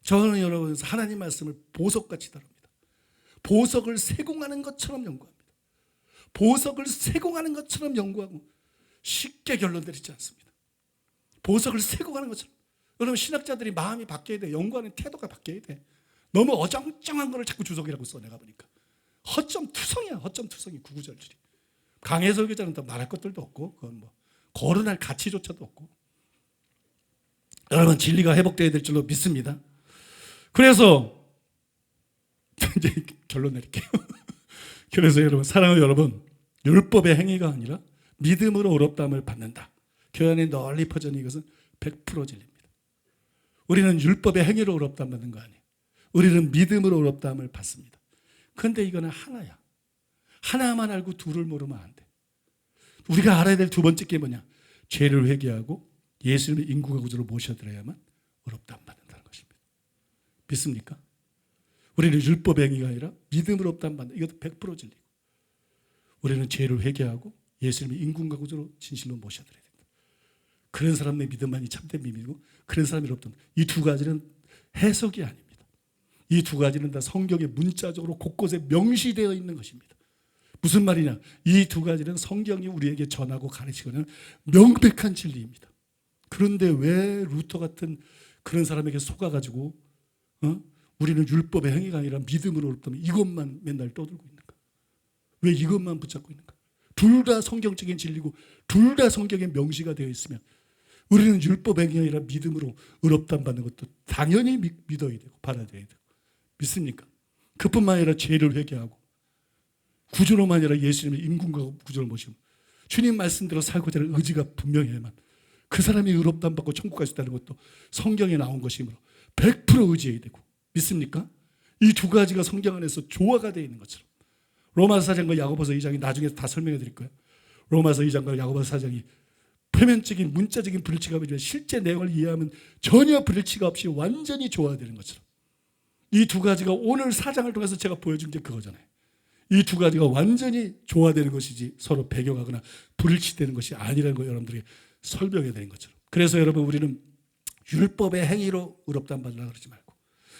저는 여러분 하나님 말씀을 보석같이 다룹니다. 보석을 세공하는 것처럼 연구합니다. 보석을 세공하는 것처럼 연구하고 쉽게 결론 내리지 않습니다. 보석을 세공하는 것처럼. 여러분 신학자들이 마음이 바뀌어야 돼. 연구하는 태도가 바뀌어야 돼. 너무 어정쩡한 거를 자꾸 주석이라고 써. 내가 보니까 허점투성이야. 허점투성이 구구절절이. 강해 설교자는 더 말할 것들도 없고 그건 뭐 거론할 가치조차도 없고. 여러분 진리가 회복되어야 될 줄로 믿습니다. 그래서 이제 결론 내릴게요. 그래서 여러분 사랑하는 여러분, 율법의 행위가 아니라 믿음으로 의롭다함을 받는다. 교회 안에 널리 퍼져있는 이것은 100% 진리입니다. 우리는 율법의 행위로 의롭다함 받는 거 아니에요. 우리는 믿음으로 의롭다함을 받습니다. 그런데 이거는 하나야. 하나만 알고 둘을 모르면 안 돼. 우리가 알아야 될 두 번째 게 뭐냐? 죄를 회개하고 예수님의 인구가 구주로 모셔드려야만 의롭다함 받는다는 것입니다. 믿습니까? 우리는 율법의 행위가 아니라 믿음으로 의롭다함 받는다. 이것도 100% 진리고, 우리는 죄를 회개하고 예수님의 인구가 구주로 진실로 모셔드려야 된다. 그런 사람의 믿음만이 참된 믿음이고 그런 사람이 의롭다. 이 두 가지는 해석이 아닙니다. 이 두 가지는 다 성경의 문자적으로 곳곳에 명시되어 있는 것입니다. 무슨 말이냐? 이 두 가지는 성경이 우리에게 전하고 가르치고는 명백한 진리입니다. 그런데 왜 루터 같은 그런 사람에게 속아가지고 우리는 율법의 행위가 아니라 믿음으로 의롭다면 이것만 맨날 떠들고 있는가? 왜 이것만 붙잡고 있는가? 둘 다 성경적인 진리고 둘 다 성경에 명시가 되어 있으면 우리는 율법의 행위가 아니라 믿음으로 의롭다함 받는 것도 당연히 믿어야 되고 받아들여야 되고. 믿습니까? 그뿐만 아니라 죄를 회개하고 구주로만 아니라 예수님의 인군과 구주를 모시고 주님 말씀대로 살고자 하는 의지가 분명해야만 그 사람이 의롭다함 받고 천국 갈 수 있다는 것도 성경에 나온 것이므로 100% 의지해야 되고. 믿습니까? 이 두 가지가 성경 안에서 조화가 되어 있는 것처럼 로마서 4장과 야고보서 2장이 나중에 다 설명해 드릴 거예요. 로마서 2장과 야고보서 4장이 표면적인 문자적인 불일치가 아니라 실제 내용을 이해하면 전혀 불일치가 없이 완전히 조화되는 것처럼 이 두 가지가 오늘 4장을 통해서 제가 보여준 게 그거잖아요. 이 두 가지가 완전히 조화되는 것이지 서로 배경하거나 불일치되는 것이 아니라는 거 여러분들에게 설명해야 되는 것처럼. 그래서 여러분 우리는 율법의 행위로 의롭다함 받으려고 그러지 말고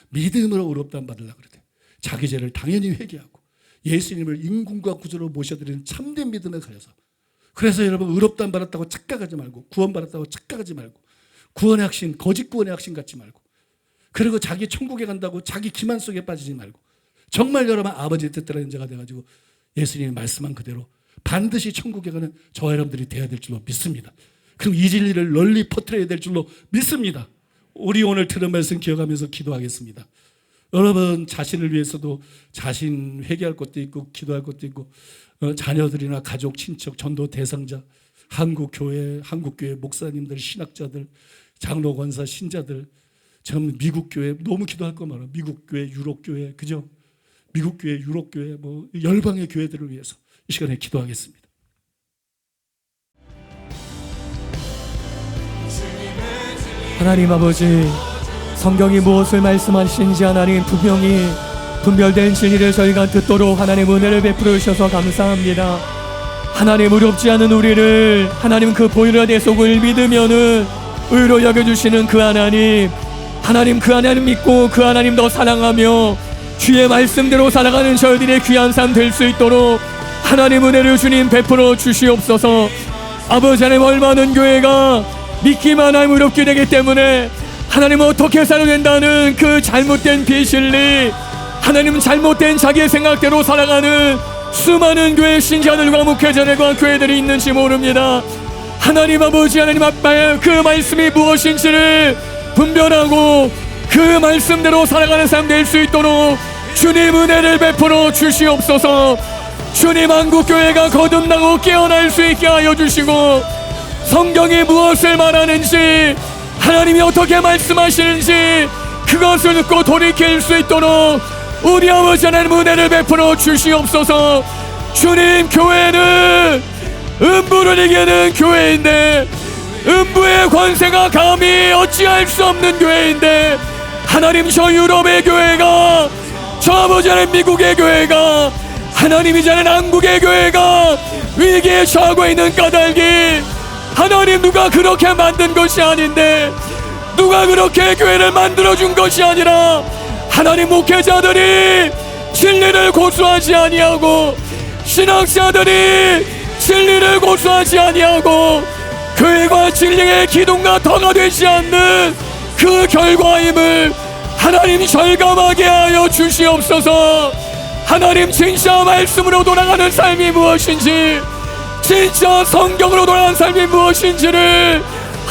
믿음으로 의롭다함 받으려고 그러대. 자기 죄를 당연히 회개하고 예수님을 인군과 구주로 모셔드리는 참된 믿음에 가려서. 그래서 여러분 의롭다함 받았다고 착각하지 말고 구원받았다고 착각하지 말고 구원의 확신, 거짓 구원의 확신 갖지 말고 그리고 자기 천국에 간다고 자기 기만 속에 빠지지 말고 정말 여러분 아버지의 뜻대로 자가 돼가지고 예수님이 말씀한 그대로 반드시 천국에 가는 저와 여러분들이 돼야 될 줄로 믿습니다. 그리고 이 진리를 널리 퍼뜨려야 될 줄로 믿습니다. 우리 오늘 들은 말씀 기억하면서 기도하겠습니다. 여러분 자신을 위해서도 자신 회개할 것도 있고 기도할 것도 있고 자녀들이나 가족, 친척, 전도 대상자, 한국교회 목사님들, 신학자들, 장로, 권사, 신자들, 참 미국 교회 너무 기도할 거 많아. 미국 교회, 유럽 교회, 그죠? 미국 교회, 유럽 교회, 뭐 열방의 교회들을 위해서 이 시간에 기도하겠습니다. 하나님 아버지, 성경이 무엇을 말씀하시는지 하나님 분명히 분별된 진리를 저희가 듣도록 하나님 은혜를 베풀어 주셔서 감사합니다. 하나님 의롭지 않은 우리를 하나님 그 보혈의 대속을 믿으면은 의로 여겨주시는 그 하나님, 하나님 그 하나님 믿고 그 하나님 더 사랑하며 주의 말씀대로 살아가는 저희들의 귀한 삶 될 수 있도록 하나님 은혜를 주님 베풀어 주시옵소서. 아버지 하나님, 얼마나 교회가 믿기만 하면 의롭게 되기 때문에 하나님 어떻게 살아야 된다는 그 잘못된 비실리, 하나님 잘못된 자기의 생각대로 살아가는 수많은 교회 신자들과 목회자들과 교회들이 있는지 모릅니다. 하나님 아버지, 하나님 아빠의 그 말씀이 무엇인지를 분별하고 그 말씀대로 살아가는 삶 될 수 있도록 주님 은혜를 베풀어 주시옵소서. 주님, 한국교회가 거듭나고 깨어날 수 있게 하여 주시고 성경이 무엇을 말하는지, 하나님이 어떻게 말씀하시는지 그것을 듣고 돌이킬 수 있도록 우리 아버지 하나님 은혜를 베풀어 주시옵소서. 주님, 교회는 음부를 이기는 교회인데, 음부의 권세가 감히 어찌할 수 없는 교회인데, 하나님 저 유럽의 교회가, 저 아버지 하나님 미국의 교회가, 하나님이 자는 한국의 교회가 위기에 처하고 있는 까닭이, 하나님 누가 그렇게 만든 것이 아닌데, 누가 그렇게 교회를 만들어준 것이 아니라 하나님 목회자들이 진리를 고수하지 아니하고, 신학자들이 진리를 고수하지 아니하고, 교회가 진리의 기둥과 터가 되지 않는 그 결과임을 하나님 절감하게 하여 주시옵소서. 하나님, 진짜 말씀으로 돌아가는 삶이 무엇인지, 진짜 성경으로 돌아가는 삶이 무엇인지를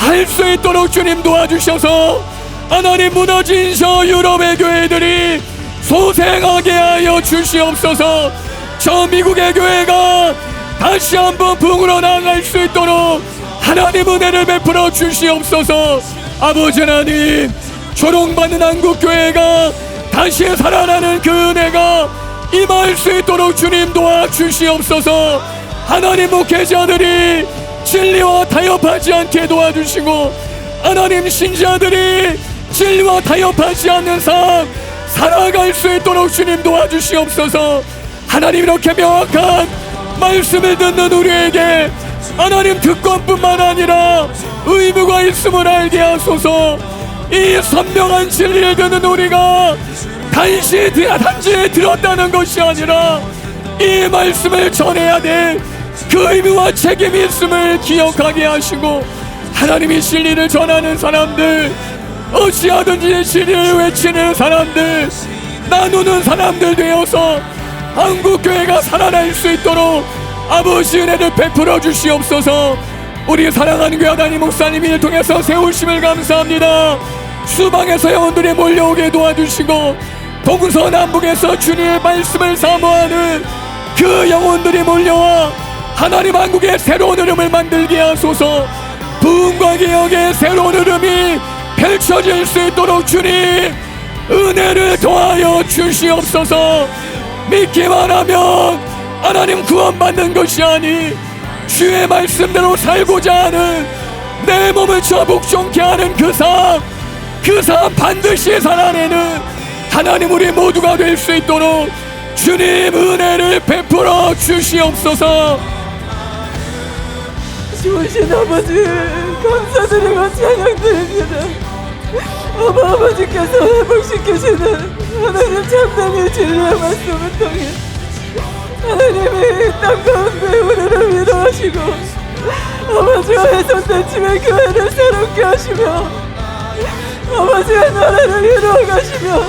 알 수 있도록 주님 도와주셔서 하나님 무너진 저 유럽의 교회들이 소생하게 하여 주시옵소서. 저 미국의 교회가 다시 한번 부흥으로 나아갈 수 있도록 하나님 은혜를 베풀어 주시옵소서. 아버지 하나님, 조롱받는 한국교회가 다시 살아나는 그 은혜가 임할 수 있도록 주님 도와주시옵소서. 하나님 목회자들이 진리와 타협하지 않게 도와주시고, 하나님 신자들이 진리와 타협하지 않는 삶 살아갈 수 있도록 주님 도와주시옵소서. 하나님, 이렇게 명확한 말씀을 듣는 우리에게 하나님 특권뿐만 아니라 의무가 있음을 알게 하소서. 이 선명한 진리를 듣는 우리가 단지 들었다는 것이 아니라 이 말씀을 전해야 될 그 의무와 책임이 있음을 기억하게 하시고, 하나님이 진리를 전하는 사람들, 어찌하든지 진리를 외치는 사람들, 나누는 사람들 되어서 한국교회가 살아날 수 있도록 아버지 은혜를 베풀어 주시옵소서. 우리 사랑하는 교회 하나님 목사님을 통해서 세우심을 감사합니다. 수방에서 영혼들이 몰려오게 도와주시고, 동서남북에서 주님의 말씀을 사모하는 그 영혼들이 몰려와 하나님 한국의 새로운 흐름을 만들게 하소서. 부흥과 개혁의 새로운 흐름이 펼쳐질 수 있도록 주님 은혜를 더하여 주시옵소서. 믿기만 하면 하나님 구원받는 것이 아니, 주의 말씀대로 살고자 하는, 내 몸을 저 복종케 하는 그 삶 반드시 살아내는 하나님 우리 모두가 될 수 있도록 주님 은혜를 베풀어 주시옵소서. 좋으신 아버지, 감사드리고 찬양드립니다. 아버지께서 회복시키시는 하나님 참된 진리의 말씀을 통해 하나님이 땅 가운데 우리를 위로하시고, 아버지와 훼손된 집의 교회를 새롭게 하시며, 아버지의 나라를 이루어 가시며,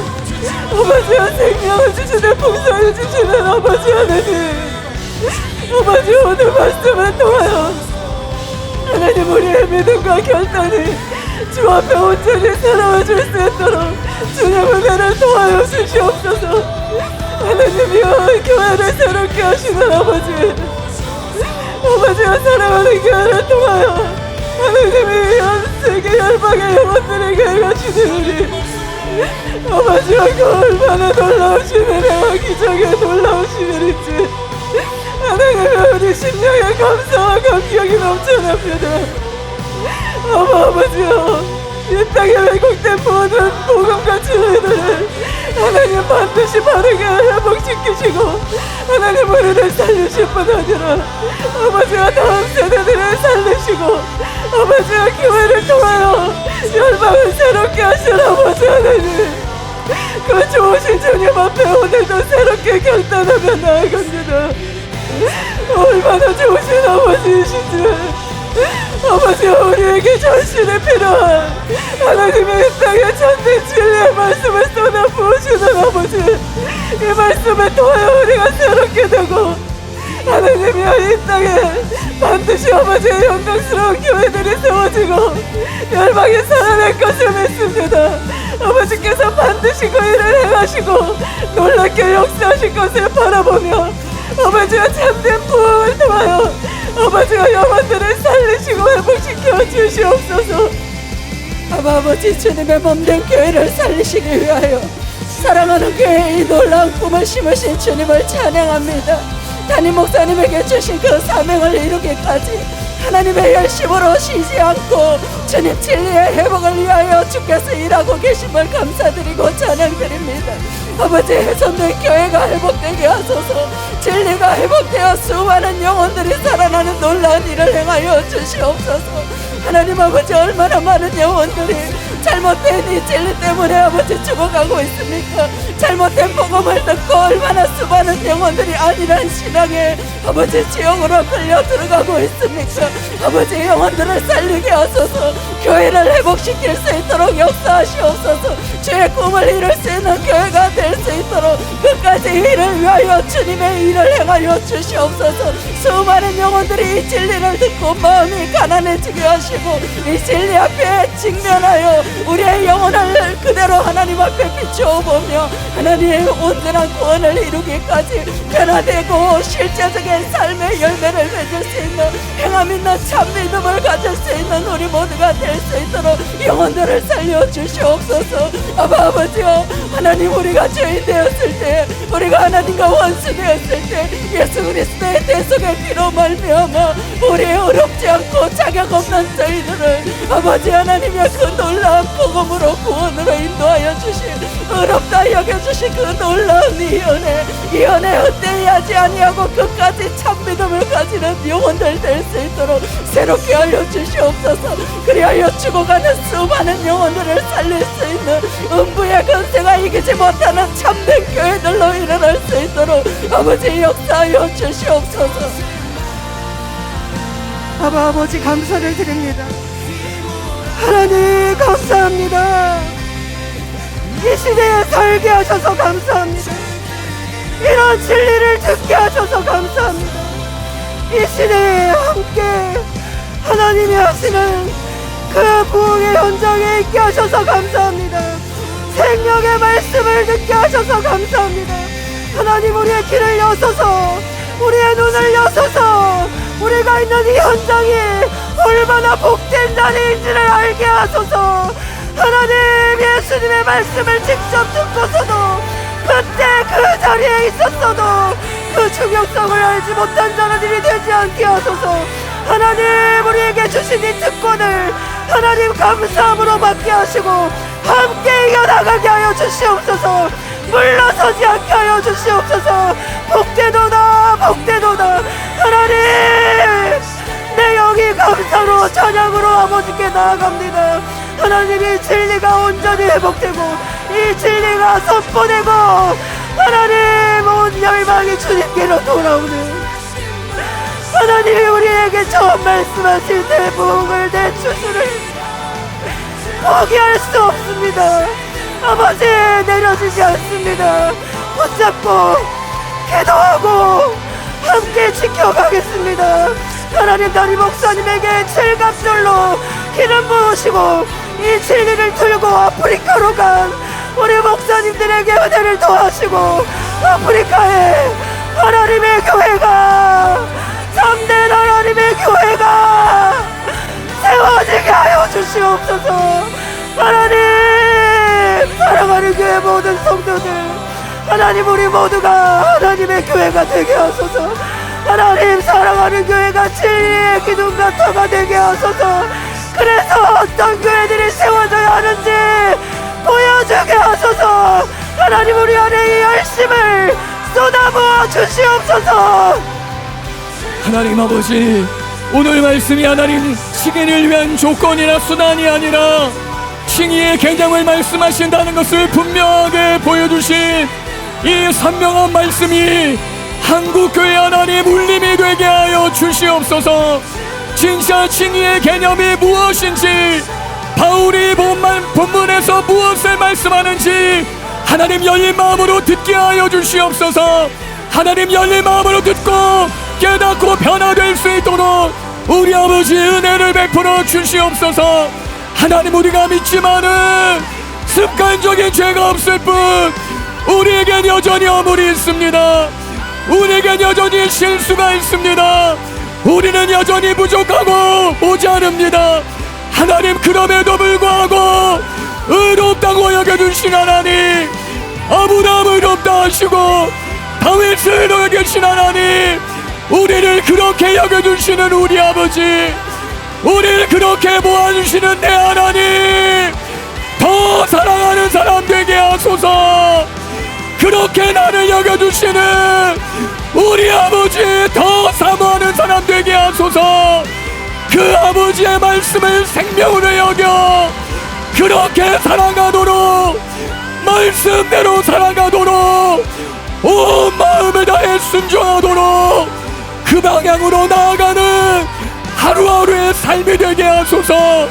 아버지와 생명을 주시는 풍성을 주시는 아버지 하나님, 아버지 오늘 말씀을 통하여 하나님 우리의 믿음과 결단이 주 앞에 온전히 살아와줄 수 있도록 주님 은혜를 도와여 주시옵소서. 하나님이여, 교회를 새롭게 하시는 아버지, 아버지가 사랑하는 교회를 통하여 하나님이 세계 열방의 영혼들의 교회가 주님이니 아버지가 그 얼마나 놀라우신 은혜와 기적에 놀라우신 일인지 하나님의 우리 심령에 감사와 감격이 넘쳐납니다. 아버지여, 이 땅에 왜곡된 모든 복음과 진리들을 하나님 반드시 바르게 회복시키시고 하나님 우리를 살리실 뿐 아니라 아버지가 다음 세대들을 살리시고 아버지가 교회를 통하여 열방을 새롭게 하실 아버지 하나님, 그 좋으신 주님 앞에 오늘도 새롭게 결단하며 나아갑니다. 얼마나 좋으신 아버지이신지, 아버지와 우리에게 전신에 필요한 하나님의 이 땅에 참된 진리의 말씀을 쏟아 부으시는 아버지, 이 말씀을 통하여 우리가 새롭게 되고 하나님이여 이 땅에 반드시 아버지의 영광스러운 교회들이 세워지고 열방이 살아날 것을 믿습니다. 아버지께서 반드시 그 일을 행하시고 놀랍게 역사하실 것을 바라보며 아버지가 참된 부흥을 통하여 아버지가 영혼들을 살리시고 회복시켜 주시옵소서. 아버지, 주님의 몸된 교회를 살리시기 위하여 사랑하는 교회에 이 놀라운 꿈을 심으신 주님을 찬양합니다. 담임 목사님에게 주신 그 사명을 이루기까지 하나님의 열심으로 쉬지 않고 주님 진리의 회복을 위하여 주께서 일하고 계심을 감사드리고 찬양드립니다. 아버지, 훼손된 교회가 회복되게 하소서. 진리가 회복되어 수많은 영혼들이 살아나는 놀라운 일을 행하여 주시옵소서. 하나님 아버지, 얼마나 많은 영혼들이 잘못된 이 진리 때문에 아버지 죽어가고 있습니까? 잘못된 복음을 듣고 얼마나 수많은 영혼들이 아니란 신앙에 아버지 지옥으로 끌려 들어가고 있습니까? 아버지, 영혼들을 살리게 하소서. 교회를 회복시킬 수 있도록 역사하시옵소서. 주의 꿈을 이룰 수 있는 교회가 될 수 있도록 끝까지 일을 위하여 주님의 일을 행하여 주시옵소서. 수많은 영혼들이 이 진리를 듣고 마음이 가난해지게 하시고 이 진리 앞에 직면하여 우리의 영혼을 그대로 하나님 앞에 비추어보며 하나님의 온전한 구원을 이루기까지 변화되고 실제적인 삶의 열매를 맺을 수 있는 행함 있는 참 믿음을 가질 수 있는 우리 모두가 될 수 있도록 영혼들을 살려 주시옵소서. 아버지요, 하나님, 우리가 죄인 되었을 때, 우리가 하나님과 원수 되었을 때 예수 그리스도의 대속의 피로 말미암아 우리의 어렵지 않고 자격 없는 저희들을 아버지 하나님의 그 놀라운 복음으로 구원으로 인도하여 주신 어렵다 여겨주신 그 놀라운 이 은혜 헛되이 하지 아니하고 끝까지 참 믿음을 가지는 영혼들 될 수 있도록 새롭게 하여 주시옵소서. 그리하여 죽어가는 수많은 영혼들을 살릴 수 있는 음부의 권세가 이기지 못하는 참된 교회들로 일어날 수 있도록 아버지 역사하여 주시옵소서. 아버지, 감사를 드립니다. 하나님 감사합니다. 이 시대에 살게 하셔서 감사합니다. 이런 진리를 듣게 하셔서 감사합니다. 이 시대에 함께 하나님이 하시는 그 부흥의 현장에 있게 하셔서 감사합니다. 생명의 말씀을 듣게 하셔서 감사합니다. 하나님, 우리의 귀를 여소서, 우리의 눈을 여소서 우리가 있는 이 현장이 얼마나 복된 자리인지를 알게 하소서. 하나님, 예수님의 말씀을 직접 듣고서도 그때 그 자리에 있었어도 그 중요성을 알지 못한 자들이 되지 않게 하소서. 하나님, 우리에게 주신 이 특권을 하나님 감사함으로 받게 하시고 함께 이겨나가게 하여 주시옵소서. 물러서지 않게 하여 주시옵소서. 복되도다, 복되도다. 하나님, 내 영이 감사로 찬양으로 아버지께 나아갑니다. 하나님이 진리가 온전히 회복되고 이 진리가 선포되고 하나님 온 열방이 주님께로 돌아오는 하나님이 우리에게 처음 말씀하신 내 부흥을 내 추수를 포기할 수 없습니다. 아버지, 내려지지 않습니다. 붙잡고 기도하고 함께 지켜가겠습니다. 하나님, 담임 목사님에게 칠갑절로 기름 부으시고 이 진리를 들고 아프리카로 간 우리 목사님들에게 은혜를 더하시고 아프리카에 하나님의 교회가, 참된 하나님의 교회가 세워지게 하여 주시옵소서. 주시옵소서. 하나님, 사랑하는 교회 모든 성도들, 하나님 우리 모두가 하나님의 교회가 되게 하소서. 하나님, 사랑하는 교회가 진리의 기둥과 터가 되게 하소서. 그래서 어떤 교회들이 세워져야 하는지 보여주게 하소서. 하나님, 우리 안에 이 열심을 쏟아부어 주시옵소서. 하나님 아버지, 오늘 말씀이 하나님 칭의를 위한 조건이나 수단이 아니라 칭의의 개념을 말씀하신다는 것을 분명하게 보여주신 이 선명한 말씀이 한국교회 하나님 울림이 되게 하여 주시옵소서. 진짜 칭의의 개념이 무엇인지, 바울이 본문에서 무엇을 말씀하는지 하나님 열린 마음으로 듣게 하여 주시옵소서. 하나님 열린 마음으로 듣고 깨닫고 변화될 수 있도록 우리 아버지 은혜를 베풀어 주시옵소서. 하나님, 우리가 믿지만은 습관적인 죄가 없을 뿐 우리에겐 여전히 허물이 있습니다. 우리에겐 여전히 실수가 있습니다. 우리는 여전히 부족하고 모자릅니다. 하나님, 그럼에도 불구하고 의롭다고 여겨주신 하나님, 아브라함 의롭다 하시고 다윗을 여겨주신 하나님, 우리를 그렇게 여겨주시는 우리 아버지, 우리를 그렇게 모아주시는 내 하나님, 더 사랑하는 사람 되게 하소서. 그렇게 나를 여겨주시는 우리 아버지, 더 사모하는 사람 되게 하소서. 그 아버지의 말씀을 생명으로 여겨 그렇게 살아가도록, 말씀대로 살아가도록, 온 마음을 다해 순종하도록 그 방향으로 나아가는 하루하루의 삶이 되게 하소서.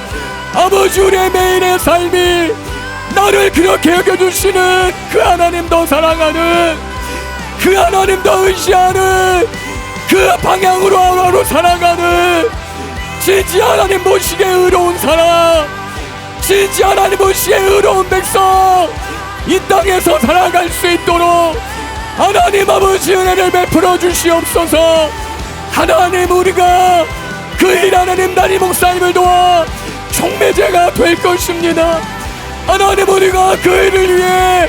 아버지, 우리의 매일의 삶이 나를 그렇게 여겨주시는 그 하나님 더 사랑하는, 그 하나님 더 의지하는 그 방향으로 하루하루 살아가는 진짜 하나님 보시기에 의로운 사람, 진짜 하나님 보시기에 의로운 백성 이 땅에서 살아갈 수 있도록 하나님 아버지 은혜를 베풀어 주시옵소서. 하나님, 우리가 그 일 하나님 담임 목사님을 도와 총매제가 될 것입니다. 하나님, 우리가 그 일을 위해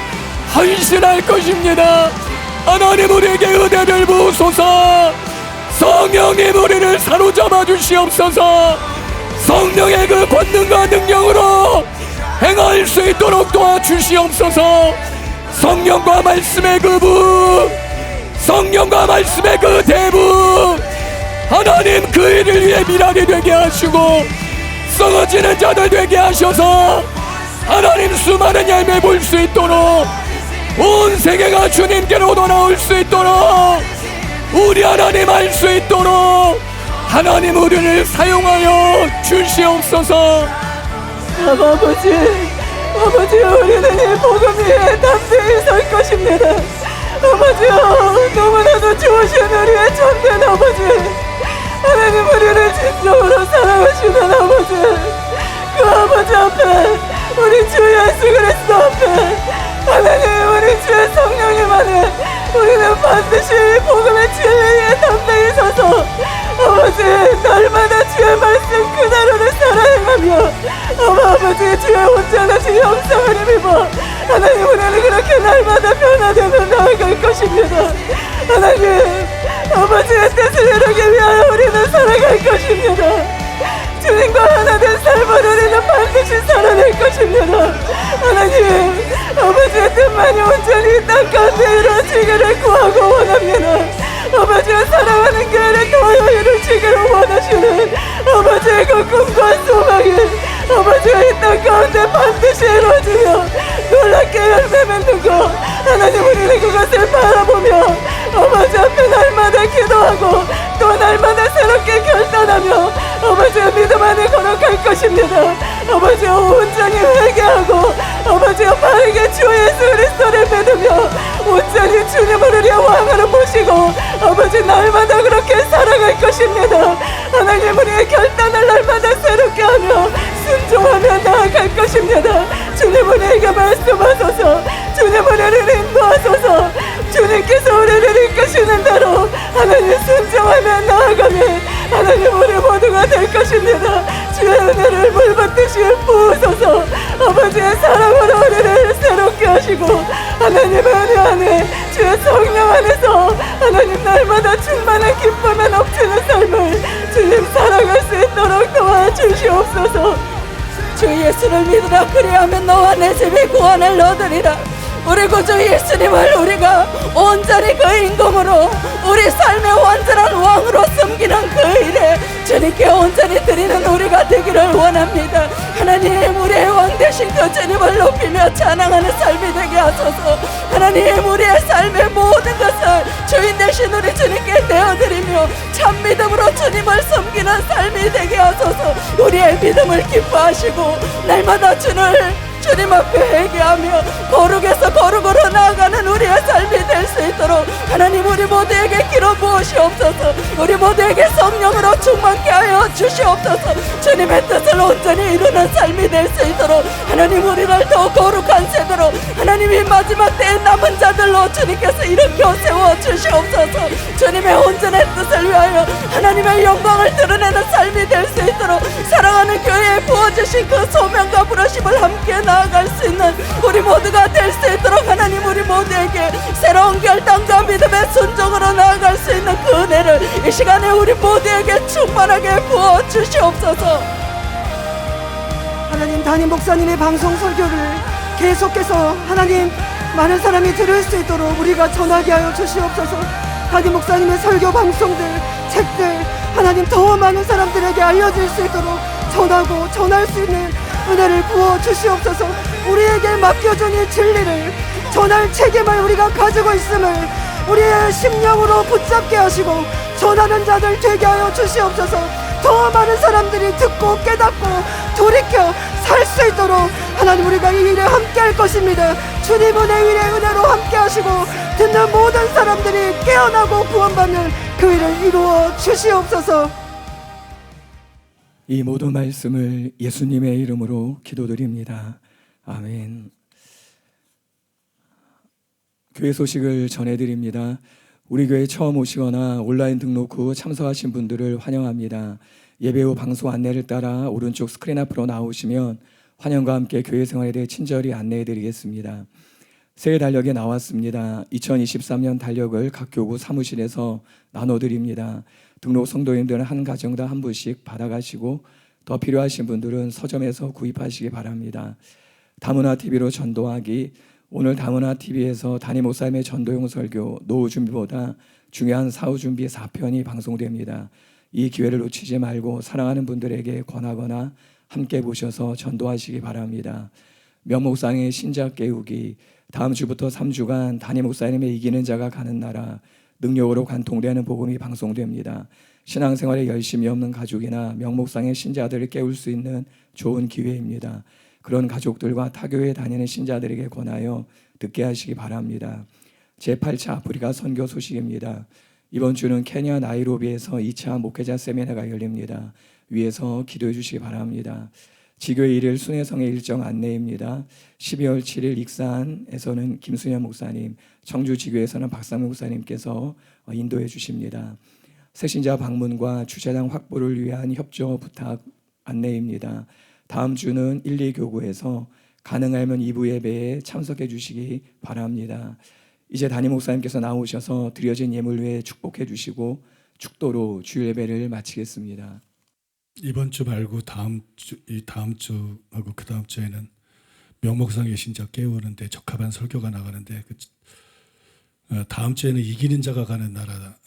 헌신할 것입니다. 하나님, 우리에게 은혜를 부으소서. 성령님, 우리를 사로잡아 주시옵소서. 성령의 그 권능과 능력으로 행할 수 있도록 도와주시옵소서. 성령과 말씀의 그 부, 성령과 말씀의 그 대부, 하나님 그 일을 위해 미랄이 되게 하시고 썩어지는 자들 되게 하셔서 하나님 수많은 열매 볼 수 있도록, 온 세계가 주님께로 돌아올 수 있도록, 우리 하나님 알 수 있도록 하나님 우리를 사용하여 주시옵소서. 아버지, 우리는 이 복음 위에 담대히 설 것입니다. 아버지요, 너무나도 좋으신 우리의 참된 아버지, 하나님 우리를 진정으로 사랑하시는 아버지, 그 아버지 앞에, 우리 주 예수 그리스도 앞에, 하나님 우리 주의 성령님 안에 우리는 반드시 복음의 진리에 담대히 서서 아버지, 날마다 주의 말씀 그대로를 살아 행하며 아버지 주의 온전하신 형상을 힘입어 하나님 우리는 그렇게 날마다 변화되며 나아갈 것입니다. 하나님, 아버지의 뜻을 이루기 위하여 우리는 살아갈 것입니다. 주님과 하나 된 삶을 우리는 반드시 살아낼 것입니다. 하나님, 아버지의 뜻만이 온전히 이 땅 가운데 이루어지기를 구하고 원합니다. 아버지의 사랑하는 교회를 더하여 이루어지기를 원하시는 아버지의 그 꿈과 소망이 아버지의 이 땅 가운데 반드시 이루어지며 놀랍게 열매 맺는 것, 하나님 우리는 그것을 바라보며 아버지 앞에 날마다 기도하고 또 날마다 새롭게 결단하며 아버지의 믿음 안에 걸어갈 것입니다. 아버지여, 온전히 회개하고 아버지여, 바르게 주 예수 그리스도를 믿으며 온전히 주님을 우리의 왕으로 모시고 아버지 날마다 그렇게 살아갈 것입니다. 하나님, 우리의 결단을 날마다 새롭게 하며 순종하며 나아갈 것입니다. 주님 우리에게 말씀하소서. 주님 우리를 인도하소서. 주님께서 우리를 이끄시는 대로 하나님 순종하며 나아가며 하나님 우리 모두가 은혜가 될 것입니다. 주의 은혜를 물붓듯이 부으소서. 아버지의 사랑으로 우리를 새롭게 하시고 하나님의 은혜 안에 주의 성령 안에서 하나님 날마다 충만한 기쁨에 넘치는 삶을 주님 살아갈 수 있도록 도와주시옵소서. 주 예수를 믿으라. 그리하면 너와 내 집이 구원을 얻으리라. 우리 구주 예수님을 우리가 온전히 그 임금으로 우리 삶의 완전한 왕으로 섬기는 그 일에 주님께 온전히 드리는 우리가 되기를 원합니다. 하나님, 우리의 왕 되신 그 주님을 높이며 찬양하는 삶이 되게 하소서. 하나님, 우리의 삶의 모든 것을 주인 되신 우리 주님께 내어드리며 참 믿음으로 주님을 섬기는 삶이 되게 하소서. 우리의 믿음을 기뻐하시고 날마다 주님 앞에 회개하며 거룩에서 거룩으로 나아가는 우리의 삶이 될 수 있도록 하나님, 우리 모두에게 기름 부으시옵소서. 우리 모두에게 성령으로 충만케 하여 주시옵소서. 주님의 뜻을 온전히 이루는 삶이 될 수 있도록 하나님, 우리를 더 거룩한 세대로 하나님이 마지막 때에 남은 자들로 주님께서 일으켜 세워 주시옵소서. 주님의 온전한 뜻을 위하여 하나님의 영광을 드러내는 삶이 될 수 있도록 사랑하는 교회에 부어주신 그 소명과 부르심을 함께 나아갈 수 있는 우리 모두가 될 수 있도록 하나님, 우리 모두에게 새로운 결단과 믿음의 순종으로 나아갈 수 있는 그 은혜를 이 시간에 우리 모두에게 충만하게 부어 주시옵소서. 하나님, 담임 목사님의 방송 설교를 계속해서 하나님 많은 사람이 들을 수 있도록 우리가 전하게 하여 주시옵소서. 담임 목사님의 설교 방송들, 책들 하나님 더 많은 사람들에게 알려질 수 있도록 전할 수 있는 은혜를 부어 주시옵소서. 우리에게 맡겨준 이 진리를 전할 책임을 우리가 가지고 있음을 우리의 심령으로 붙잡게 하시고 전하는 자들 되게 하여 주시옵소서. 더 많은 사람들이 듣고 깨닫고 돌이켜 살 수 있도록 하나님, 우리가 이 일에 함께 할 것입니다. 주님은 이 일에 은혜로 함께 하시고 듣는 모든 사람들이 깨어나고 구원받는 그 일을 이루어 주시옵소서. 이 모든 말씀을 예수님의 이름으로 기도드립니다. 아멘. 교회 소식을 전해드립니다. 우리 교회 처음 오시거나 온라인 등록 후 참석하신 분들을 환영합니다. 예배 후 방송 안내를 따라 오른쪽 스크린 앞으로 나오시면 환영과 함께 교회 생활에 대해 친절히 안내해드리겠습니다. 새해 달력에 나왔습니다. 2023년 달력을 각 교구 사무실에서 나눠드립니다. 등록 성도님들은 한 가정당 한 부씩 받아가시고 더 필요하신 분들은 서점에서 구입하시기 바랍니다. 다문화 TV로 전도하기. 오늘 다문화 TV에서 담임 목사님의 전도용 설교 노후 준비보다 중요한 사후 준비 4편이 방송됩니다. 이 기회를 놓치지 말고 사랑하는 분들에게 권하거나 함께 보셔서 전도하시기 바랍니다. 명목상의 신작 깨우기. 다음 주부터 3주간 담임 목사님의 이기는 자가 가는 나라 능력으로 관통되는 복음이 방송됩니다. 신앙생활에 열심이 없는 가족이나 명목상의 신자들을 깨울 수 있는 좋은 기회입니다. 그런 가족들과 타교회 다니는 신자들에게 권하여 듣게 하시기 바랍니다. 제8차 아프리카 선교 소식입니다. 이번 주는 케냐 나이로비에서 2차 목회자 세미나가 열립니다. 위에서 기도해 주시기 바랍니다. 지교회 1일 순회성의 일정 안내입니다. 12월 7일 익산에서는 김순현 목사님, 청주 지교회에서는 박상무 목사님께서 인도해 주십니다. 새신자 방문과 주차장 확보를 위한 협조 부탁 안내입니다. 다음 주는 1, 2교구에서 가능하면 2부 예배에 참석해 주시기 바랍니다. 이제 담임 목사님께서 나오셔서 드려진 예물 외에 축복해 주시고 축도로 주일 예배를 마치겠습니다. 이번 주 말고 다음 주하고 그 다음 주에는 명목상의 신자 깨우는데 적합한 설교가 나가는데 다음 주에는 이기는 자가 가는 나라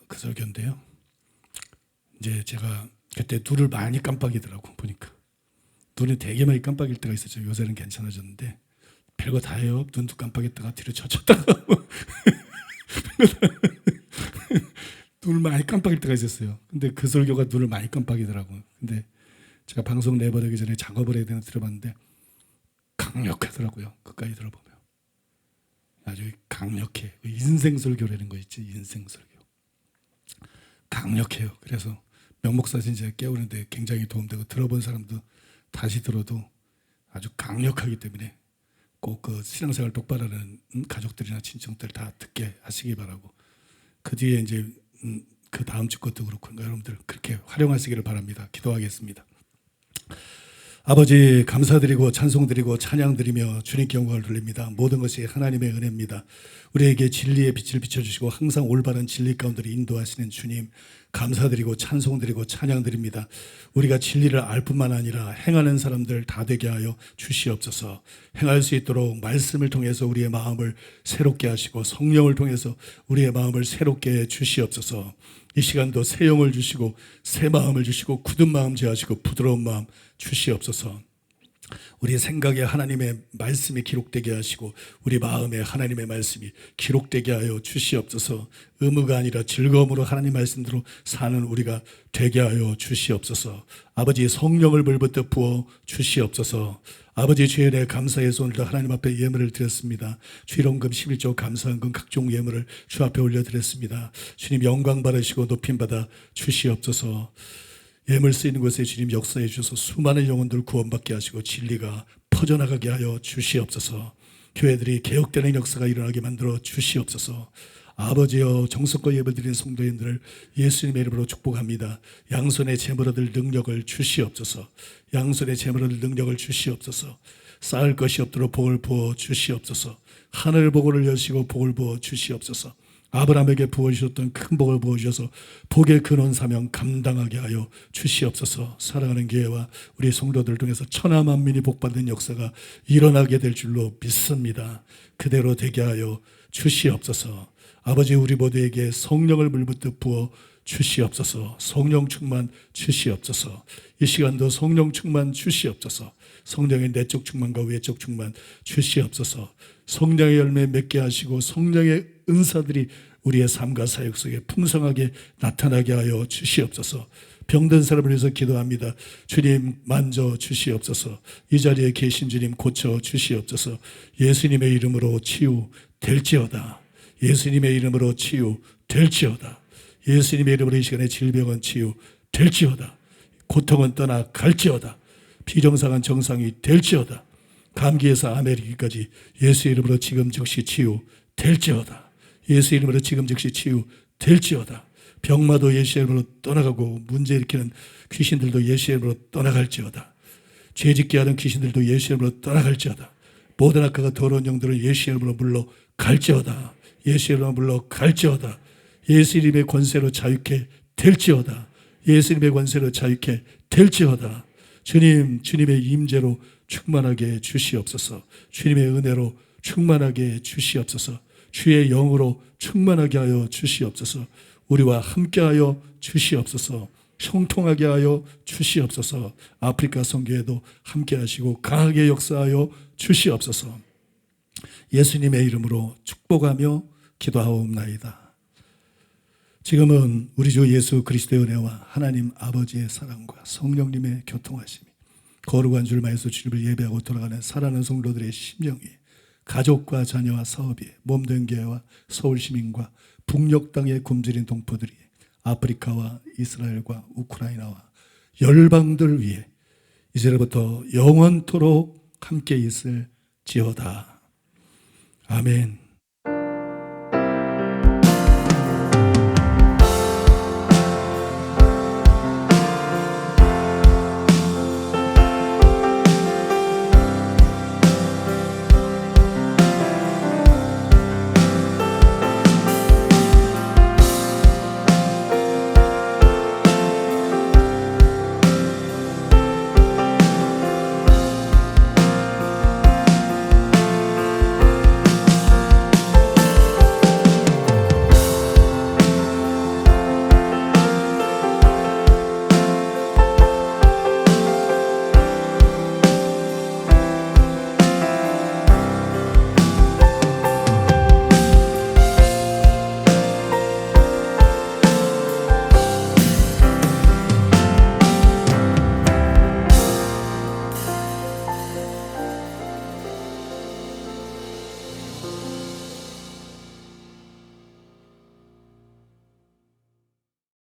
그 설교인데요. 이제 제가 그때 눈을 많이 깜빡이더라고 보니까 눈이 되게 많이 깜빡일 때가 있었죠. 요새는 괜찮아졌는데 별거 다 해요. 눈도 깜빡였다가 뒤로 젖혔다가 눈을 많이 깜빡일 때가 있었어요. 근데 그 설교가 눈을 많이 깜빡이더라고요. 근데 제가 방송 내보내기 전에 작업을 해야 되는 들어봤는데 강력하더라고요. 끝까지 들어보면 아주 강력해. 인생 설교라는 거 있지. 인생 설교 강력해요. 그래서 명목사 신자 깨우는데 굉장히 도움되고 들어본 사람도 다시 들어도 아주 강력하기 때문에 꼭 그 신앙생활 똑바로 하는 가족들이나 친척들 다 듣게 하시기 바라고 그 뒤에 이제 그 다음 주 것도 그렇고 여러분들 그렇게 활용하시기를 바랍니다. 기도하겠습니다. 아버지 감사드리고 찬송드리고 찬양드리며 주님께 영광을 돌립니다. 모든 것이 하나님의 은혜입니다. 우리에게 진리의 빛을 비춰주시고 항상 올바른 진리 가운데로 인도하시는 주님 감사드리고 찬송드리고 찬양드립니다. 우리가 진리를 알 뿐만 아니라 행하는 사람들 다 되게 하여 주시옵소서. 행할 수 있도록 말씀을 통해서 우리의 마음을 새롭게 하시고 성령을 통해서 우리의 마음을 새롭게 해 주시옵소서. 이 시간도 새 영을 주시고 새 마음을 주시고 굳은 마음 제하시고 부드러운 마음 주시옵소서. 우리 생각에 하나님의 말씀이 기록되게 하시고 우리 마음에 하나님의 말씀이 기록되게 하여 주시옵소서. 의무가 아니라 즐거움으로 하나님 말씀대로 사는 우리가 되게 하여 주시옵소서. 아버지 성령을 불부터 부어 주시옵소서. 아버지 주의 은혜 감사해서 오늘도 하나님 앞에 예물을 드렸습니다. 주일원금 11조 감사헌금 각종 예물을 주 앞에 올려드렸습니다. 주님 영광 받으시고 높임 받아 주시옵소서. 예물 쓰이는 곳에 주님 역사해 주셔서 수많은 영혼들 구원받게 하시고 진리가 퍼져나가게 하여 주시옵소서. 교회들이 개혁되는 역사가 일어나게 만들어 주시옵소서. 아버지여 정성껏 예배드리는 성도님들을 예수님의 이름으로 축복합니다. 양손에 재물 얻을 능력을 주시옵소서. 양손에 재물 얻을 능력을 주시옵소서. 쌓을 것이 없도록 복을 부어 주시옵소서. 하늘 복을 여시고 복을 부어 주시옵소서. 아브라함에게 부어주셨던 큰 복을 부어주셔서 복의 근원 사명 감당하게 하여 주시옵소서. 사랑하는 교회와 우리 성도들을 통해서 천하 만민이 복받는 역사가 일어나게 될 줄로 믿습니다. 그대로 되게 하여 주시옵소서. 아버지 우리 모두에게 성령을 물부터 부어 주시옵소서. 성령 충만 주시옵소서. 이 시간도 성령 충만 주시옵소서. 성령의 내적 충만과 외적 충만 주시옵소서. 성령의 열매 맺게 하시고 성령의 은사들이 우리의 삶과 사역 속에 풍성하게 나타나게 하여 주시옵소서. 병든 사람을 위해서 기도합니다. 주님 만져 주시옵소서. 이 자리에 계신 주님 고쳐 주시옵소서. 예수님의 이름으로 치유 될지어다. 예수님의 이름으로 치유 될지어다. 예수님의 이름으로 이 시간에 질병은 치유 될지어다. 고통은 떠나 갈지어다. 비정상한 정상이 될지어다. 감기에서 아메리기까지 예수 이름으로 지금 즉시 치유 될지어다. 예수 이름으로 지금 즉시 치유 될지어다. 병마도 예수 이름으로 떠나가고 문제 일으키는 귀신들도 예수 이름으로 떠나갈지어다. 죄짓게 하는 귀신들도 예수 이름으로 떠나갈지어다. 모든 악화가 더러운 영들은 예수 이름으로 물러갈지어다. 예수 이름으로 물러갈지어다. 예수 이름의 권세로 자유케 될지어다. 예수 이름의 권세로 자유케 될지어다. 주님, 주님의 임재로 충만하게 주시옵소서. 주님의 은혜로 충만하게 주시옵소서. 주의 영으로 충만하게 하여 주시옵소서. 우리와 함께하여 주시옵소서. 형통하게 하여 주시옵소서. 아프리카 선교에도 함께하시고 강하게 역사하여 주시옵소서. 예수님의 이름으로 축복하며 기도하옵나이다. 지금은 우리 주 예수 그리스도의 은혜와 하나님 아버지의 사랑과 성령님의 교통하심이 거룩한 줄마에서 주님을 예배하고 돌아가는 사랑하는 성도들의 심령이 가족과 자녀와 사업이 몸된 교회와 서울 시민과 북녘 땅에 굶주린 동포들이 아프리카와 이스라엘과 우크라이나와 열방들 위해 이제부터 영원토록 함께 있을지어다. 아멘.